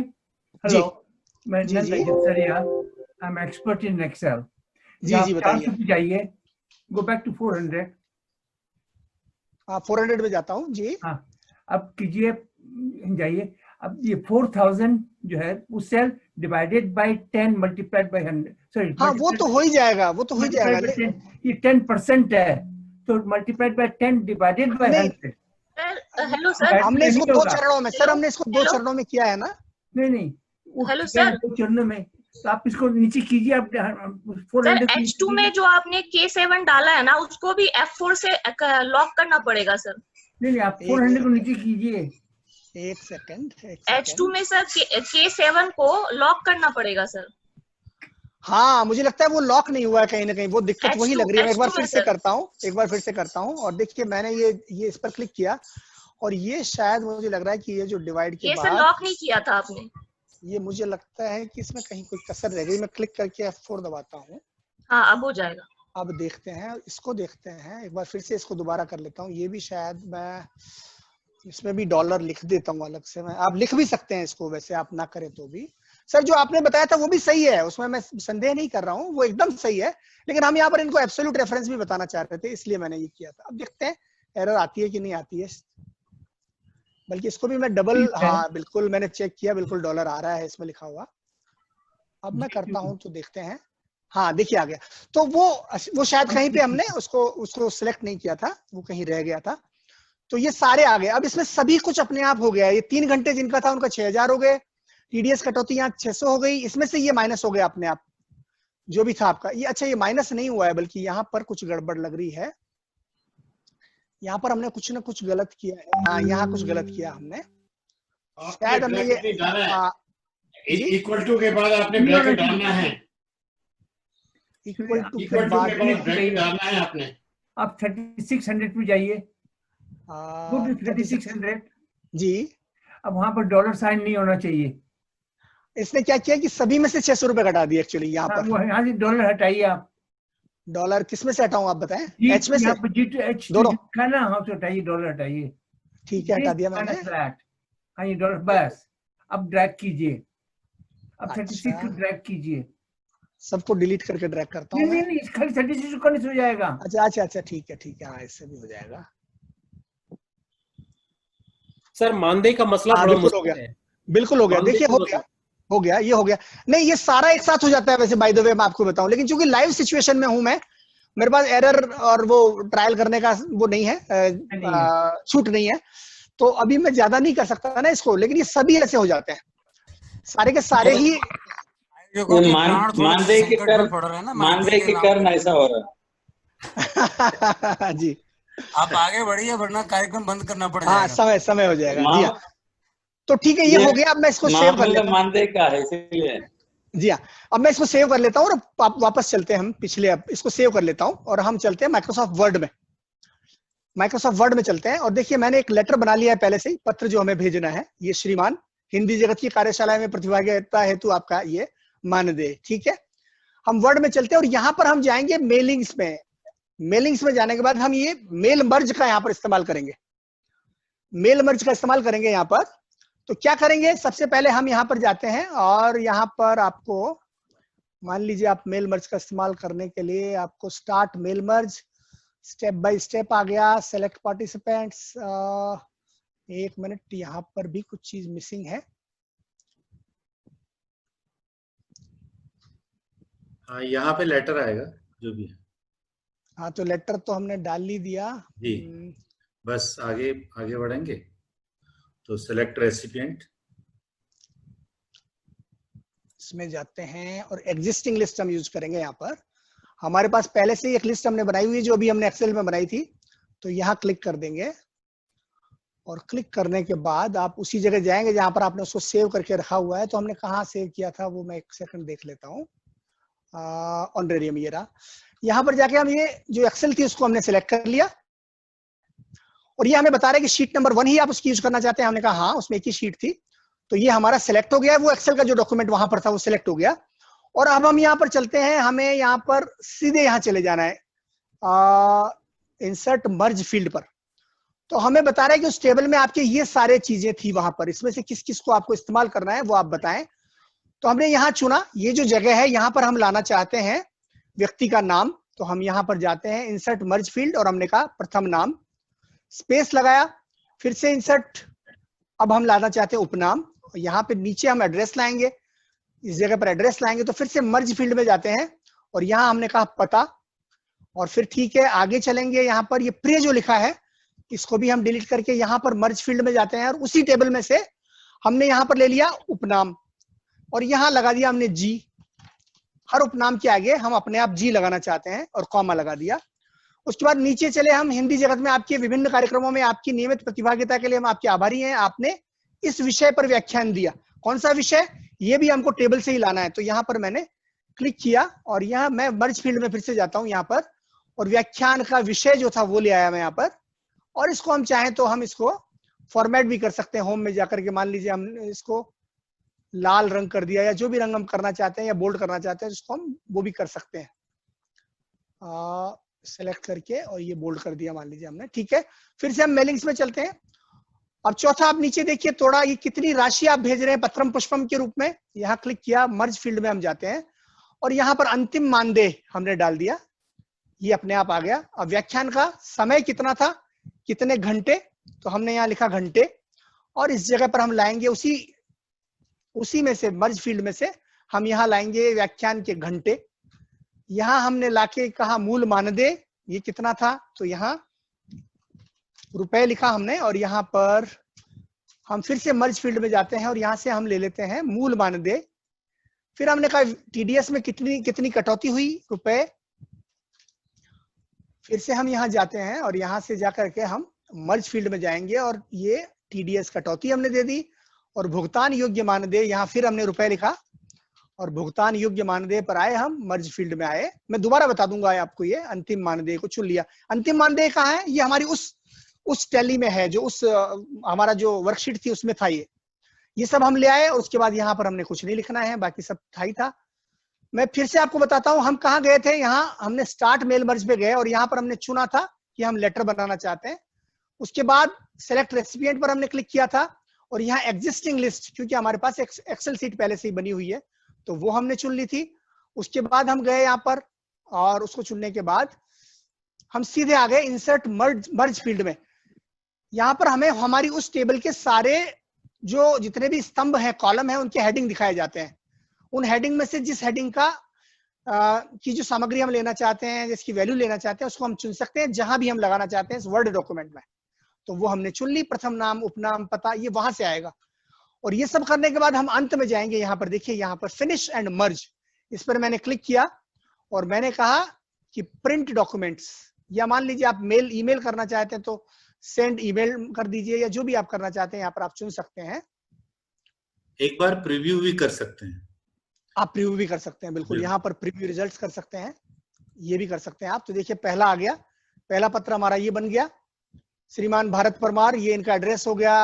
हेलो, मैं Sariya, I am expert in Excel. जी बताइए। जाइए, गो बैक टू 400। हाँ, 400 में जाता हूँ जी। हाँ, अब कीजिए, जाइए। अब ये 4000 जो है वो cell divided by 10 multiplied by 100। Sorry, हाँ वो तो हो ही जाएगा, ये 10% है, तो multiplied by 10 divided by 100। Hello sir, हमने इसको दो चरणों में दो चरणों में किया है ना? नहीं, हेलो सर, 2 चरणों में। तो आप इसको नीचे कीजिए। आप सर H2 में जो आपने K7 डाला है ना, उसको भी F4 से लॉक करना पड़ेगा सर। नहीं, आप 400 को नीचे कीजिए। एक सेकंड। H2 में सर K7 को लॉक करना पड़ेगा सर। हाँ, मुझे लगता है वो लॉक नहीं हुआ है कहीं ना कहीं। वो दिक्कत वही लग रही है। मैं एक बार फिर से करता हूँ और देखिए मैंने ये इस पर क्लिक किया और ये शायद मुझे लग रहा है कि ये जो डिवाइड के बाद लॉक नहीं किया था आपने। ये मुझे लगता है कि इसमें कहीं कोई कसर रह गई। मैं क्लिक करके F4 दबाता हूँ। हाँ, अब हो जाएगा। अब देखते हैं, इसको देखते हैं एक बार फिर से। इसको दोबारा कर लेता हूँ। ये भी शायद मैं इसमें भी डॉलर लिख देता हूँ अलग से। मैं, आप लिख भी सकते हैं इसको, वैसे आप ना करें तो भी। सर जो आपने बताया था वो भी सही है, उसमें मैं संदेह नहीं कर रहा हूँ, वो एकदम सही है। लेकिन हम यहाँ पर इनको एब्सोल्यूट रेफरेंस भी बताना चाह रहे थे, इसलिए मैंने ये किया था। अब देखते हैं एरर आती है कि नहीं आती है। बल्कि इसको भी मैं डबल, हाँ बिल्कुल मैंने चेक किया, बिल्कुल डॉलर आ रहा है इसमें लिखा हुआ। अब मैं करता हूँ तो देखते हैं। हाँ देखिए आ गया। तो वो शायद कहीं पे हमने उसको सिलेक्ट नहीं किया था, वो कहीं रह गया था। तो ये सारे आ गए। अब इसमें सभी कुछ अपने आप हो गया। ये 3 घंटे जिनका था उनका 6000 हो गए। टीडीएस कटौती यहाँ 600 हो गई। इसमें से ये माइनस हो गया अपने आप जो भी था आपका। ये अच्छा, ये माइनस नहीं हुआ है, बल्कि यहाँ पर कुछ गड़बड़ लग रही है। यहाँ पर हमने कुछ ना कुछ गलत किया है। हाँ, यहाँ कुछ गलत किया हमने शायद। हमने ये इक्वल टू के बाद आपने ब्रैकेट डालना है। इक्वल टू के बाद ब्रैकेट डालना है आपने। आप 3600 पे जाइए। 3600 जी। अब वहां पर डॉलर साइन नहीं होना चाहिए। इसने क्या किया कि सभी में से 600 रुपए घटा दिए एक्चुअली यहाँ पर। यहाँ से डॉलर हटाइए आप। डॉलर किस में से हटाऊं आप बताएं? एच में से? H दोनों खाना, हाँ तो हटाइए, डॉलर हटाइए। ठीक है, हटा दिया मैंने। हाँ ये डॉलर बस। अब ड्रैग कीजिए। अब 36 को ड्रैग कीजिए। सबको डिलीट करके ड्रैग करता हूँ। नहीं, खाली 36 करने से हो जाएगा। अच्छा ठीक है। हाँ, इससे भी हो जाएगा। सर मानदेय का मसला बड़ा मुश्किल है। बिल्कुल हो गया। देखिए हो गया, ये हो गया। नहीं, ये सारा एक साथ हो जाता है वैसे, बाय द वे मैं आपको बताऊं। लेकिन चूंकि लाइव सिचुएशन में हूं मैं, मेरे पास एरर और वो ट्रायल करने का वो नहीं है, छूट नहीं है, तो अभी मैं ज्यादा नहीं कर सकता ना इसको। लेकिन ये सभी ऐसे हो जाते हैं, सारे के सारे ही। मानदेय के कारण ऐसा हो रहा है। जी आप आगे बढ़िए, वरना कार्यक्रम बंद करना पड़ेगा। हाँ, समय हो जाएगा। जी हाँ, तो ठीक है, ये हो गया। अब मैं इसको सेव कर लेता हूँ। मानदेय का है इसीलिए। जी हाँ, अब मैं इसको सेव कर लेता हूँ और वापस चलते हैं हम पिछले। अब इसको सेव कर लेता हूँ और हम चलते हैं माइक्रोसॉफ्ट वर्ड में। माइक्रोसॉफ्ट वर्ड में चलते हैं और देखिए मैंने एक लेटर बना लिया है पहले से ही, पत्र जो हमें भेजना है। ये श्रीमान, हिंदी जगत की कार्यशाला में प्रतिभागिता हेतु आपका ये मानदेय। ठीक है, हम वर्ड में चलते हैं और यहाँ पर हम जाएंगे मेलिंग्स में। मेलिंग्स में जाने के बाद हम ये मेल मर्ज का यहाँ पर इस्तेमाल करेंगे, मेल मर्ज का इस्तेमाल करेंगे यहाँ पर। तो क्या करेंगे, सबसे पहले हम यहाँ पर जाते हैं और यहाँ पर आपको मान लीजिए आप मेल मर्ज का इस्तेमाल करने के लिए आपको start mail merge, step by step आ गया, सेलेक्ट पार्टिसिपेंट्स। एक मिनट, यहाँ पर भी कुछ चीज मिसिंग है। हाँ, यहाँ पे लेटर आएगा जो भी है। हाँ, तो लेटर तो हमने डाल ही दिया जी, बस आगे आगे बढ़ेंगे तो सेलेक्ट रेसिपिएंट, इसमें जाते हैं और एग्जिस्टिंग लिस्ट हम यूज करेंगे। यहाँ पर हमारे पास पहले से ही एक लिस्ट हमने बनाई हुई है जो अभी हमने एक्सेल में बनाई थी, तो यहाँ क्लिक कर देंगे और क्लिक करने के बाद आप उसी जगह जाएंगे जहां पर आपने उसको सेव करके रखा हुआ है। तो हमने कहाँ सेव किया था वो मैं एक सेकंड देख लेता हूँ। ऑनरेडियम ये रहा। यहाँ पर जाके हम ये जो एक्सेल थी उसको हमने सिलेक्ट कर लिया और ये हमें बता रहा है कि शीट नंबर 1 ही आप उसकी यूज करना चाहते हैं। हमने कहा हाँ, उसमें एक ही शीट थी, तो ये हमारा सिलेक्ट हो गया है। वो एक्सेल का जो डॉक्यूमेंट वहां पर था वो सिलेक्ट हो गया। और अब हम यहाँ पर चलते हैं, हमें यहाँ पर सीधे यहाँ चले जाना है इंसर्ट मर्ज फील्ड पर। तो हमें बता रहा है कि उस टेबल में आपके ये सारे चीजें थी वहां पर, इसमें से किस किस को आपको इस्तेमाल करना है वो आप बताएं। तो हमने यहाँ चुना, ये जो जगह है यहाँ पर हम लाना चाहते हैं व्यक्ति का नाम। तो हम यहाँ पर जाते हैं इंसर्ट मर्ज फील्ड और हमने कहा प्रथम नाम, स्पेस लगाया, फिर से इंसर्ट। अब हम लाना चाहते हैं उपनाम, यहाँ पे नीचे हम एड्रेस लाएंगे, इस जगह पर एड्रेस लाएंगे। तो फिर से मर्ज फील्ड में जाते हैं और यहाँ हमने कहा पता, और फिर ठीक है आगे चलेंगे। यहाँ पर ये प्रिय जो लिखा है इसको भी हम डिलीट करके यहाँ पर मर्ज फील्ड में जाते हैं और उसी टेबल में से हमने यहाँ पर ले लिया उपनाम और यहाँ लगा दिया हमने जी। हर उपनाम के आगे हम अपने आप जी लगाना चाहते हैं और कॉमा लगा दिया। उसके बाद नीचे चले हम, हिंदी जगत में आपके विभिन्न कार्यक्रमों में आपकी नियमित प्रतिभागिता के लिए हम आपके आभारी हैं। आपने इस विषय पर व्याख्यान दिया। कौन सा विषय, ये भी हमको टेबल से ही लाना है। तो यहाँ पर मैंने क्लिक किया और यहाँ मैं मर्ज फील्ड में फिर से जाता हूँ यहाँ पर और व्याख्यान का विषय जो था वो ले आया मैं यहाँ पर। और इसको हम चाहें तो हम इसको फॉर्मेट भी कर सकते हैं होम में जाकर के। मान लीजिए हमने इसको लाल रंग कर दिया या जो भी रंग हम करना चाहते हैं या बोल्ड करना चाहते हैं इसको हम वो भी कर सकते हैं। सेलेक्ट करके और ये बोल्ड कर दिया मान लीजिए हमने, ठीक है। फिर से हम मेलिंग्स में चलते हैं। अब चौथा आप नीचे देखिए थोड़ा, ये कितनी राशि आप भेज रहे हैं पत्रम पुष्पम के रूप में। यहाँ क्लिक किया, मर्ज फील्ड में हम जाते हैं और यहाँ पर अंतिम मानदेय हमने डाल दिया, ये अपने आप आ गया। अब व्याख्यान का समय कितना था, कितने घंटे, तो हमने यहाँ लिखा घंटे और इस जगह पर हम लाएंगे उसी में से मर्ज फील्ड में से हम यहाँ लाएंगे व्याख्यान के घंटे। यहाँ हमने लाके कहा मूल मानदेय ये कितना था, तो यहाँ रुपए लिखा हमने और यहाँ पर हम फिर से मर्ज फील्ड में जाते हैं और यहाँ से हम ले लेते हैं मूल मानदेय। फिर हमने कहा टीडीएस में कितनी कटौती हुई, रुपए। फिर से हम यहाँ जाते हैं और यहाँ से जाकर के हम मर्ज फील्ड में जाएंगे और ये टीडीएस कटौती हमने दे दी और भुगतान योग्य मानदेय, यहाँ फिर हमने रुपए लिखा और भुगतान योग्य मानदेय पर आए, हम मर्ज फील्ड में आए। मैं दोबारा बता दूंगा आपको, ये अंतिम मानदेय को चुन लिया। अंतिम मानदेय कहाँ है, ये हमारी उस टैली में है जो हमारा जो वर्कशीट थी उसमें था। ये सब हम ले आए और उसके बाद यहाँ पर हमने कुछ नहीं लिखना है, बाकी सब था ही था। मैं फिर से आपको बताता हूँ हम कहाँ गए थे। यहाँ हमने स्टार्ट मेल मर्ज पे गए और यहाँ पर हमने चुना था कि हम लेटर बनाना चाहते हैं। उसके बाद सेलेक्ट रेसिपिएंट पर हमने क्लिक किया था और यहाँ एग्जिस्टिंग लिस्ट, क्योंकि हमारे पास एक्सेल सीट पहले से ही बनी हुई है तो वो हमने चुन ली थी। उसके बाद हम गए यहाँ पर और उसको चुनने के बाद हम सीधे आ गए इंसर्ट मर्ज फील्ड में। यहाँ पर हमें हमारी उस टेबल के सारे जो जितने भी स्तंभ हैं, कॉलम है, उनके हेडिंग दिखाए जाते हैं। उन हेडिंग में से जिस हेडिंग का की जो सामग्री हम लेना चाहते हैं, जिसकी वैल्यू लेना चाहते हैं, उसको हम चुन सकते हैं जहां भी हम लगाना चाहते हैं इस वर्ड डॉक्यूमेंट में। तो वो हमने चुन ली, प्रथम नाम, उपनाम, पता, ये वहां से आएगा। और ये सब करने के बाद हम अंत में जाएंगे, यहाँ पर देखिए, यहाँ पर फिनिश एंड मर्ज, इस पर मैंने क्लिक किया और मैंने कहा कि प्रिंट डॉक्यूमेंट्स, या मान लीजिए आप ईमेल करना चाहते हैं तो सेंड ईमेल कर दीजिए, या जो भी आप करना चाहते हैं यहाँ पर आप चुन सकते हैं। एक बार प्रीव्यू भी कर सकते हैं, आप प्रीव्यू भी कर सकते हैं, बिल्कुल। यहाँ पर प्रीव्यू रिजल्ट्स कर सकते हैं, ये भी कर सकते हैं आप। तो देखिए पहला आ गया, पहला पत्र हमारा ये बन गया, श्रीमान भारत परमार, ये इनका एड्रेस हो गया।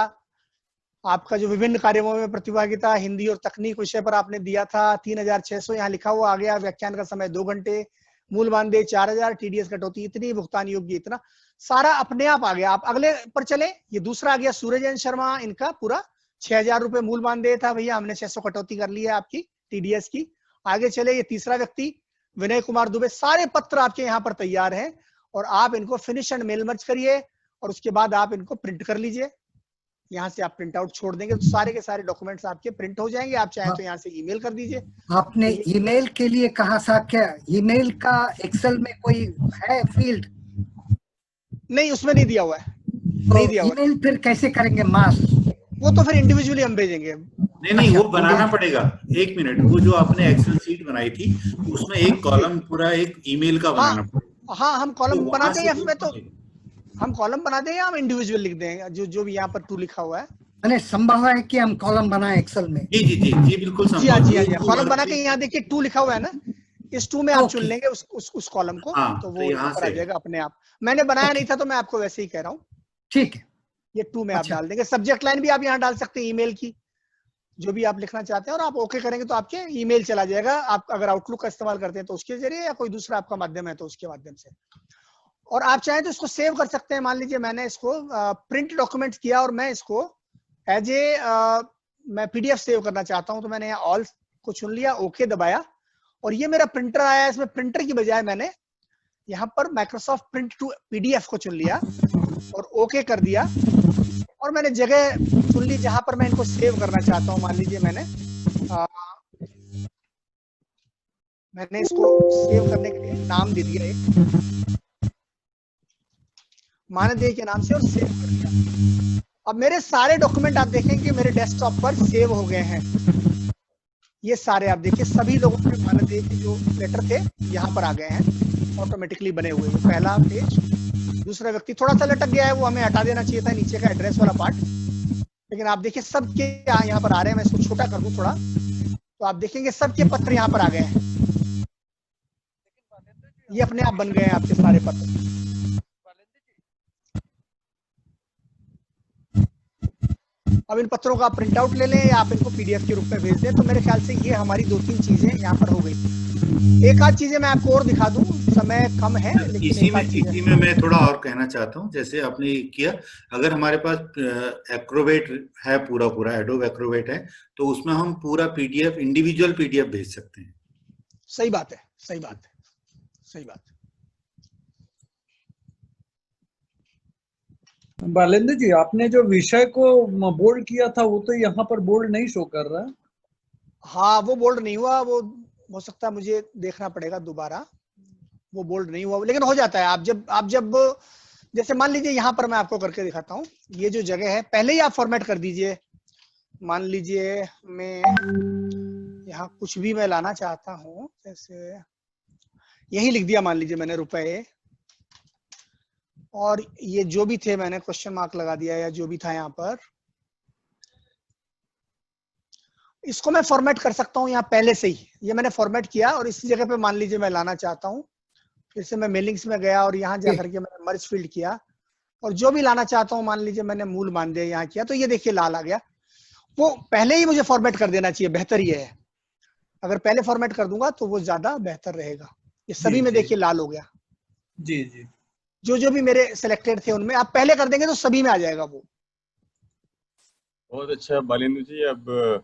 आपका जो विभिन्न कार्यक्रमों में प्रतिभागिता हिंदी और तकनीक विषय पर आपने दिया था, 3600 यहाँ लिखा हुआ आ गया। व्याख्यान का समय 2 घंटे, मूल मानदेय 4000, TDS कटौती इतनी, भुगतान योग्य इतना, सारा अपने आप आ गया। आप अगले पर चले, ये दूसरा आ गया सूरजन शर्मा, इनका पूरा 6000 रुपए मूल मानदेय था भैया, हमने 600 कटौती कर ली है आपकी TDS की। आगे चले, ये तीसरा व्यक्ति विनय कुमार दुबे, सारे पत्र आपके यहाँ पर तैयार हैं और आप इनको फिनिश एंड मेल मर्ज करिए और उसके बाद आप इनको प्रिंट कर लीजिए। यहाँ से आप प्रिंट आउट छोड़ देंगे तो सारे के सारे डॉक्यूमेंट्स आपके प्रिंट हो जाएंगे। आप चाहे तो यहाँ से ईमेल कर दीजिए। आपने ईमेल के लिए कहा था, क्या ईमेल का एक्सेल में कोई है फील्ड? नहीं, उसमें नहीं दिया हुआ है, नहीं दिया हुआ। ईमेल फिर कैसे करेंगे मास? वो तो फिर इंडिविजुअली हम भेजेंगे। नहीं, वो बनाना पड़ेगा। एक मिनट, वो जो आपने एक्सेल शीट बनाई थी उसमें एक कॉलम पूरा एक ईमेल का बनाना पड़ेगा। हाँ, हम कॉलम बनाते हैं, इसमें तो हम कॉलम बनाते हैं, हम इंडिविजुअल लिख देंगे, जो भी यहाँ पर टू लिखा हुआ है। मैंने संभव है कि हम कॉलम बनाए एक्सेल में? जी जी जी जी बिल्कुल संभव। जी हाँ, कॉलम बना के यहाँ देखिए 2 लिखा हुआ है ना, इस 2 में आप चुन लेंगे उस कॉलम को, तो वो यहाँ पर आ जाएगा अपने आप। मैंने बनाया नहीं था तो मैं आपको वैसे ही कह रहा हूँ। ठीक है, ये 2 में आप डाल देंगे। सब्जेक्ट लाइन भी आप यहाँ डाल सकते हैं ईमेल की, जो भी आप लिखना चाहते हैं, और आप ओके करेंगे तो आपके ईमेल चला जाएगा। आप अगर आउटलुक का इस्तेमाल करते हैं तो उसके जरिए, या कोई दूसरा आपका माध्यम है तो उसके माध्यम से। और आप चाहें तो इसको सेव कर सकते हैं। मान लीजिए मैंने इसको प्रिंट डॉक्यूमेंट किया और मैं इसको एज ए मैं PDF सेव करना चाहता हूं, तो मैंने यहाँ ऑल को चुन लिया, ओके दबाया और ये मेरा प्रिंटर आया। इसमें प्रिंटर की बजाय मैंने यहाँ पर माइक्रोसॉफ्ट प्रिंट टू PDF को चुन लिया और ओके कर दिया और मैंने जगह चुन ली जहां पर मैं इनको सेव करना चाहता हूं। मान लीजिए मैंने इसको सेव करने के लिए नाम दे दिया एक मानदेय के नाम से और सेव कर दिया। अब मेरे सारे डॉक्यूमेंट आप देखेंगे मेरे डेस्कटॉप पर सेव हो गए हैं। ये सारे आप देखिए, सभी लोगों के मानदेय के जो लेटर थे यहाँ पर आ गए हैं, ऑटोमेटिकली बने हुए। पहला पेज, दूसरा व्यक्ति थोड़ा सा लटक गया है, वो हमें हटा देना चाहिए था, नीचे का एड्रेस वाला पार्ट। लेकिन आप देखिए सबके यहाँ पर आ रहे हैं। मैं इसको छोटा कर दूं थोड़ा, तो आप देखेंगे सबके पत्र यहाँ पर आ गए हैं। ये अपने आप बन गए हैं आपके सारे पत्र। अब इन पत्रों का आप प्रिंट आउट ले लें या आप इनको PDF के रूप में भेज दें। तो मेरे ख्याल से ये हमारी 2-3 चीजें यहाँ पर हो गई। एक आध चीजें मैं आपको और दिखा दूं, समय कम है लेकिन इसी में मैं थोड़ा और कहना चाहता हूँ। जैसे आपने किया, अगर हमारे पास एक्रोबेट है, पूरा एडोब एक्रोबेट है, तो उसमें हम पूरा PDF इंडिविजुअल PDF भेज सकते हैं। सही बात है, सही बात है, सही बात है। बालेंद्र जी, आपने जो विषय को बोल्ड किया था वो तो यहाँ पर बोल्ड नहीं शो कर रहा है। हाँ, वो बोल्ड नहीं हुआ, वो हो सकता है मुझे देखना पड़ेगा दोबारा। वो बोल्ड नहीं हुआ, लेकिन हो जाता है। आप जब जैसे मान लीजिए यहाँ पर मैं आपको करके दिखाता हूँ। ये जो जगह है पहले ही आप फॉर्मेट कर दीजिए। मान लीजिए मैं यहाँ कुछ भी मैं लाना चाहता हूँ, जैसे यही लिख दिया, मान लीजिए मैंने रुपए, और ये जो भी थे मैंने क्वेश्चन मार्क लगा दिया या जो भी था यहाँ पर। इसको मैं फॉर्मेट कर सकता हूँ यहाँ पहले से ही। ये मैंने फॉर्मेट किया और इसी जगह पे मान लीजिए मैं लाना चाहता हूँ। फिर से मैं मेलिंग्स में गया और यहाँ जाकर के मैंने मर्ज फील्ड किया और जो भी लाना चाहता हूँ, मान लीजिए मैंने मूल मानदेय यहाँ किया, तो ये देखिए लाल आ गया। वो पहले ही मुझे फॉर्मेट कर देना चाहिए, बेहतर ये है। अगर पहले फॉर्मेट कर दूंगा तो वो ज्यादा बेहतर रहेगा। ये सभी में देखिए लाल हो गया। जी जी, जो भी मेरे सिलेक्टेड थे उनमें आप पहले कर देंगे तो सभी में आ जाएगा वो। बहुत अच्छा बालेंद्र जी। अब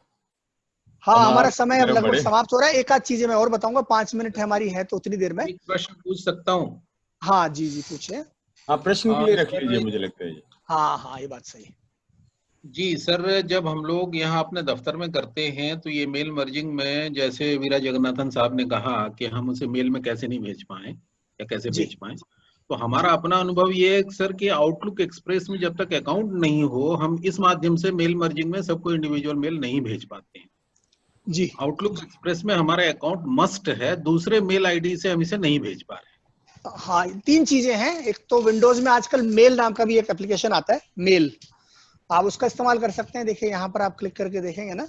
हाँ, हमारा समय अब लगभग समाप्त हो रहा है। एक आध चीजें मैं और बताऊंगा, 5 मिनट हमारी है तो उतनी देर में प्रश्न पूछ सकता हूँ? हाँ जी जी, पूछिए। हाँ, प्रश्न के लिए रख लीजिए, मुझे लगता है। हाँ, ये बात सही। जी सर, जब हम लोग यहाँ अपने दफ्तर में करते हैं तो ये मेल मर्जिंग में, जैसे वीरा जगन्नाथन साहब ने कहा कि हम उसे मेल में कैसे नहीं भेज पाए या कैसे भेज पाए, तो हमारा अपना अनुभव ये है सर कि आउटलुक एक्सप्रेस में जब तक अकाउंट नहीं हो, हम इस माध्यम से मेल मर्जिंग में सबको इंडिविजुअल मेल नहीं भेज पाते हैं। जी, आउटलुक एक्सप्रेस में हमारा अकाउंट मस्ट है, दूसरे मेल आईडी से हम इसे नहीं भेज पा रहे। हाँ, 3 चीजें हैं। एक तो विंडोज में आजकल मेल नाम का भी एक एप्लीकेशन आता है, मेल, आप उसका इस्तेमाल कर सकते हैं। देखिए यहाँ पर आप क्लिक करके देखेंगे ना,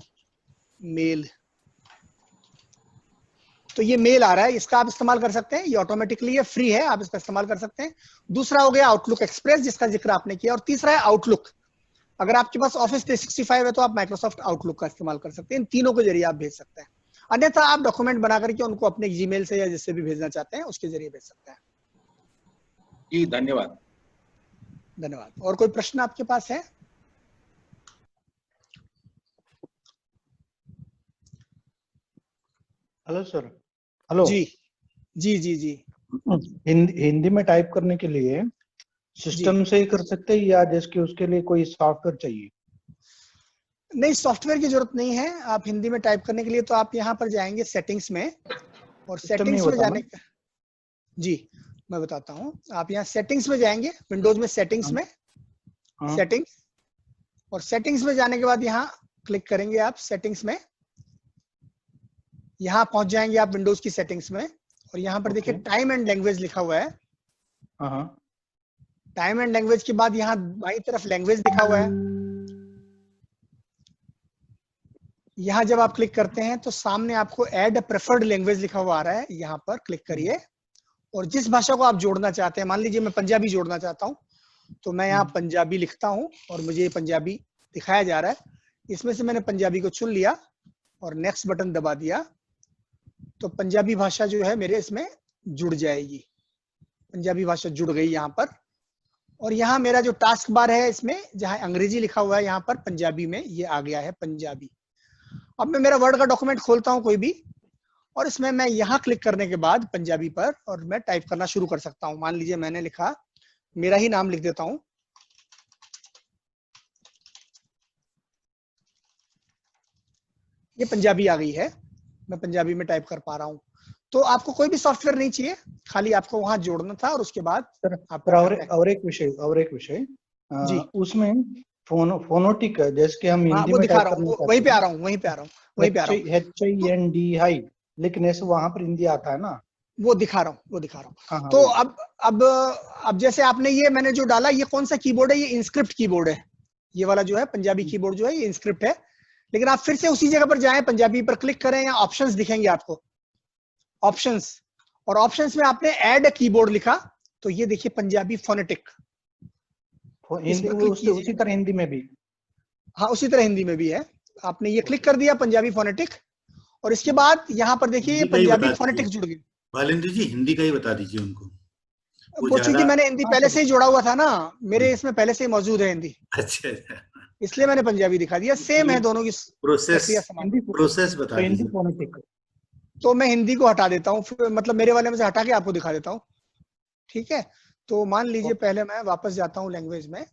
मेल, तो ये मेल आ रहा है, इसका आप इस्तेमाल कर सकते हैं। ये ऑटोमेटिकली, ये फ्री है, आप इसका इस्तेमाल कर सकते हैं। दूसरा हो गया आउटलुक एक्सप्रेस जिसका जिक्र आपने किया, और तीसरा है आउटलुक। अगर आपके पास ऑफिस 365 है तो आप माइक्रोसॉफ्ट आउटलुक का इस्तेमाल कर सकते हैं। इन तीनों के जरिए आप भेज सकते हैं। अन्यथा आप डॉक्यूमेंट बना करके उनको अपने जीमेल से या जिससे भी भेजना चाहते हैं उसके जरिए भेज सकते हैं। जी धन्यवाद। धन्यवाद। और कोई प्रश्न आपके पास है? Hello sir. हेलो जी जी जी जी। हिंदी में टाइप करने के लिए सिस्टम से ही कर सकते हैं या जैसे कि उसके लिए कोई सॉफ्टवेयर चाहिए? नहीं, सॉफ्टवेयर की जरूरत नहीं है। आप हिंदी में टाइप करने के लिए तो आप यहाँ पर जाएंगे सेटिंग्स में, और सेटिंग्स में जाने का, जी मैं बताता हूँ। आप यहाँ सेटिंग्स में जाएंगे, विंडोज में सेटिंग्स में, सेटिंग्स, और सेटिंग्स में जाने के बाद यहाँ क्लिक करेंगे आप सेटिंग्स में। यहाँ पहुंच जाएंगे आप विंडोज की सेटिंग्स में, और यहाँ पर देखिए टाइम एंड लैंग्वेज लिखा हुआ है। टाइम एंड लैंग्वेज के बाद यहाँ बाईं तरफ लैंग्वेज लिखा हुआ है। यहाँ जब आप क्लिक करते हैं तो सामने आपको ऐड प्रेफर्ड लैंग्वेज लिखा हुआ आ रहा है, यहाँ पर क्लिक करिए और जिस भाषा को आप जोड़ना चाहते हैं, मान लीजिए मैं पंजाबी जोड़ना चाहता हूँ तो मैं यहाँ पंजाबी लिखता हूँ और मुझे पंजाबी दिखाया जा रहा है। इसमें से मैंने पंजाबी को चुन लिया और नेक्स्ट बटन दबा दिया तो पंजाबी भाषा जो है मेरे इसमें जुड़ जाएगी। पंजाबी भाषा जुड़ गई यहाँ पर, और यहाँ मेरा जो टास्क बार है इसमें जहाँ अंग्रेजी लिखा हुआ है यहाँ पर पंजाबी में ये आ गया है पंजाबी। अब मैं मेरा वर्ड का डॉक्यूमेंट खोलता हूँ कोई भी, और इसमें मैं यहाँ क्लिक करने के बाद पंजाबी पर और मैं टाइप करना शुरू कर सकता हूँ। मान लीजिए मैंने लिखा, मेरा ही नाम लिख देता हूँ, ये पंजाबी आ गई है, मैं पंजाबी में टाइप कर पा रहा हूँ। तो आपको कोई भी सॉफ्टवेयर नहीं चाहिए, खाली आपको वहां जोड़ना था और उसके बाद और एक विषय जी उसमें फोनोटिक जैसे कि हम हिंदी वो में दिखा रहा हूँ, वहीं पे आ रहा हूँ HINDI, लेकिन ऐसे वहां पर हिंदी आता है ना, वो दिखा रहा हूँ। तो अब जैसे आपने ये मैंने जो डाला, ये कौन सा कीबोर्ड है? ये इंस्क्रिप्ट कीबोर्ड है, ये वाला जो है पंजाबी कीबोर्ड जो है ये इंस्क्रिप्ट है। लेकिन आप फिर से उसी जगह पर जाएं, पंजाबी पर क्लिक करें, या ऑप्शंस दिखेंगे आपको, ऑप्शंस, और ऑप्शंस में आपने ऐड कीबोर्ड लिखा तो ये देखिए पंजाबी फोनेटिक, उसी तरह हिंदी में भी, हाँ उसी तरह हिंदी में भी है। आपने ये क्लिक कर दिया पंजाबी फोनेटिक, और इसके बाद यहाँ पर देखिए ये पंजाबी फोनेटिक जुड़ गई। बालेंद्र जी हिंदी का ही बता दीजिए उनको। वो चूंकि मैंने हिंदी पहले से ही जोड़ा हुआ था ना, मेरे इसमें पहले से ही मौजूद है हिंदी, अच्छा इसलिए मैंने पंजाबी दिखा दिया। सेम है दोनों की प्रोसेस बता दीजिए। तो मैं हिंदी को हटा देता हूँ, मतलब मेरे वाले में से हटा के आपको दिखा देता हूँ, ठीक है। तो मान लीजिए पहले मैं वापस जाता हूँ लैंग्वेज में,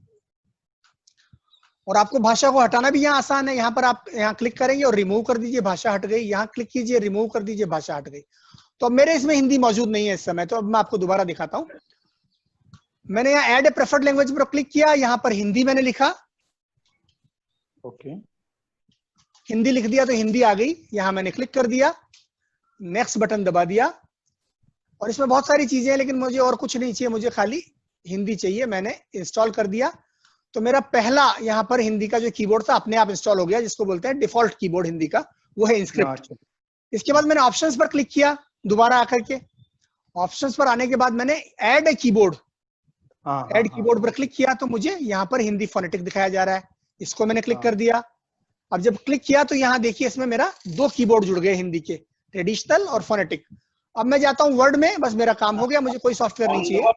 और आपको भाषा को हटाना भी यहाँ आसान है। यहाँ पर आप यहाँ क्लिक करेंगे और रिमूव कर दीजिए, भाषा हट गई। यहाँ क्लिक कीजिए, रिमूव कर दीजिए, भाषा हट गई। तो अब मेरे इसमें हिंदी मौजूद नहीं है इस समय, तो अब मैं आपको दोबारा दिखाता हूँ। मैंने यहाँ ऐड ए प्रेफर्ड लैंग्वेज पर क्लिक किया, यहाँ पर हिंदी मैंने लिखा, हिंदी लिख दिया तो हिंदी आ गई। यहाँ मैंने क्लिक कर दिया, नेक्स्ट बटन दबा दिया, और इसमें बहुत सारी चीजें हैं लेकिन मुझे और कुछ नहीं चाहिए, मुझे खाली हिंदी चाहिए। मैंने इंस्टॉल कर दिया तो मेरा पहला यहाँ पर हिंदी का जो कीबोर्ड था अपने आप इंस्टॉल हो गया, जिसको बोलते हैं डिफॉल्ट कीबोर्ड हिंदी का, वो है इंस्क्रिप्ट। इसके बाद मैंने ऑप्शंस पर क्लिक किया, दोबारा आकर के ऑप्शंस पर आने के बाद मैंने add a keyboard, add keyboard पर क्लिक किया तो मुझे यहाँ पर हिंदी फोनेटिक दिखाया जा रहा है। इसको मैंने क्लिक कर दिया। अब जब क्लिक किया तो यहाँ देखिए इसमें मेरा दो कीबोर्ड जुड़ गए हिंदी के, ट्रेडिशनल और फोनेटिक। अब मैं जाता हूँ वर्ड में, बस मेरा काम हो गया, मुझे कोई सॉफ्टवेयर नहीं चाहिए।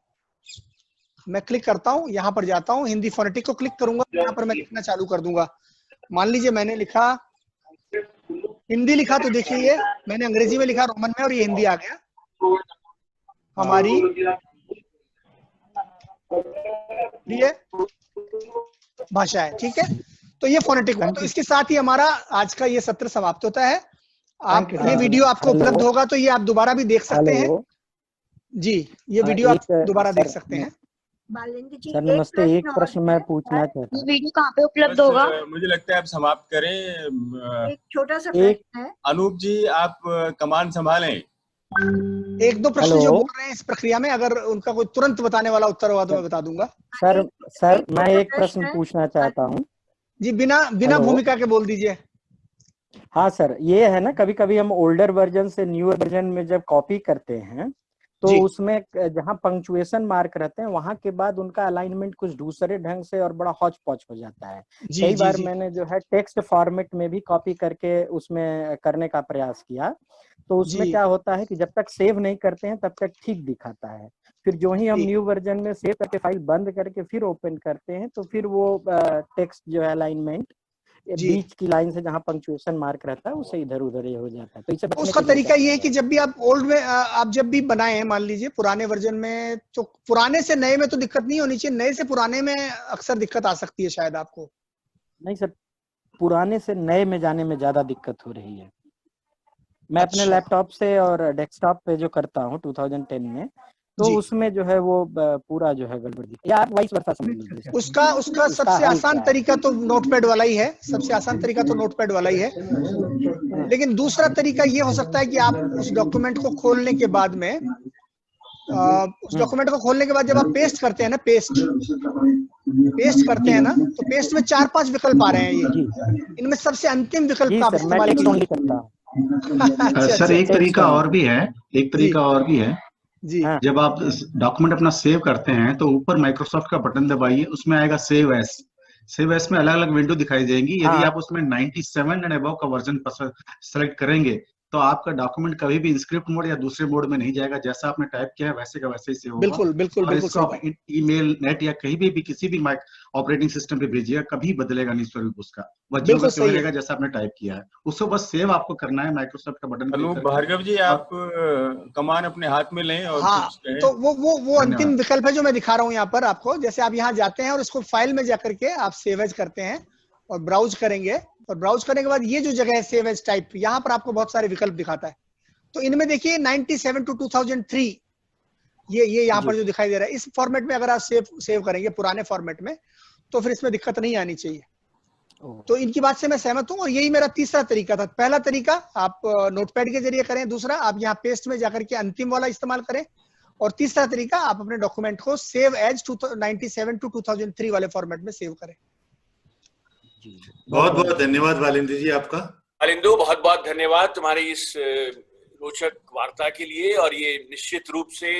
मैं क्लिक करता हूँ, यहाँ पर जाता हूँ, हिंदी फोनेटिक को क्लिक करूंगा, यहाँ पर मैं लिखना चालू कर दूंगा। मान लीजिए मैंने लिखा, हिंदी लिखा तो देखिए ये मैंने अंग्रेजी में लिखा रोमन में, और ये हिंदी आ गया। हमारी ये भाषा है, ठीक है। तो ये फोनेटिक हुआ। तो इसके साथ ही हमारा आज का ये सत्र समाप्त होता है। आप ये वीडियो आपको उपलब्ध होगा तो ये आप दोबारा भी देख सकते हैं जी, ये वीडियो आप दोबारा देख सकते हैं। सर नमस्ते, एक प्रश्न मैं पूछना चाहता हूँ। वीडियो कहाँ पे उपलब्ध होगा? मुझे लगता है आप समाप्त करें। एक छोटा सा प्रश्न है। अनूप जी आप कमान संभालें। एक दो प्रश्न जो बोल रहे हैं इस प्रक्रिया में, अगर उनका कोई तुरंत बताने वाला उत्तर होगा तो मैं बता दूंगा। सर मैं एक प्रश्न पूछना चाहता हूँ जी, बिना भूमिका के बोल दीजिए। हाँ सर, ये है ना, कभी कभी हम ओल्डर वर्जन से न्यूअर वर्जन में जब कॉपी करते हैं तो उसमें जहाँ पंक्चुएशन मार्क रहते हैं वहां के बाद उनका अलाइनमेंट कुछ दूसरे ढंग से और बड़ा हौच पौच हो जाता है। कई बार मैंने जो है टेक्स्ट फॉर्मेट में भी कॉपी करके उसमें करने का प्रयास किया, तो उसमें क्या होता है कि जब तक सेव नहीं करते हैं तब तक ठीक दिखाता है, फिर जो ही हम न्यू वर्जन में सेव करके फाइल बंद करके फिर ओपन करते हैं तो फिर वो टेक्स्ट जो है अलाइनमेंट बीच की लाइन से जहाँ पंक्चुएशन मार्क रहता है उससे इधर उधर ये हो जाता है। तो इसे उसका तरीका ये है कि जब भी आप ओल्ड में आप जब भी बनाए हैं, मान लीजिए पुराने वर्जन में, तो पुराने से नए में तो दिक्कत नहीं होनी चाहिए, नए से पुराने में अक्सर दिक्कत आ सकती है शायद आपको। नहीं सर, पुराने से नए में जाने में ज्यादा दिक्कत हो रही है। मैं अपने लैपटॉप से और डेस्कटॉप पे जो करता हूँ 2010 में, तो उसमें जो है वो पूरा जो है गड़बड़ दिखता है, या आप वाइस वर्सा समझ लीजिए। उसका सबसे आसान तरीका तो नोटपैड वाला ही है, सबसे आसान तरीका तो नोटपैड वाला ही है। लेकिन दूसरा तरीका ये हो सकता है कि आप उस डॉक्यूमेंट को खोलने के बाद में उस डॉक्यूमेंट को खोलने के बाद जब आप पेस्ट करते हैं ना, पेस्ट करते हैं ना, तो पेस्ट में 4-5 विकल्प आ रहे हैं। ये इनमें सबसे अंतिम विकल्प का आप इस्तेमाल कीजिए। सर एक तरीका और भी है, जी। जब आप डॉक्यूमेंट अपना सेव करते हैं तो ऊपर माइक्रोसॉफ्ट का बटन दबाइए, उसमें आएगा सेव एस। सेव एस में अलग अलग विंडो दिखाई देंगी। यदि आप उसमें 97 एंड अबव का वर्जन सेलेक्ट करेंगे तो आपका डॉक्यूमेंट कभी भी इंस्क्रिप्ट मोड या दूसरे मोड में नहीं जाएगा, जैसा आपने टाइप किया है वैसे का वैसे ही सेव होगा। बिल्कुल इसको आप ईमेल, नेट या कहीं भी किसी भी ऑपरेटिंग सिस्टम पे भेजिएगा, कभी बदलेगा नहीं स्वरूप उसका, वही रहेगा जैसा आपने टाइप किया है। उसको बस सेव आपको करना है, माइक्रोसॉफ्ट का बटन। हेलो भार्गव जी, आप कमान अपने हाथ में लें और तो वो अंतिम विकल्प है जो मैं दिखा रहा हूँ यहाँ पर आपको। जैसे आप यहाँ जाते हैं और इसको फाइल में जाकर के आप सेव एज करते हैं और ब्राउज करेंगे, और ब्राउज करने के बाद ये जो जगह है सेव एज टाइप, यहाँ पर आपको बहुत सारे विकल्प दिखाता है। तो इनमें देखिए 97 to 2003 ये यहाँ पर जो दिखाई दे रहा है, इस फॉर्मेट में अगर आप सेव करेंगे पुराने फॉर्मेट में, तो फिर इसमें दिक्कत नहीं आनी चाहिए। तो इनकी बात से मैं सहमत हूँ, और यही मेरा तीसरा तरीका था। पहला तरीका आप नोटपैड के जरिए करें, दूसरा आप यहाँ पेस्ट में जाकर के अंतिम वाला इस्तेमाल करें, और तीसरा तरीका आप अपने डॉक्यूमेंट को सेव एज 97 to 2003 वाले फॉर्मेट में सेव करें। बहुत बहुत धन्यवाद वालिंदु जी आपका। वालिंदु, बहुत बहुत धन्यवाद तुम्हारी इस रोचक वार्ता के लिए, और ये निश्चित रूप से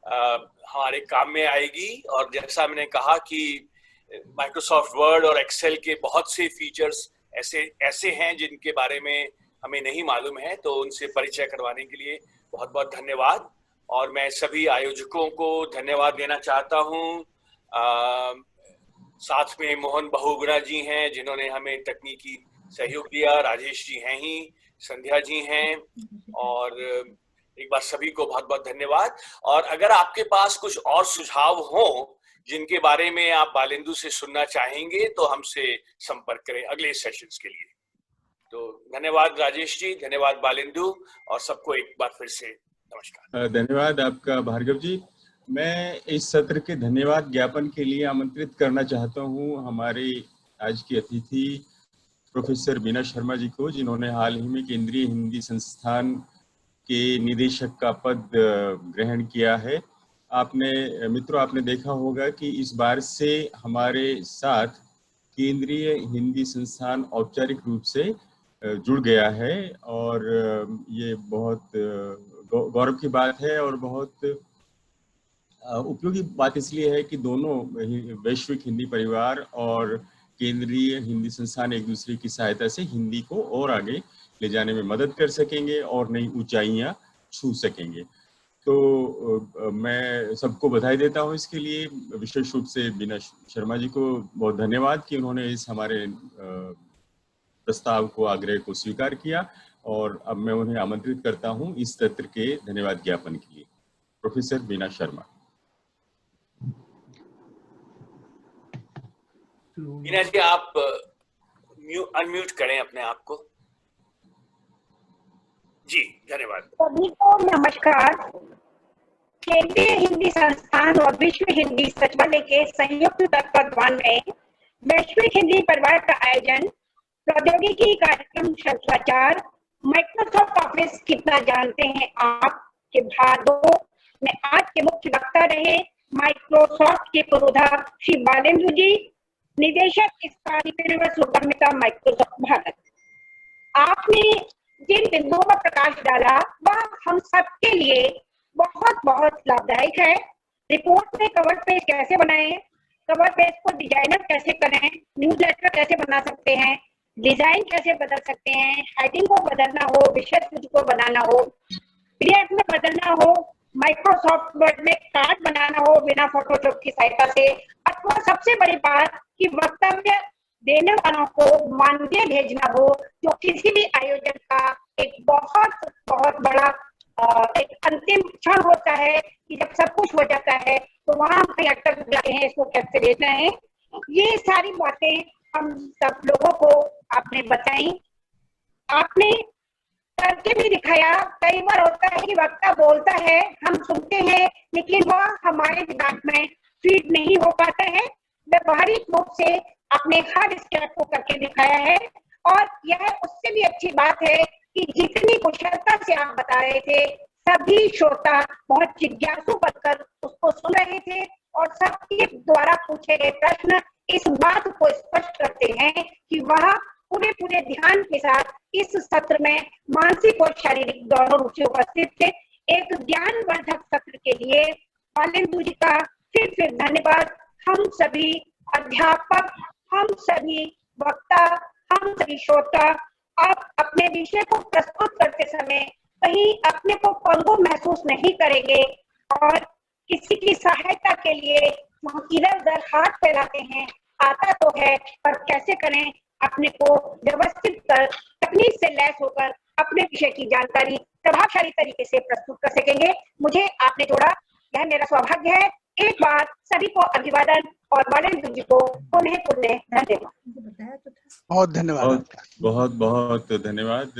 हमारे काम में आएगी। और जैसा मैंने कहा कि माइक्रोसॉफ्ट वर्ड और एक्सेल के बहुत से फीचर्स ऐसे हैं जिनके बारे में हमें नहीं मालूम है, तो उनसे परिचय करवाने के लिए बहुत बहुत धन्यवाद। और मैं सभी आयोजकों को धन्यवाद देना चाहता हूँ। साथ में मोहन बहुगुणा जी हैं जिन्होंने हमें तकनीकी सहयोग दिया, राजेश जी हैं ही, संध्या जी हैं, और एक बार सभी को बहुत बहुत धन्यवाद। और अगर आपके पास कुछ और सुझाव हो जिनके बारे में आप वालिंदु से सुनना चाहेंगे तो हमसे संपर्क करें अगले सेशंस के लिए। तो धन्यवाद राजेश जी, धन्यवाद वालिंदु, और सबको एक बार फिर से नमस्कार। धन्यवाद आपका भार्गव जी। मैं इस सत्र के धन्यवाद ज्ञापन के लिए आमंत्रित करना चाहता हूं हमारे आज की अतिथि प्रोफेसर बीना शर्मा जी को, जिन्होंने हाल ही में केंद्रीय हिंदी संस्थान के निदेशक का पद ग्रहण किया है। आपने देखा होगा कि इस बार से हमारे साथ केंद्रीय हिंदी संस्थान औपचारिक रूप से जुड़ गया है, और ये बहुत गौरव की बात है और बहुत उपयोगी बात इसलिए है कि दोनों वैश्विक हिंदी परिवार और केंद्रीय हिंदी संस्थान एक दूसरे की सहायता से हिंदी को और आगे ले जाने में मदद कर सकेंगे और नई ऊंचाइयां छू सकेंगे। तो मैं सबको बधाई देता हूं इसके लिए, विशेष रूप से बीना शर्मा जी को बहुत धन्यवाद कि उन्होंने इस हमारे प्रस्ताव को, आग्रह को स्वीकार किया, और अब मैं उन्हें आमंत्रित करता हूं इस सत्र के धन्यवाद ज्ञापन के लिए। प्रोफेसर बीना शर्मा। बीना जी, आप अनम्यूट करें अपने आप को। जी धन्यवाद। सभी को नमस्कार। केंद्रीय हिंदी संस्थान और विश्व हिंदी सचिवालय के संयुक्त तत्वाधान में वैश्विक हिंदी परिवार का आयोजन, प्रौद्योगिकी कार्यक्रम श्रृंखला 4, माइक्रोसॉफ्ट ऑफिस कितना जानते हैं आप के भाग 2 में आज के मुख्य वक्ता रहे माइक्रोसॉफ्ट के पुरोधा श्री वालिंदु जी, निदेशक स्थानीय सुगम्यता माइक्रोसॉफ्ट भारत। आपने जिन बिंदुओं पर प्रकाश डाला वह हम सबके लिए बहुत बहुत लाभदायक है। रिपोर्ट में कवर पेज कैसे बनाएं, कवर पेज को डिजाइनर कैसे करें, न्यूज़लेटर कैसे बना सकते हैं, डिजाइन कैसे बदल सकते हैं, हेडिंग को बदलना हो, विषय सूची को बनाना हो, पीडीएफ में बदलना हो, माइक्रोसॉफ्ट वर्ड में कार्ड बनाना हो बिना फोटोशॉप की सहायता से, अथवा सबसे बड़ी बात कि वक्तव्य देने वालों को मानदेय भेजना हो, जो किसी भी आयोजन का एक बहुत बहुत बड़ा एक अंतिम क्षण होता है कि जब सब कुछ हो जाता है तो वहां हम कहीं अटक जाते हैं, इसको कैसे भेजना है। ये सारी बातें हम सब लोगों को आपने बताई, आपने करके भी दिखाया। कई बार होता है कि वक्ता बोलता है, हम सुनते हैं, लेकिन वह हमारे दिमाग में फीड नहीं हो पाता है। व्यवहारिक रूप से आपने हर स्टेप को करके दिखाया है, और यह उससे भी अच्छी बात है कि जितनी कुशलता से आप बता रहे थे, सभी श्रोता बहुत जिज्ञासु बनकर उसको सुन रहे थे, और सबके द्वारा पूछे गए प्रश्न इस बात को स्पष्ट करते हैं कि वह पूरे ध्यान के साथ इस सत्र में मानसिक और शारीरिक दोनों रूप से उपस्थित थे। एक ज्ञानवर्धक सत्र के लिए बालेंदु जी का फिर धन्यवाद। हम सभी अध्यापक, हम सभी वक्ता, हम सभी श्रोता आप अपने विषय को प्रस्तुत करते समय कहीं अपने को पंगु महसूस नहीं करेंगे, और किसी की सहायता के लिए हम इधर उधर हाथ फैलाते हैं, आता तो है पर कैसे करें, अपने को व्यवस्थित कर तकनीक से लैस होकर अपने विषय की जानकारी प्रभावशाली तरीके से प्रस्तुत कर सकेंगे। मुझे आपने जोड़ा, यह मेरा सौभाग्य है। एक बार सभी को अभिवादन और बालेंदु जी को पुनः धन्यवाद। बहुत धन्यवाद। बहुत बहुत धन्यवाद।